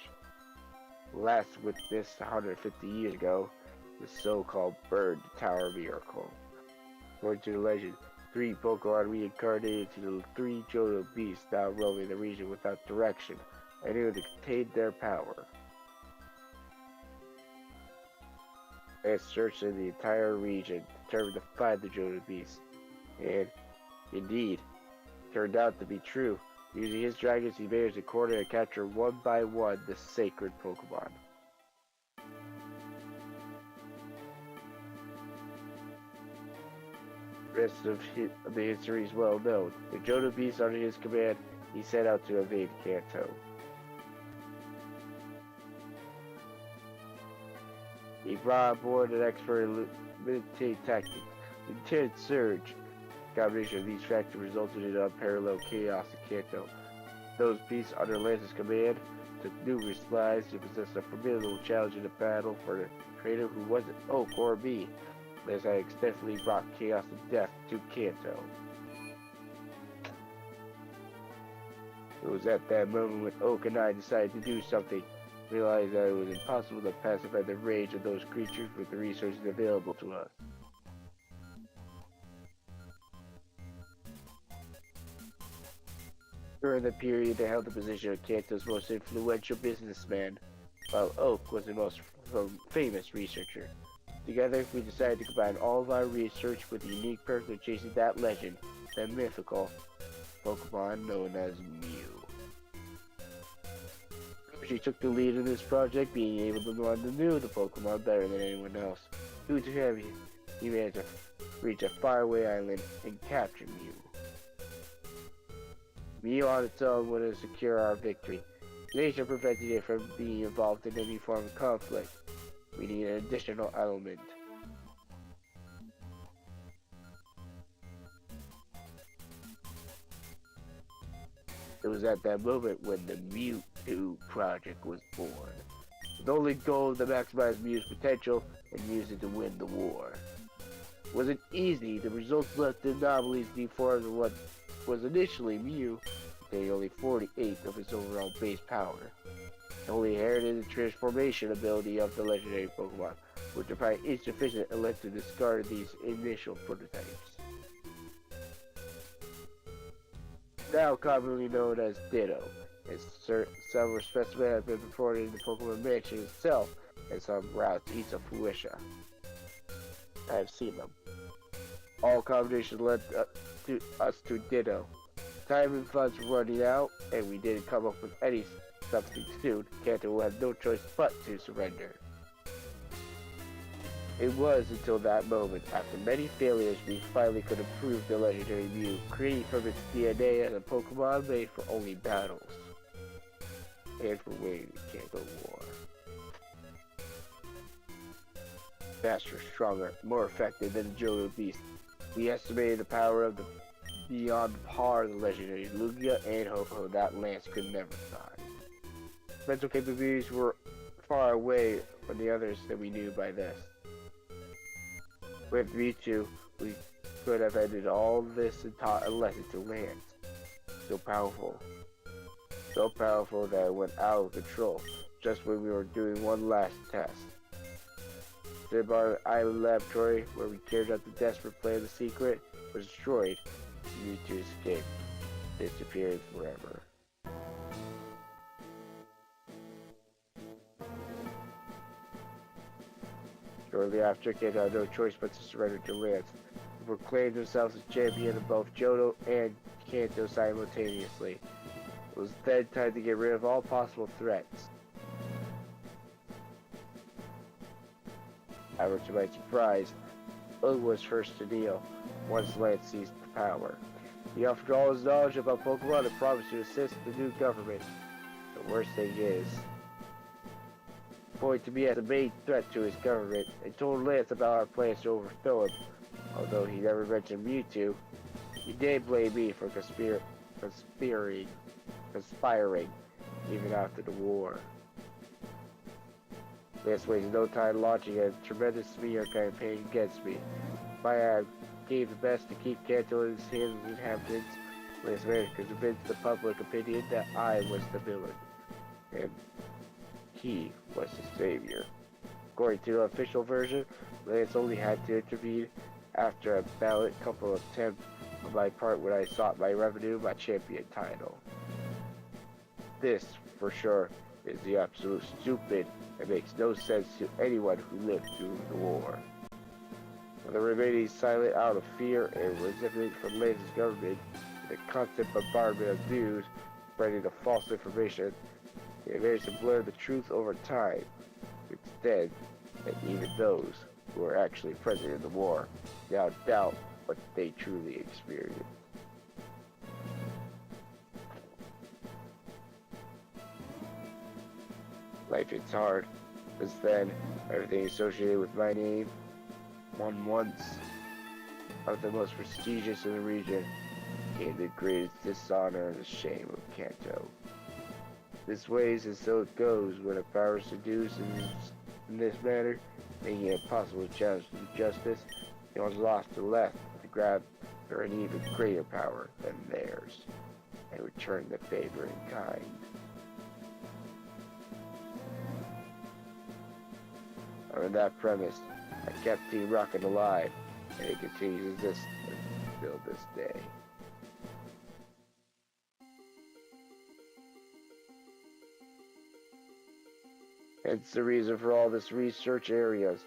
Last witnessed 150 years ago, the so-called Bird Tower Miracle. According to the legend, 3 Pokemon reincarnated into the 3 Johto beasts now roaming the region without direction, and able to contain their power. And searched in the entire region, determined to find the Johto beasts. And, indeed, turned out to be true. Using his dragons, he managed to corner and capture one by one the sacred Pokemon. The rest of the history is well known. With Johto beasts under his command, he set out to invade Kanto. He brought on board an expert in military tactics, intense surge. The combination of these factors resulted in unparalleled chaos in Kanto. Those beasts under Lance's command took numerous lives and possessed a formidable challenge in the battle for a trainer who wasn't Oak or me. Lance had extensively brought chaos and death to Kanto. It was at that moment when Oak and I decided to do something. Realized that it was impossible to pacify the rage of those creatures with the resources available to us. During the period, they held the position of Kanto's most influential businessman, while Oak was the most famous researcher. Together, we decided to combine all of our research with the unique purpose of chasing that legend, that mythical Pokemon known as Mew. She took the lead in this project, being able to learn the new the Pokemon better than anyone else. Due to him, he managed to reach a faraway island and capture Mew. Mew on its own wouldn't secure our victory. Nature prevented it from being involved in any form of conflict. We need an additional element. It was at that moment when the Mewtwo project was born. The only goal to maximize Mew's potential and use it to win the war. It wasn't easy. The results left the anomalies deformed what was initially Mew, containing only 48 of its overall base power. It only inherited the transformation ability of the legendary Pokemon, which are probably insufficient and led to discard these initial prototypes. Now commonly known as Ditto, and several specimens have been reported in the Pokemon Mansion itself and some routes east of Fuisha. I have seen them. All combinations led us to Ditto. Time and funds were running out, and we didn't come up with any something soon. Kanto will have no choice but to surrender. It was until that moment, after many failures, we finally could improve the legendary Mew, creating from its DNA as a Pokemon made for only battles. And for winning the Kanto War. Faster, stronger, more effective than the Johto Beast. We estimated the power of the beyond par of the legendary Lugia and Ho-Oh that Lance could never find. Mental capabilities were far away from the others that we knew by this. With Mewtwo, we could have ended all this and taught a lesson to Lance. So powerful that it went out of control just when we were doing one last test. Cybrton Island Laboratory, where we carried out the desperate plan of the secret, was destroyed. Mewtwo escaped, disappeared forever. Shortly after, Kanto had no choice but to surrender to Lance, who proclaimed themselves as champion of both Johto and Kanto simultaneously. It was then time to get rid of all possible threats. However, to my surprise, Ugg was first to kneel, once Lance seized the power. He offered all his knowledge about Pokemon and promised to assist the new government. The worst thing is, he pointed to me as the main threat to his government and told Lance about our plans to overthrow him. Although he never mentioned Mewtwo, he did blame me for conspiring, even after the war. Lance wasted no time launching a tremendous smear campaign against me. My ad gave the best to keep Kanto in his hands as inhabitants. Lance managed to convince the public opinion that I was the villain, and he was the savior. According to the official version, Lance only had to intervene after a ballot couple attempt on my part when I sought my revenue, my champion title. This, for sure, is the absolute stupid and makes no sense to anyone who lived through the war. With the remaining silent out of fear and resentment from Lance's government, and the constant bombardment of news spreading the false information, they managed to blur the truth over time, instead that even those who were actually present in the war now doubt what they truly experienced. Life is hard, because then everything associated with my name, one once of the most prestigious in the region, came the greatest dishonor and the shame of Kanto. This ways and so it goes when a power is seduced in this manner, making it impossible to challenge the justice. The one's lost to left to grab for an even greater power than theirs, and return the favor in kind. On that premise, I kept Team Rocket alive, and it continues to exist until this day. Hence the reason for all this research areas,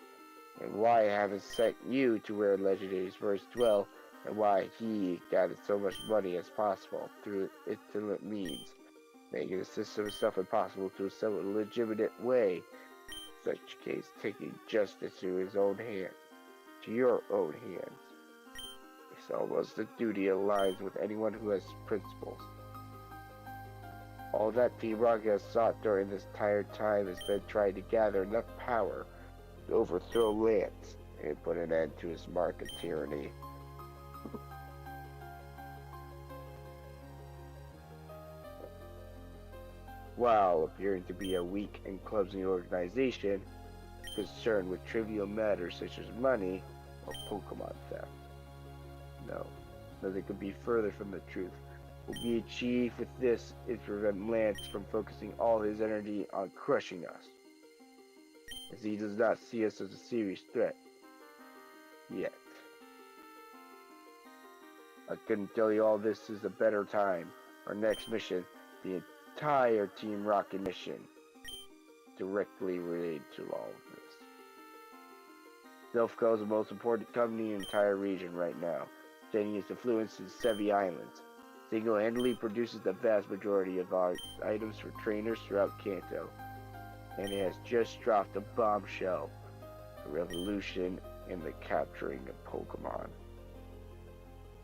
and why I haven't sent you to where legendaries first dwell, and why he gathered so much money as possible through illegitimate means, making the system itself impossible to assemble in a legitimate way. In such case, taking justice to his own hand, to your own hands. It's almost a duty aligns with anyone who has principles. All that Team Rocket has sought during this entire time has been trying to gather enough power to overthrow Lance and put an end to his mark of tyranny. While appearing to be a weak and clumsy organization concerned with trivial matters such as money or Pokemon theft. No, nothing could be further from the truth. What we achieve with this is prevent Lance from focusing all his energy on crushing us, as he does not see us as a serious threat. Yet. I couldn't tell you all this is a better time. Our next mission, the entire Team Rocket mission, directly related to all of this. Silphco is the most important company in the entire region right now, extending its influence to the Sevi Islands. Single-handedly produces the vast majority of our items for trainers throughout Kanto, and it has just dropped a bombshell a revolution in the capturing of Pokemon.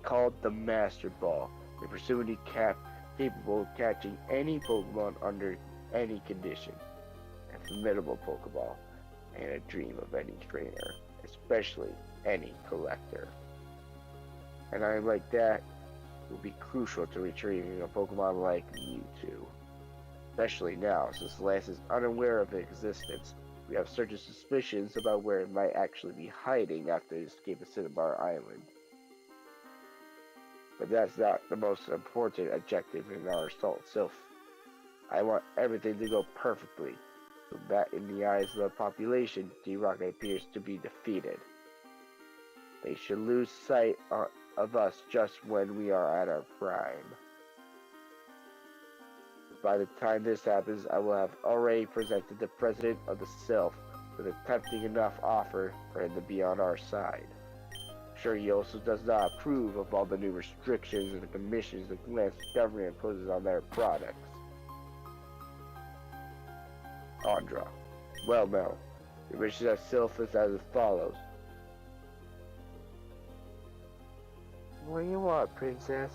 Called the Master Ball, a pursuing capable of catching any Pokemon under any condition. A formidable Pokeball, and a dream of any trainer, especially any collector. And I like that will be crucial to retrieving a Pokemon like Mewtwo. Especially now, since Lance is unaware of its existence, we have certain suspicions about where it might actually be hiding after it escaped Cinnabar Island. But that's not the most important objective in our assault itself. I want everything to go perfectly, so that in the eyes of the population, D-Rocket appears to be defeated. They should lose sight of us just when we are at our prime. By the time this happens, I will have already presented the President of the Sylph with a tempting enough offer for him to be on our side. Sure, he also does not approve of all the new restrictions and the commissions the Lance government imposes on their products. Andra. Well, no. The mission of Sylph is as follows. What do you want, Princess?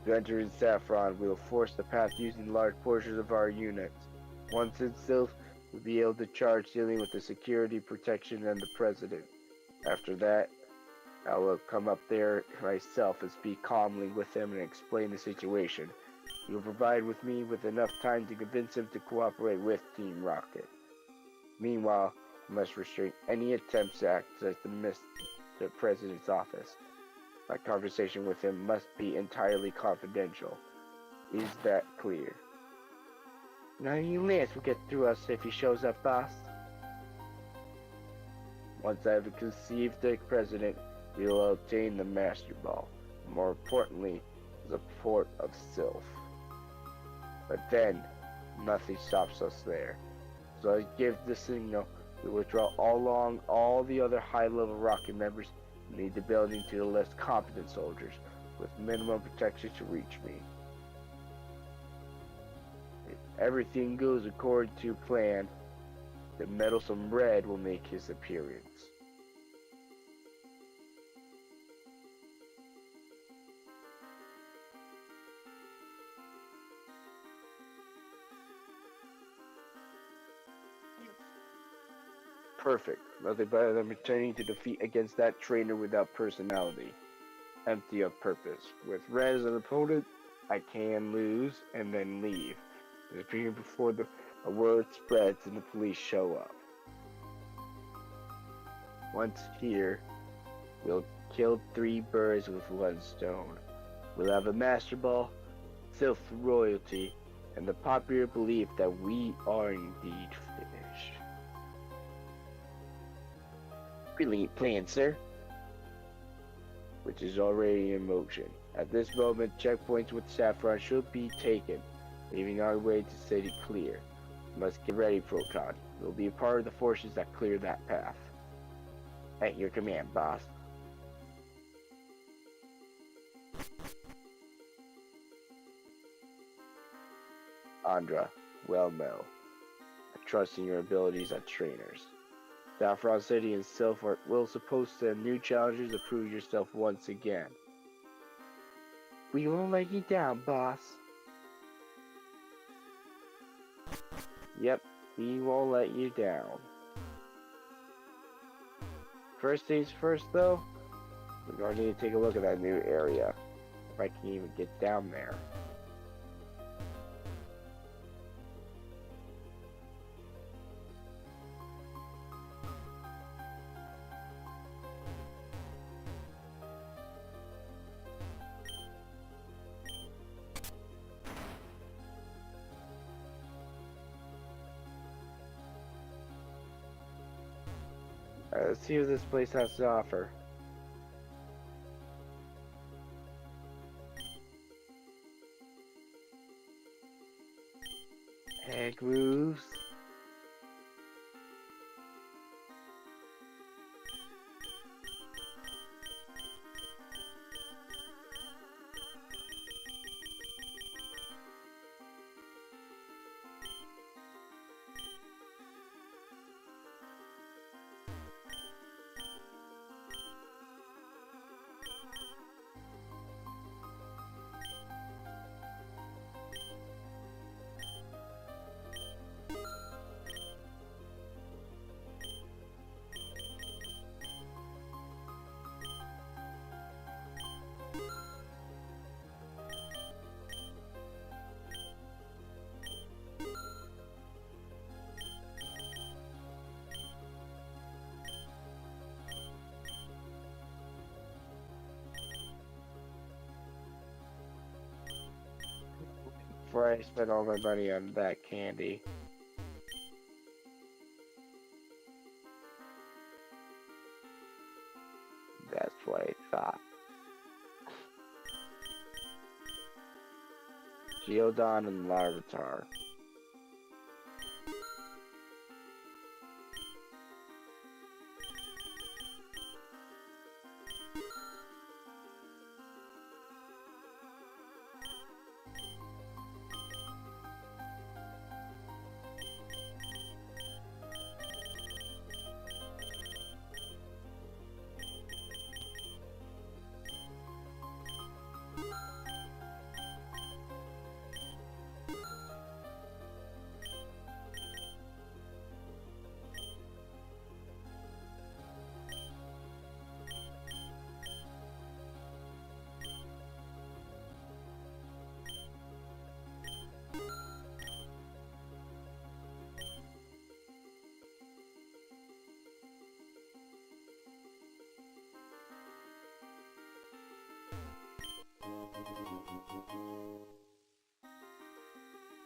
To enter in Saffron, we will force the path using large portions of our units. Once in Sylph, we'll be able to charge dealing with the security, protection, and the President. After that, I will come up there myself and speak calmly with him and explain the situation. He will provide me with enough time to convince him to cooperate with Team Rocket. Meanwhile, I must restrain any attempts to access the President's office. My conversation with him must be entirely confidential. Is that clear? None of you Lance will get through us if he shows up, boss. Once I have conceived the President, we will obtain the Master Ball. More importantly, the port of Sylph. But then, nothing stops us there. So I give the signal, we withdraw along all the other high-level Rocket members and lead the building to the less competent soldiers, with minimum protection to reach me. If everything goes according to plan, the meddlesome Red will make his appearance. Perfect. Nothing better than returning to defeat against that trainer without personality. Empty of purpose. With Red as an opponent, I can lose and then leave. Disappear before a word spreads and the police show up. Once here, we'll kill 3 birds with 1 stone. We'll have a Master Ball, Sylph royalty, and the popular belief that we are indeed finished. Brilliant plan, sir. Which is already in motion. At this moment, checkpoints with Saffron should be taken, leaving our way to City clear. We must get ready, Proton. We'll be a part of the forces that clear that path. At your command, boss. Andra, well know. I trust in your abilities as trainers. Saffron City and Sylph will suppose send new challengers to prove yourself once again. We won't let you down, boss. Yep, we won't let you down. First things first though, we're going to need to take a look at that new area. If I can even get down there. Let's see what this place has to offer. Egg roofs. before I spend all my money on that candy. That's what I thought. Geodon and Larvitar.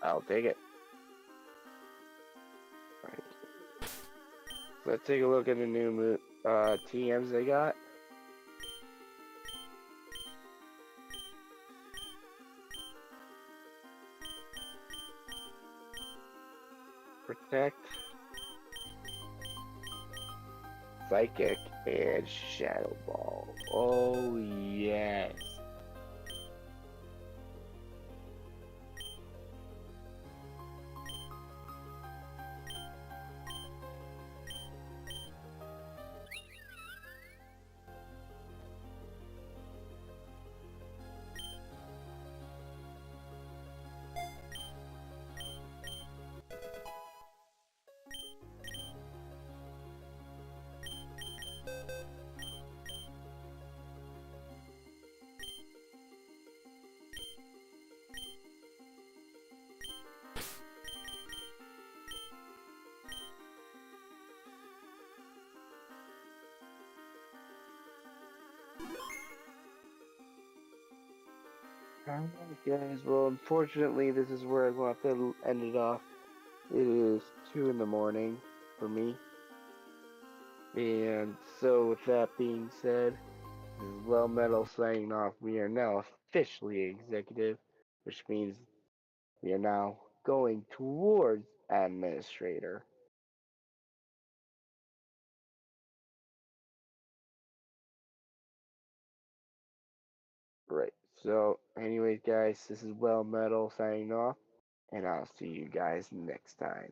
I'll take it. Right. Let's take a look at the new TMs they got. Protect, Psychic, and Shadow Ball. Oh yes. Alright guys, well unfortunately this is where I'm going to have to end it off. It is 2 in the morning for me. And so with that being said, this is Well Metal signing off. We are now officially executive, which means we are now going towards administrator. Right. So anyways guys, this is Well Metal signing off, and I'll see you guys next time.